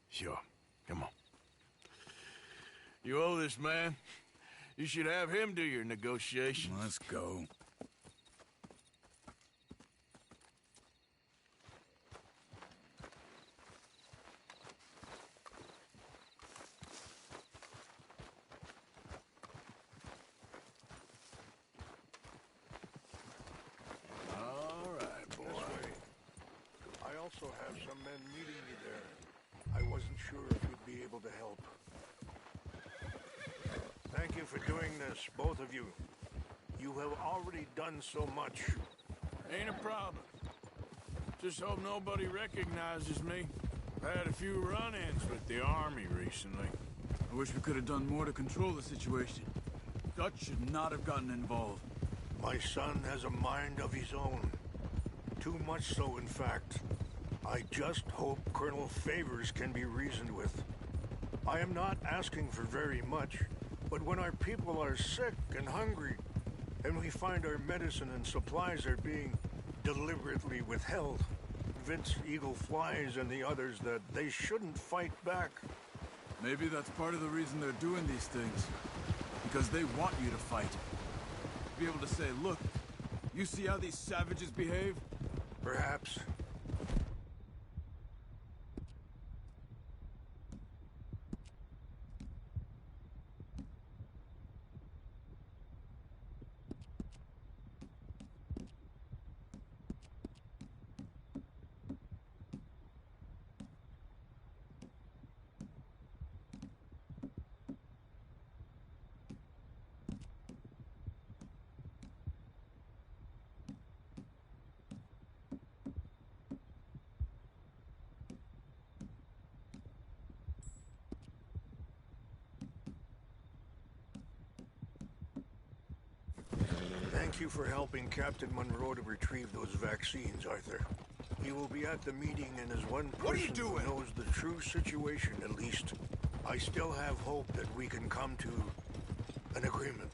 Sure. Come on. You owe this man. You should have him do your negotiations. Let's go. I also have some men meeting me there. I wasn't sure if you'd be able to help. Thank you for doing this, both of you. You have already done so much. Ain't a problem. Just hope nobody recognizes me. I've had a few run-ins with the army recently. I wish we could have done more to control the situation. Dutch should not have gotten involved. My son has a mind of his own. Too much so, in fact. I just hope Colonel Favors can be reasoned with. I am not asking for very much, but when our people are sick and hungry, and we find our medicine and supplies are being deliberately withheld, convince Eagle Flies and the others that they shouldn't fight back. Maybe that's part of the reason they're doing these things. Because they want you to fight. Be able to say, look, you see how these savages behave? Perhaps. Thank you for helping Captain Monroe to retrieve those vaccines, Arthur. He will be at the meeting and is one person who knows the true situation, at least. I still have hope that we can come to an agreement.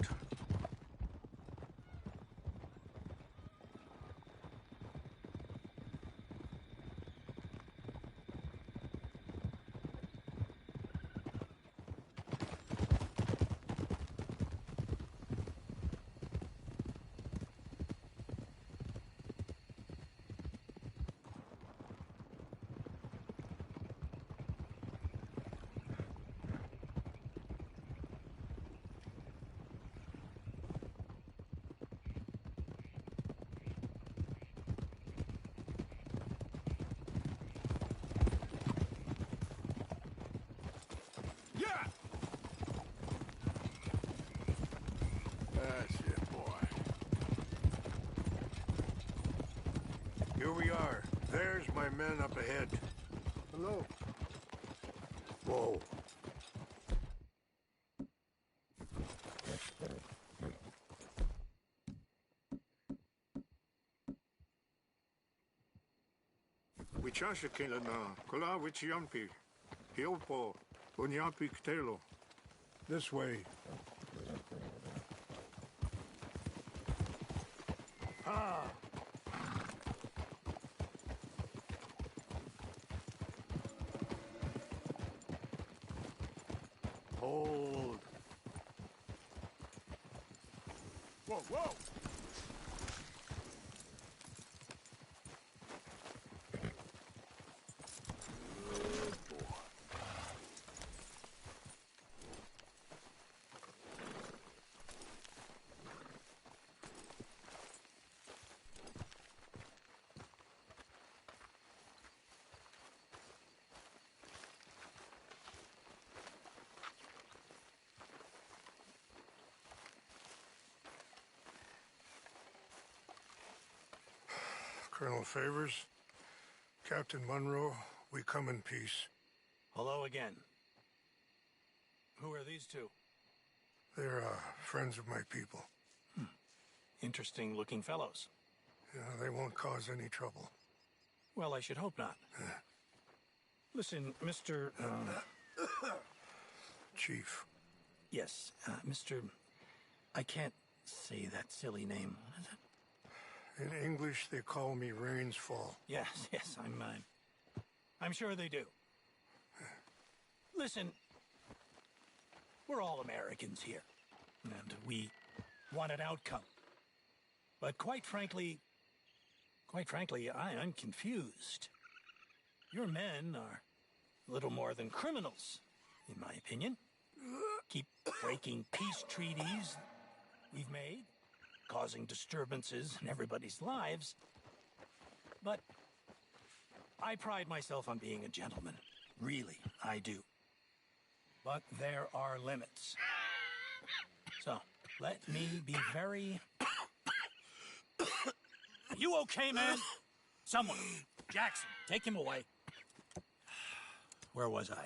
There's my men up ahead. Hello. Whoa. Wichasha Kilana, Kola Wichiampi, Hiopo, Bunyapi Ktelo. This way. Ah! Hold. Whoa, whoa! Colonel Favors, Captain Monroe, we come in peace. Hello again. Who are these two? They're friends of my people. Interesting looking fellows. Yeah, they won't cause any trouble. Well, I should hope not. Listen, Mr. Chief. Yes, Mr. I can't say that silly name. What is it? In English, they call me Rains Fall. Yes, I'm sure they do. Listen, we're all Americans here, and we want an outcome. But quite frankly, I'm confused. Your men are little more than criminals, in my opinion. Keep breaking peace treaties we've made, causing disturbances in everybody's lives. But I pride myself on being a gentleman. Really, I do. But there are limits. So, let me be very... Are you okay, man? Someone. Jackson, take him away. Where was I?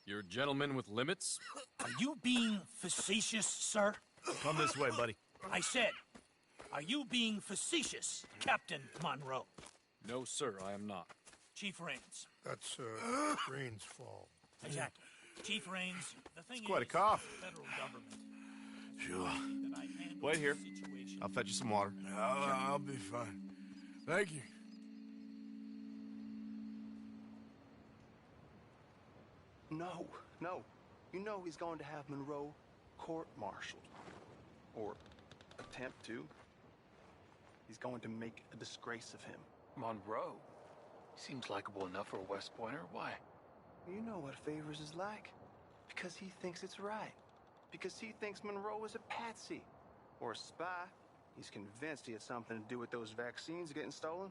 You're a gentleman with limits? Are you being facetious, sir? Come this way, buddy. I said, are you being facetious, Captain Monroe? No, sir, I am not. Chief Rains. That's, Rains Fall. Exactly. Chief Rains, the thing It's quite a is, cough. the federal government. Sure. Wait here. I'll fetch you some water. I'll be fine. Thank you. No. You know he's going to have Monroe court-martialed. Or attempt to. He's going to make a disgrace of him. Monroe? Seems likable enough for a West Pointer. Why? You know what Favors is like. Because he thinks it's right. Because he thinks Monroe is a patsy. Or a spy. He's convinced he had something to do with those vaccines getting stolen.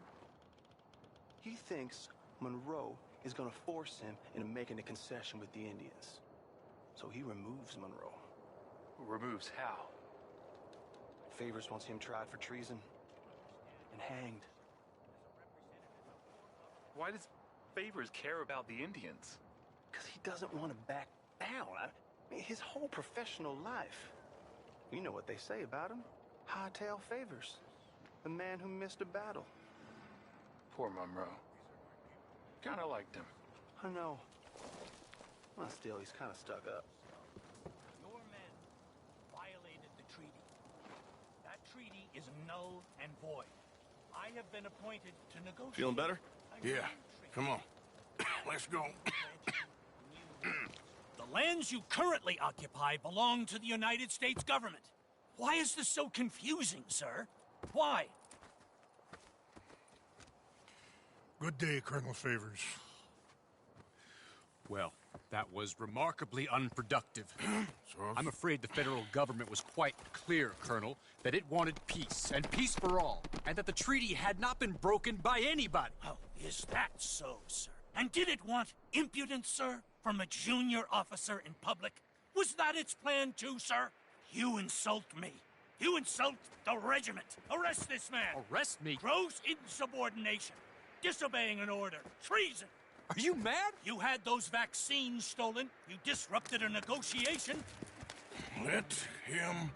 He thinks Monroe is going to force him into making a concession with the Indians. So he removes Monroe. Removes how? Favors wants him tried for treason and hanged. Why does Favors care about the Indians? Because he doesn't want to back down. I mean, his whole professional life. You know what they say about him. Hightail Favors. The man who missed a battle. Poor Monroe. Kinda liked him. I know. Well, still, he's kind of stuck up. Your men violated the treaty. That treaty is null and void. I have been appointed to negotiate. Feeling better? Yeah. Come on. Let's go. The lands you currently occupy belong to the United States government. Why is this so confusing, sir? Why? Good day, Colonel Favors. Well, that was remarkably unproductive. I'm afraid the federal government was quite clear, Colonel, that it wanted peace, and peace for all, and that the treaty had not been broken by anybody. Oh, is that so, sir? And did it want impudence, sir, from a junior officer in public? Was that its plan too, sir? You insult me. You insult the regiment. Arrest this man. Arrest me? Gross insubordination. Disobeying an order. Treason. Are you mad? You had those vaccines stolen. You disrupted a negotiation. Let him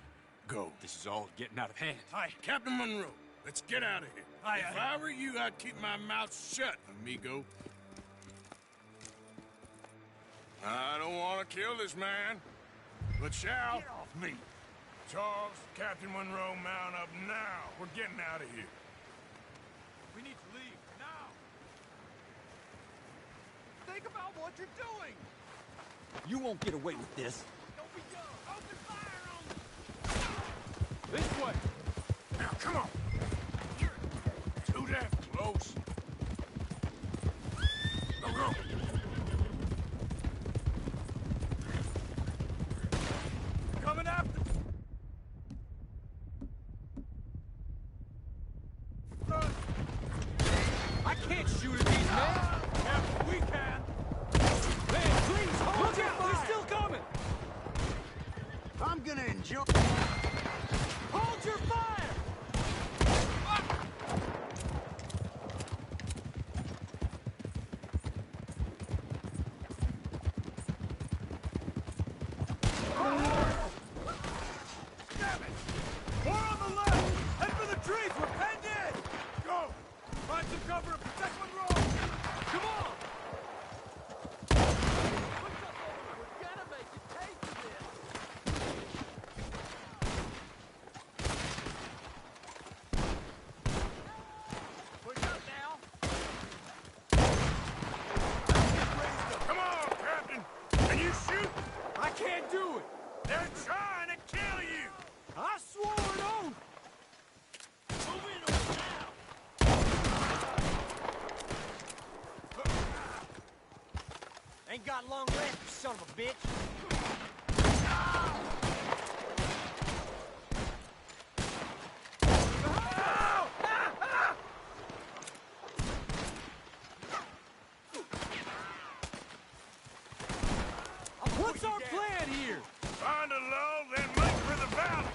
go. This is all getting out of hand. Aye. Captain Monroe, let's get out of here. Aye, If aye. I were you, I'd keep my mouth shut, amigo. I don't want to kill this man, but shall. Get off me. Charles, Captain Monroe, mount up now. We're getting out of here. We need to leave, now! Think about what you're doing! You won't get away with this. Don't be dumb! Open fire on them! This way! Now, come on. Too damn close. Go, go. Coming after! Run! I can't shoot at these men! Yeah, we can! Man, please, hold Look out! They're still coming! I'm gonna enjoy... Hold your fire! Damn it! More on the left! Head for the trees! We're penned in! Go! Find some cover and protect Monroe! Come on! We're gonna make you taste this! Push up now! Come on, Captain. Can you shoot? I can't do it! They're trying to kill you. I swore an oath! Move in on now! Ain't got long left, you son of a bitch! What's our plan here? Find a lull, then make for the valley.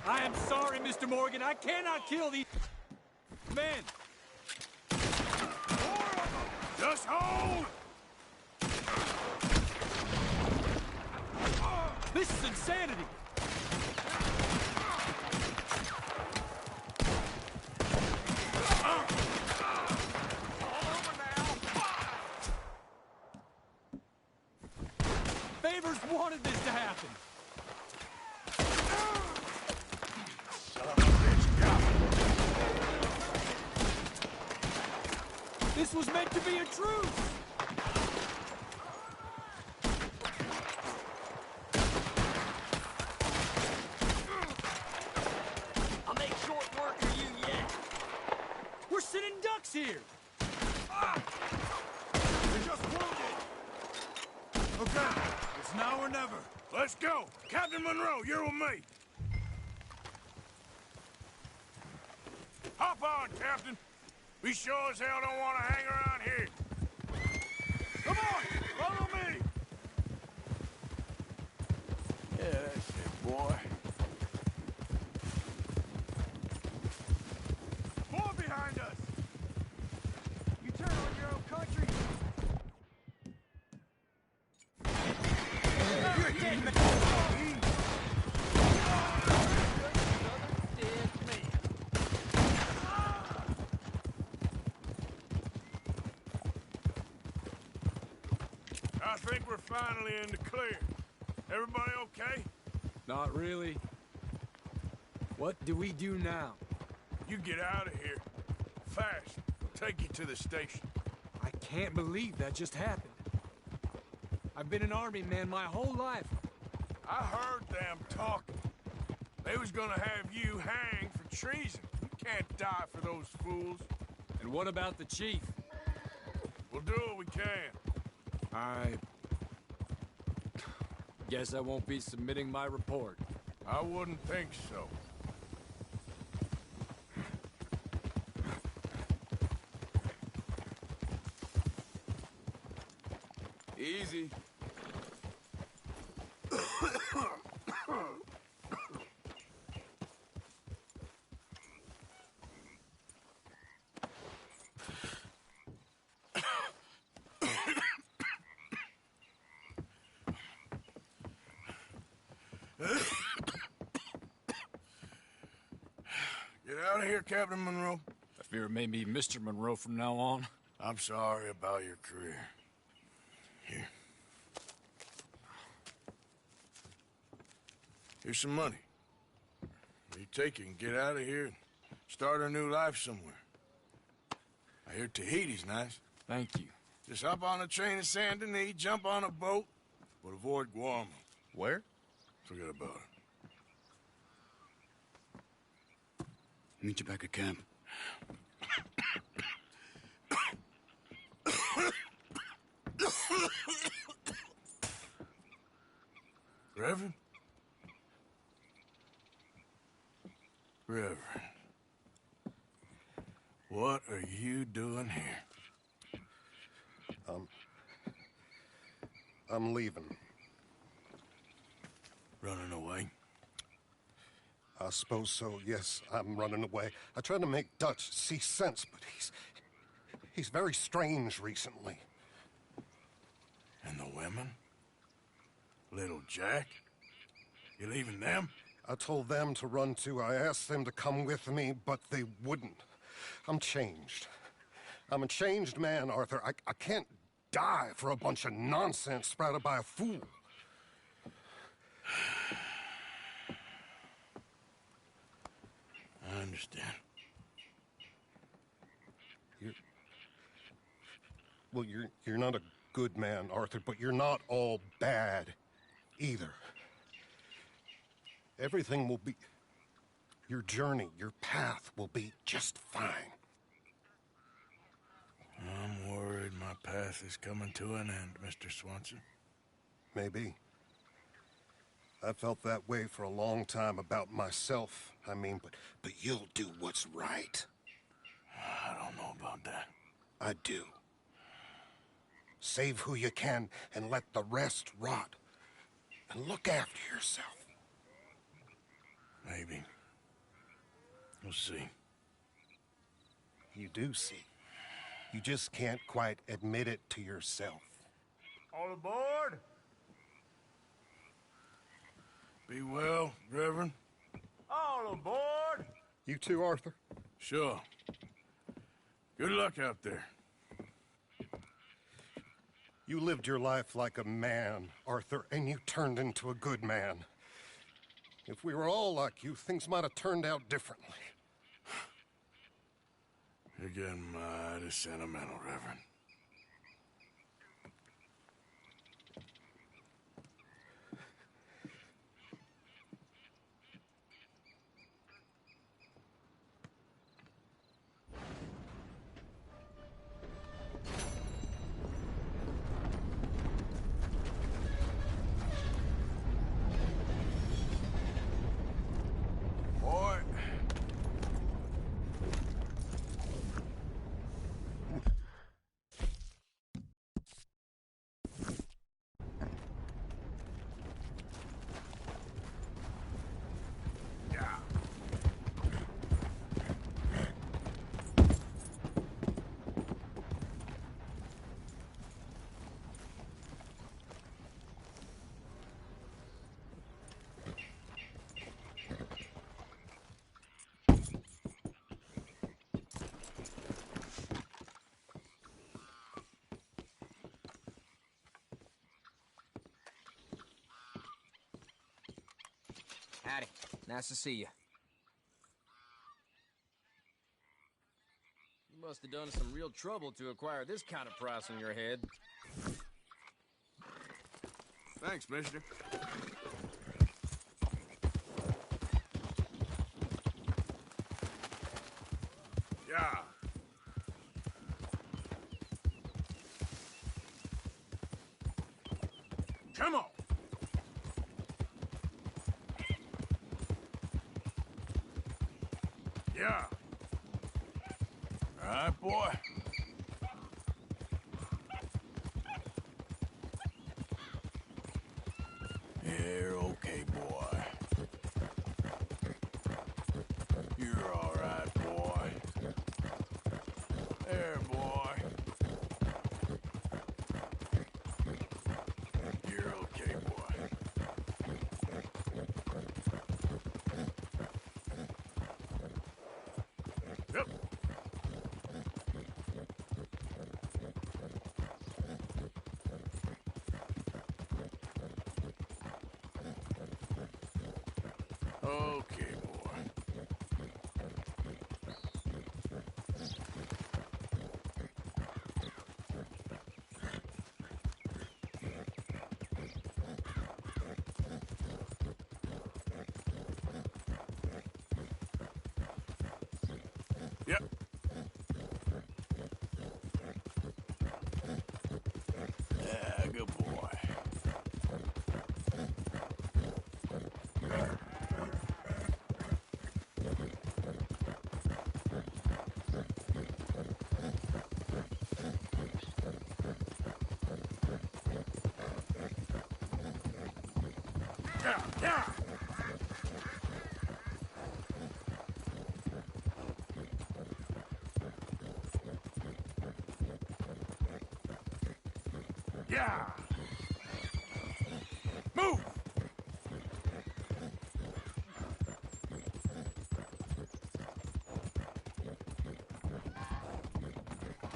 I am sorry, Mr. Morgan. I cannot kill these men. Just hold. This is insanity. Favors wanted this to happen. This was meant to be a truce. I'll make short work of you yet! We're sitting ducks here. You're just wounded! Okay, it's now or never. Let's go. Captain Monroe, you're with me. Hop on, Captain. We sure as hell don't want to hang around here. Come on, follow me! Yeah, that's it, boy. More behind us! You turn on your own country! You're a dead man! I think we're finally in the clear. Everybody okay? Not really. What do we do now? You get out of here. Fast. We'll take you to the station. I can't believe that just happened. I've been an army man my whole life. I heard them talking. They was gonna have you hanged for treason. You can't die for those fools. And what about the chief? We'll do what we can. I guess I won't be submitting my report. I wouldn't think so. Easy. Get out of here, Captain Monroe. I fear it may be Mr. Monroe from now on. I'm sorry about your career. Here. Here's some money. You take it and get out of here and start a new life somewhere. I hear Tahiti's nice. Thank you. Just hop on a train to Saint Denis, jump on a boat, but avoid Guam. Where? Forget about it. Meet you back at camp. Reverend? Reverend. What are you doing here? I'm leaving. Running away? I suppose so, yes. I'm running away. I tried to make Dutch see sense, but he's very strange recently. And the women? Little Jack? You leaving them? I told them to run too. I asked them to come with me, but they wouldn't. I'm changed. I'm a changed man, Arthur. I can't die for a bunch of nonsense sprouted by a fool. I understand. You're not a good man, Arthur, but you're not all bad either. Everything will be... Your journey, your path will be just fine. I'm worried my path is coming to an end, Mr. Swanson. Maybe. I felt that way for a long time about myself, I mean, but you'll do what's right. I don't know about that. I do. Save who you can and let the rest rot. And look after yourself. Maybe. We'll see. You do see. You just can't quite admit it to yourself. All aboard! Be well, Reverend. All aboard! You too, Arthur? Sure. Good luck out there. You lived your life like a man, Arthur, and you turned into a good man. If we were all like you, things might have turned out differently. You're getting mighty sentimental, Reverend. Boy. Howdy. Nice to see you. You must have done some real trouble to acquire this kind of price on your head. Thanks, mister. Yeah. Come on. Yeah. All right, boy. You're okay, boy. You're all right, boy. There, boy. You're okay, boy. Okay, boy. Yep. Yeah, good boy. Yeah, yeah. Yeah! Move!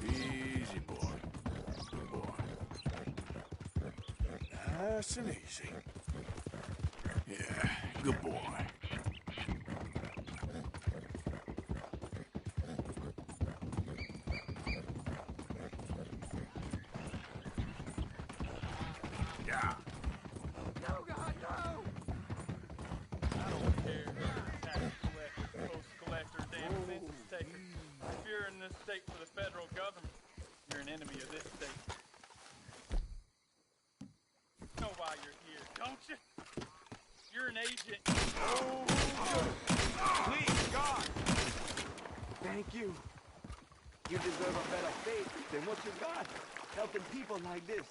Easy, boy. Good boy. Nice and easy. Yeah, good boy. Yeah. No, God, no! I don't care. Tax collector, post collector, damn census taker. If you're in this state for the federal government, you're an enemy of this state. You know why you're here, don't you? You're an agent. Oh, Please, God! Thank you. You deserve a better fate than what you got, helping people like this.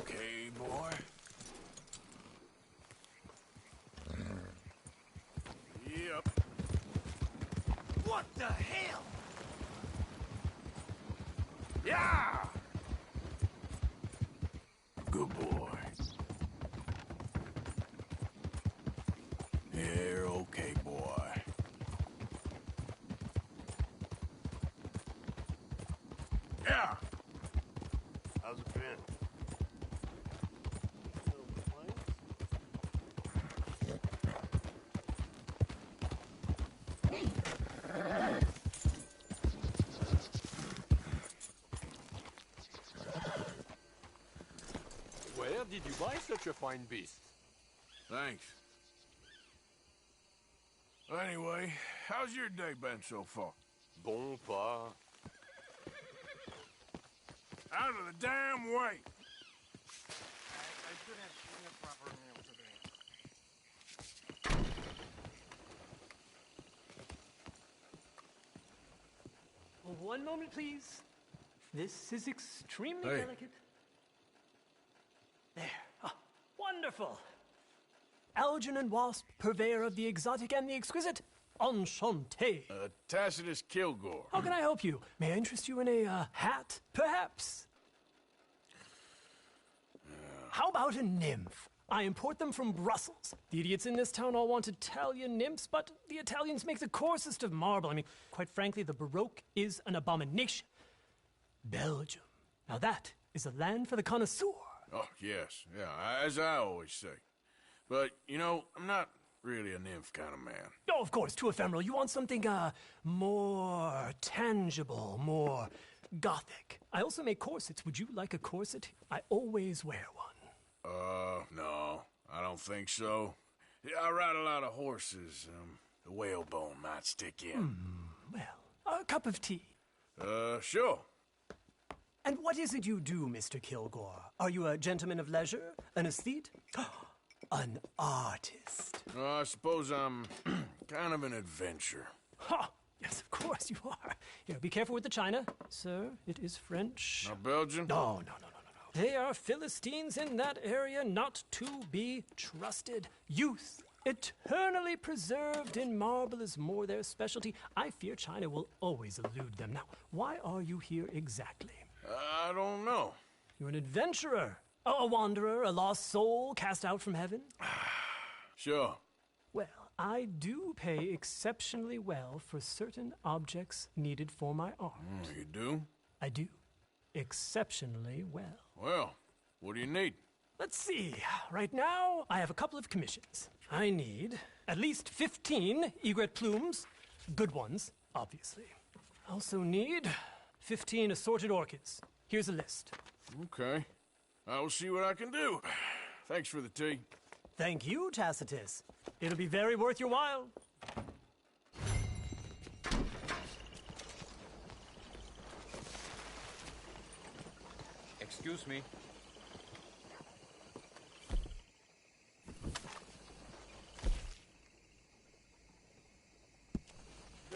Okay, boy. Yep. What the hell? Yeah! Good boy. You're okay, boy. Yeah! How's it been? Where did you buy such a fine beast? Thanks. Anyway, how's your day been so far? Bon pas. Out of the damn way! I couldn't eat a proper meal today. One moment, please. This is extremely Hey. delicate. There. Ah, wonderful. Algernon Wasp, purveyor of the exotic and the exquisite. Enchanté. Tacitus Kilgore. How can I help you? May I interest you in a hat, perhaps? How about a nymph? I import them from Brussels. The idiots in this town all want Italian nymphs, but the Italians make the coarsest of marble. I mean, quite frankly, the Baroque is an abomination. Belgium. Now that is a land for the connoisseur. Oh, yes. Yeah, as I always say. But, you know, I'm not really a nymph kind of man. Oh, of course, too ephemeral. You want something, more tangible, more gothic. I also make corsets. Would you like a corset? I always wear one. No, I don't think so. Yeah, I ride a lot of horses. The whalebone might stick in. Well, a cup of tea. Sure. And what is it you do, Mr. Kilgore? Are you a gentleman of leisure? An aesthete? An artist? I suppose I'm kind of an adventurer. Ha! Yes, of course you are. Here, be careful with the china. Sir, it is French. Not Belgian? No. They are Philistines in that area, not to be trusted. Youth, Eternally preserved in marble is more their specialty. I fear China will always elude them. Now, why are you here exactly? I don't know. You're an adventurer, a wanderer, a lost soul cast out from heaven? Sure. Well, I do pay exceptionally well for certain objects needed for my art. You do? I do. Exceptionally well. Well, what do you need? Let's see. Right now, I have a couple of commissions. I need at least 15 egret plumes. Good ones, obviously. I also need 15 assorted orchids. Here's a list. Okay. I will see what I can do. Thanks for the tea. Thank you, Tacitus. It'll be very worth your while. Excuse me.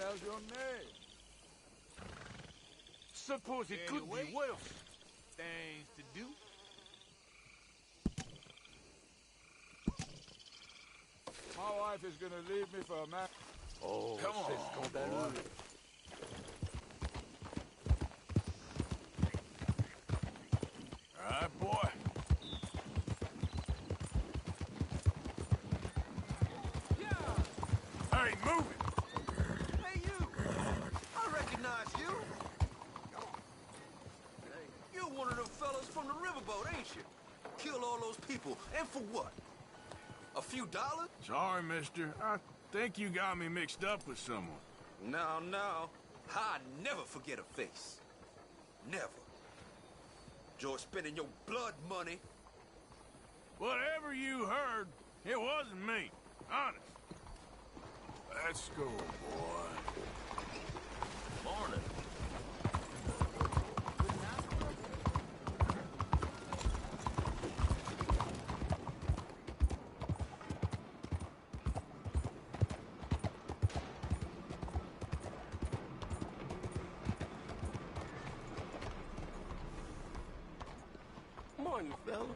How's your name? Suppose it could be worse. Things to do. My wife is gonna leave me for a man. Oh, come on, boy. All right, boy. Yeah. Hey, move it. Hey, you! I recognize you. You're one of them fellas from the riverboat, ain't you? Killed all those people, and for what? A few dollars? Sorry, mister. I think you got me mixed up with someone. No. I never forget a face. Never. George spending your blood money. Whatever you heard, it wasn't me. Honest. Let's go, boy. Morning. Morning, fella.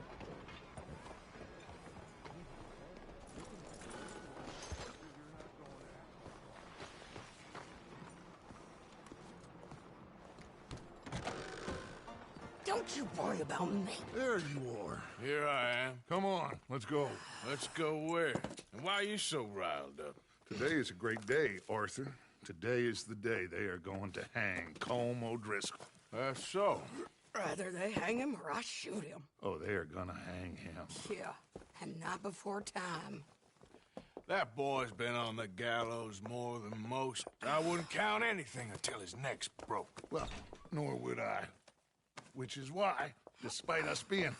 Don't you worry about me. There you are. Here I am. Come on, let's go. Let's go where? And why are you so riled up? Today is a great day, Arthur. Today is the day they are going to hang Colm O'Driscoll. That's so. Rather they hang him or I shoot him. Oh, they are gonna hang him. Yeah, and not before time. That boy's been on the gallows more than most. I wouldn't count anything until his neck's broke. Well, nor would I. Which is why, despite us being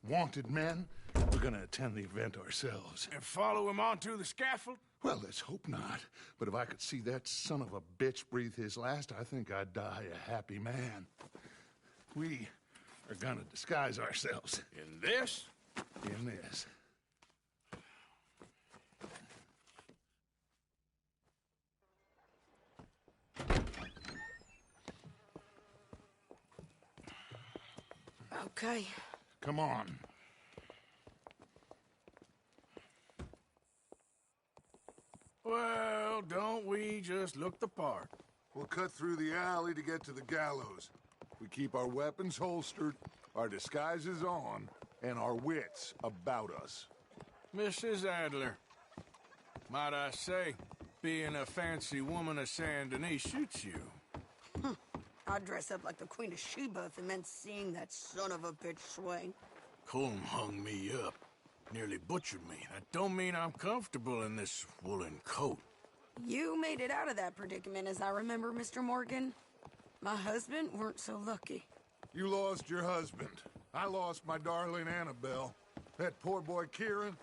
wanted men, we're gonna attend the event ourselves. And follow him onto the scaffold? Well, let's hope not. But if I could see that son of a bitch breathe his last, I think I'd die a happy man. We are gonna disguise ourselves. In this? In this. Okay. Come on. Well, don't we just look the part? We'll cut through the alley to get to the gallows. We keep our weapons holstered, our disguises on, and our wits about us. Mrs. Adler, might I say, being a fancy woman of Saint Denis suits you. I'd dress up like the Queen of Sheba if it meant seeing that son of a bitch swing. Colm hung me up. Nearly butchered me. That don't mean I'm comfortable in this woolen coat. You made it out of that predicament, as I remember, Mr. Morgan. My husband weren't so lucky. You lost your husband. I lost my darling Annabelle. That poor boy Kieran.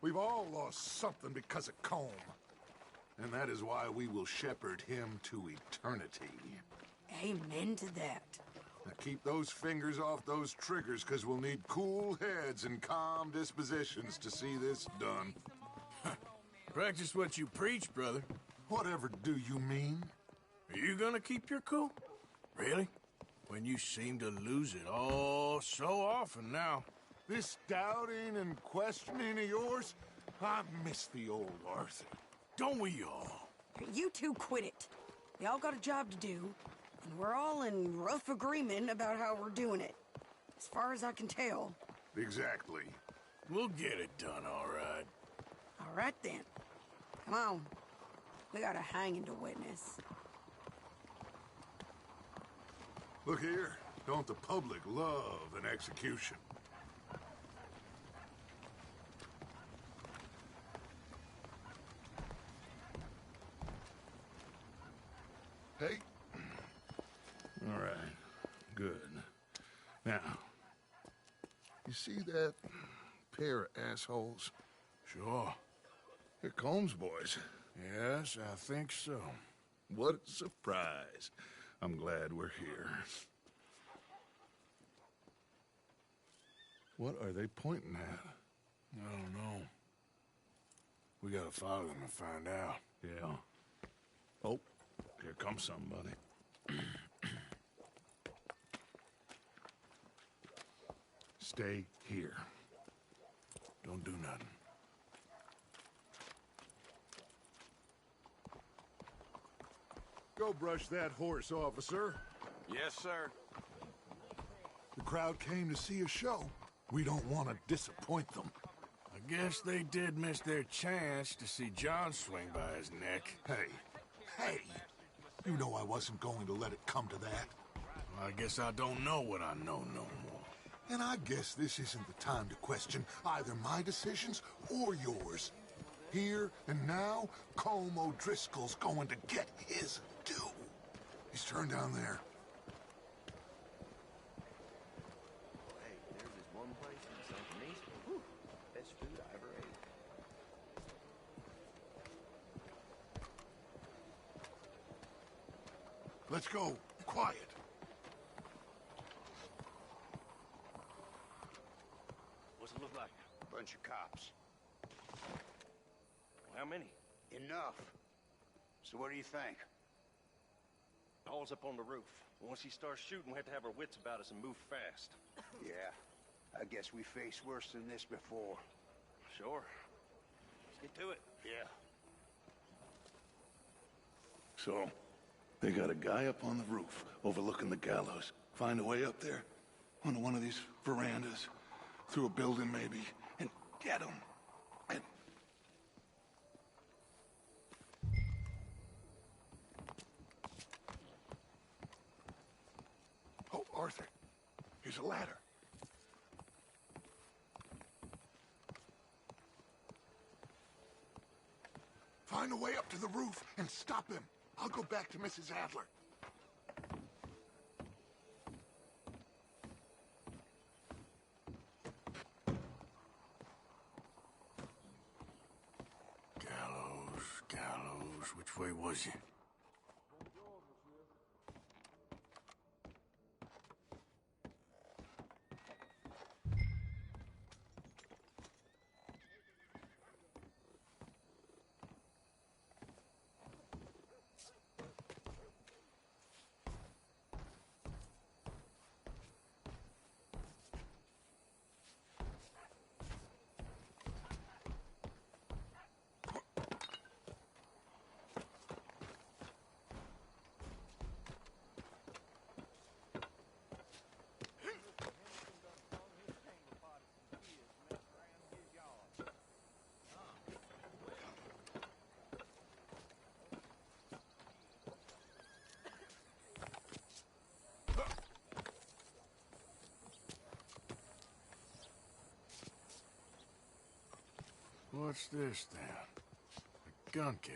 We've all lost something because of Colm. And that is why we will shepherd him to eternity. Amen to that. Now keep those fingers off those triggers, because we'll need cool heads and calm dispositions to see this done. Practice what you preach, brother. Whatever do you mean? Are you gonna keep your cool? Really? When you seem to lose it all so often now. This doubting and questioning of yours, I miss the old Arthur. Don't we all? You two quit it. Y'all got a job to do, and we're all in rough agreement about how we're doing it. As far as I can tell. Exactly. We'll get it done, all right. All right, then. Come on. We got a hanging to witness. Look here. Don't the public love an execution? Hey. All right. Good. Now, you see that pair of assholes? Sure. They're Combs boys. Yes, I think so. What a surprise. I'm glad we're here. What are they pointing at? I don't know. We gotta follow them and find out. Yeah. Oh, here comes somebody. Stay here. Don't do nothing. Go brush that horse, officer. Yes, sir. The crowd came to see a show. We don't want to disappoint them. I guess they did miss their chance to see John swing by his neck. Hey, you know I wasn't going to let it come to that. Well, I guess I don't know what I know no more. And I guess this isn't the time to question either my decisions or yours. Here and now, Colm O'Driscoll's going to get his due. He's turned down there. Hey, there's this one place in St. Denis. Whew, best food I ever ate. Let's go. Quiet. What's it look like? Bunch of cops. How many? Enough. So what do you think? Paul's up on the roof. Once he starts shooting, we have to have our wits about us and move fast. Yeah. I guess we faced worse than this before. Sure. Let's get to it. Yeah. So, they got a guy up on the roof overlooking the gallows. Find a way up there, onto one of these verandas, through a building maybe, and get him. And... Oh, Arthur, here's a ladder. Find a way up to the roof and stop him. I'll go back to Mrs. Adler. Gallows, which way was he? What's this, then? A gun case.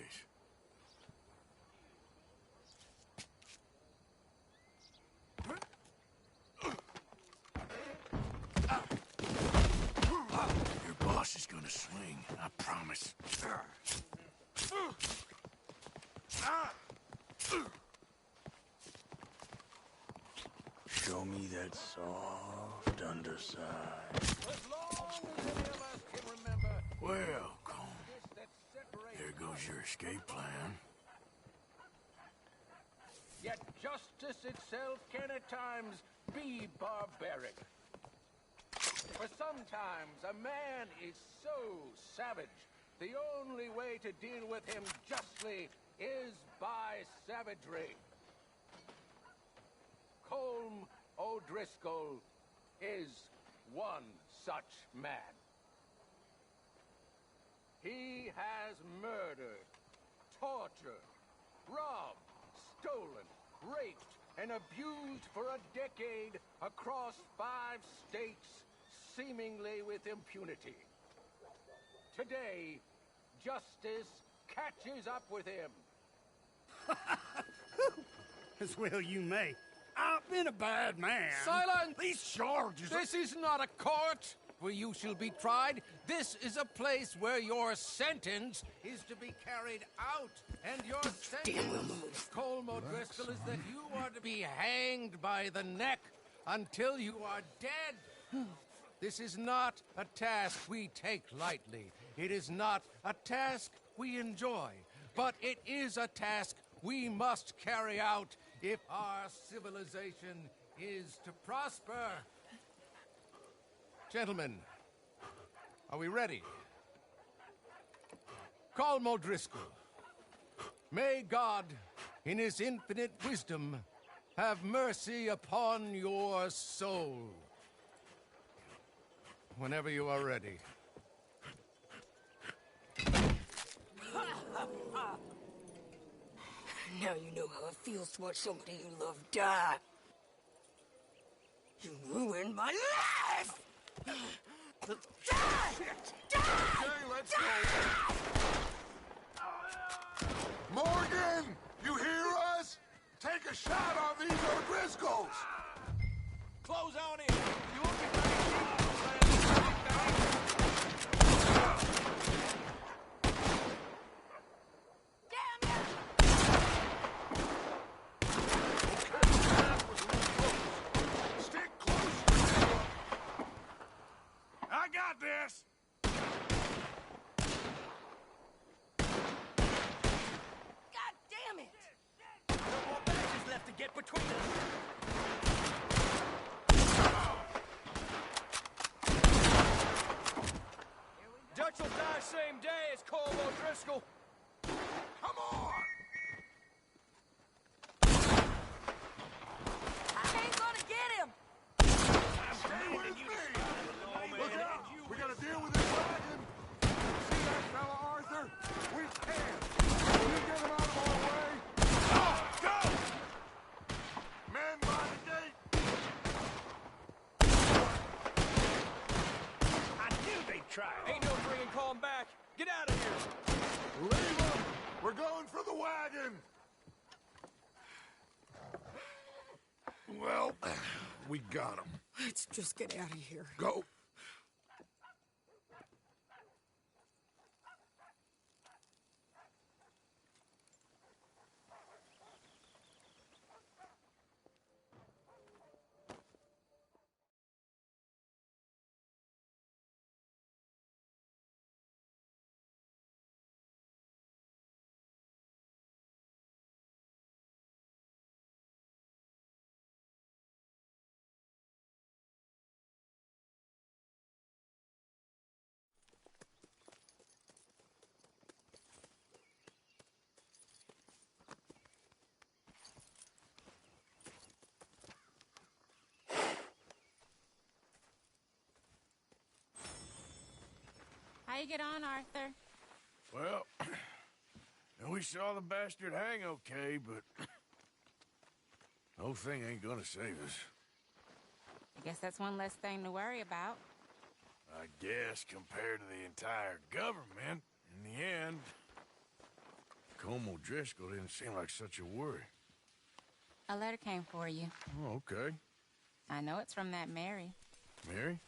Your boss is gonna swing, I promise. Show me that soft underside. Well, Colm, there goes your escape plan. Yet justice itself can at times be barbaric. For sometimes a man is so savage the only way to deal with him justly is by savagery. Colm O'Driscoll is one such man. He has murdered, tortured, robbed, stolen, raped, and abused for a decade across 5 states, seemingly with impunity. Today, justice catches up with him. As well you may. I've been a bad man. Silence! These charges This is not a court where you shall be tried. This is a place where your sentence is to be carried out. And your sentence, Colm O'Driscoll, is that you are to be hanged by the neck until you are dead. This is not a task we take lightly. It is not a task we enjoy. But it is a task we must carry out if our civilization is to prosper. Gentlemen, are we ready? Colm O'Driscoll, may God, in his infinite wisdom, have mercy upon your soul. Whenever you are ready. Now you know how it feels to watch somebody you love die. You ruined my life! Okay, let's go. Morgan, you hear us? Take a shot on these O'Driscolls. Close on in. You won't get I got this! God damn it! No more badges left to get between us. Dutch will die same day as Colm O'Driscoll. Come on! I ain't gonna get him! Stay with me! Look out! We gotta deal with this wagon! See that fella, Arthur? We can! Will you get him out of our way? Go! Men by the gate! I knew they'd try. Ain't no bringing Colm back. Get out of here. Leave him! We're going for the wagon! Well, we got him. Let's just get out of here. Go. How you get on, Arthur? Well, we saw the bastard hang okay, but the whole thing ain't gonna save us. I guess that's one less thing to worry about. I guess compared to the entire government, in the end, Colm O'Driscoll didn't seem like such a worry. A letter came for you. Oh, okay. I know it's from that Mary. Mary?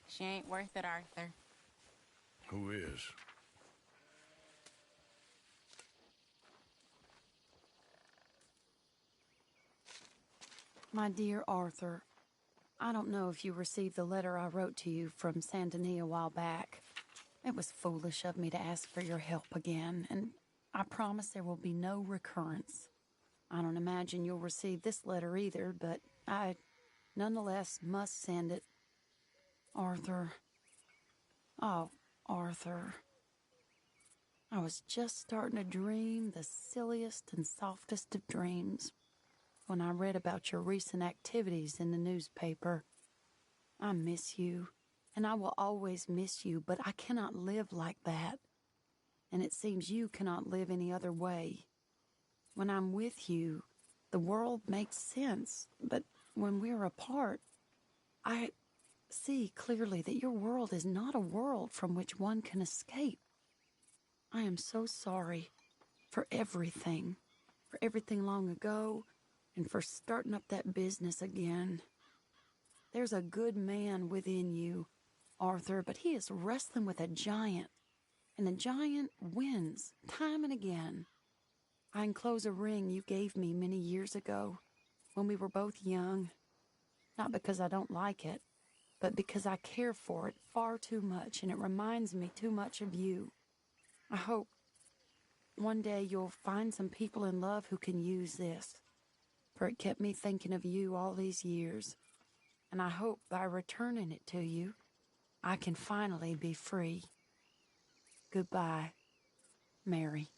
She ain't worth it, Arthur. Who is? My dear Arthur, I don't know if you received the letter I wrote to you from Saint Denis a while back. It was foolish of me to ask for your help again, and I promise there will be no recurrence. I don't imagine you'll receive this letter either, but I nonetheless must send it. Arthur. Oh, Arthur. I was just starting to dream the silliest and softest of dreams when I read about your recent activities in the newspaper. I miss you, and I will always miss you, but I cannot live like that. And it seems you cannot live any other way. When I'm with you, the world makes sense, but when we're apart, I see clearly that your world is not a world from which one can escape. I am so sorry for everything long ago, and for starting up that business again. There's a good man within you, Arthur, but he is wrestling with a giant, and the giant wins time and again. I enclose a ring you gave me many years ago when we were both young, not because I don't like it, but because I care for it far too much, and it reminds me too much of you. I hope one day you'll find some people in love who can use this, for it kept me thinking of you all these years, and I hope by returning it to you, I can finally be free. Goodbye, Mary.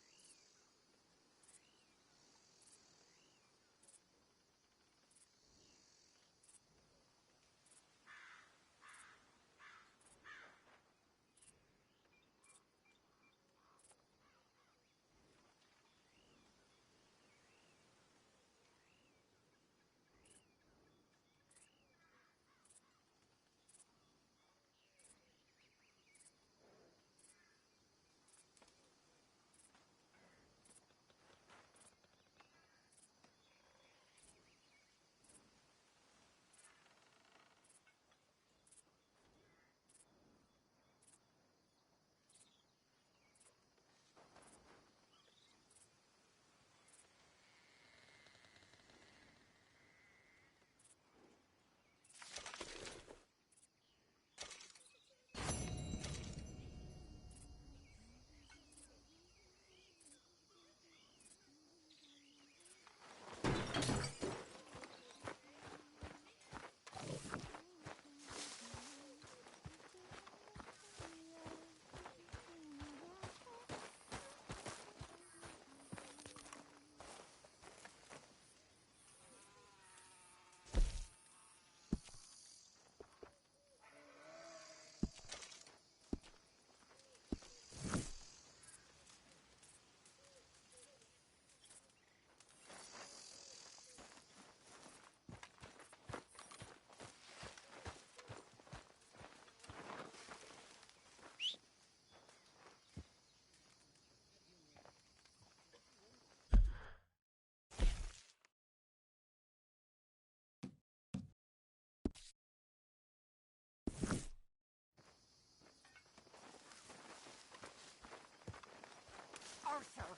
Arthur,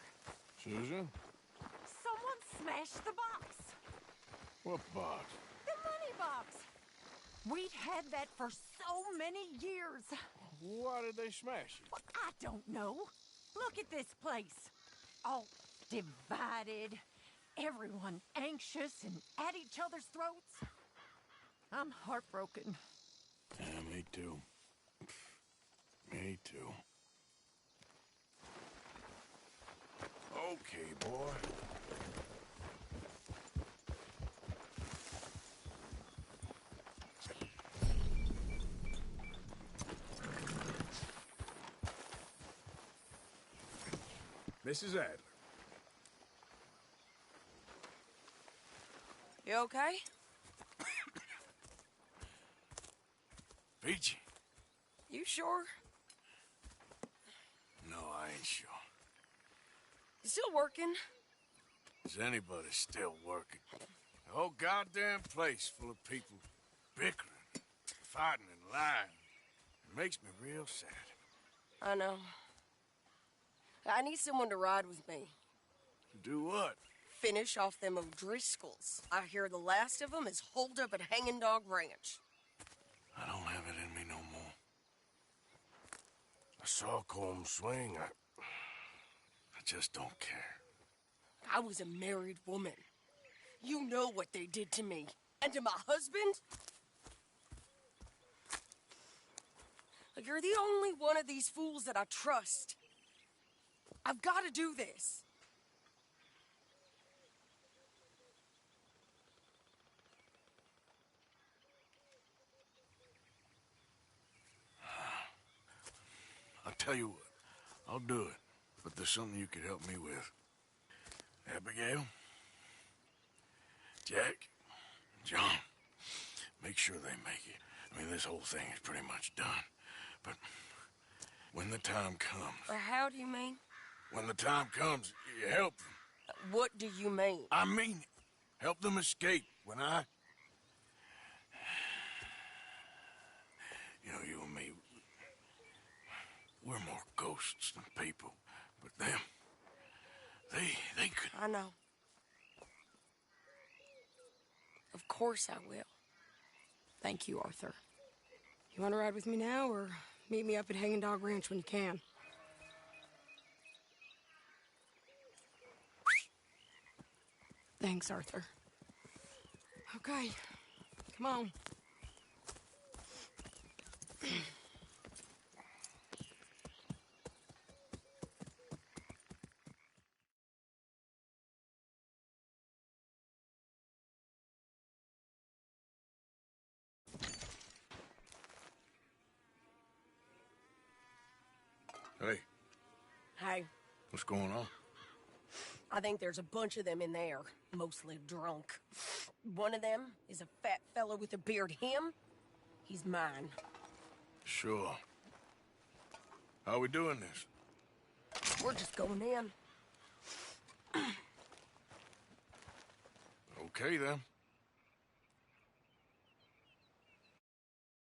Susan? someone smashed the box. What box? The money box. We'd had that for so many years. Why did they smash it? Well, I don't know. Look at this place. All divided. Everyone anxious and at each other's throats. I'm heartbroken. Yeah, me too. Me too. Okay, boy. Mrs. Adler. You okay? Peachy? You sure? No, I ain't sure. You still working? Is anybody still working? The whole goddamn place full of people bickering, fighting and lying. It makes me real sad. I know. I need someone to ride with me. To do what? Finish off them O'Driscolls. I hear the last of them is holed up at Hanging Dog Ranch. I don't have it in me no more. I saw Colm swing. I just don't care. I was a married woman. You know what they did to me. And to my husband? You're the only one of these fools that I trust. I've got to do this. I'll tell you what, I'll do it, but there's something you could help me with. Abigail, Jack, John, make sure they make it. I mean, this whole thing is pretty much done, but when the time comes... How do you mean? When the time comes, you help them. What do you mean? I mean it. Help them escape when I... You know, you and me, we're more ghosts than people, but them, they could... I know. Of course I will. Thank you, Arthur. You want to ride with me now, or meet me up at Hanging Dog Ranch when you can? Thanks, Arthur. Okay, come on. Hey, Hey, what's going on? I think there's a bunch of them in there, mostly drunk. One of them is a fat fella with a beard. Him, he's mine. Sure. How we doing this? We're just going in. Okay, then.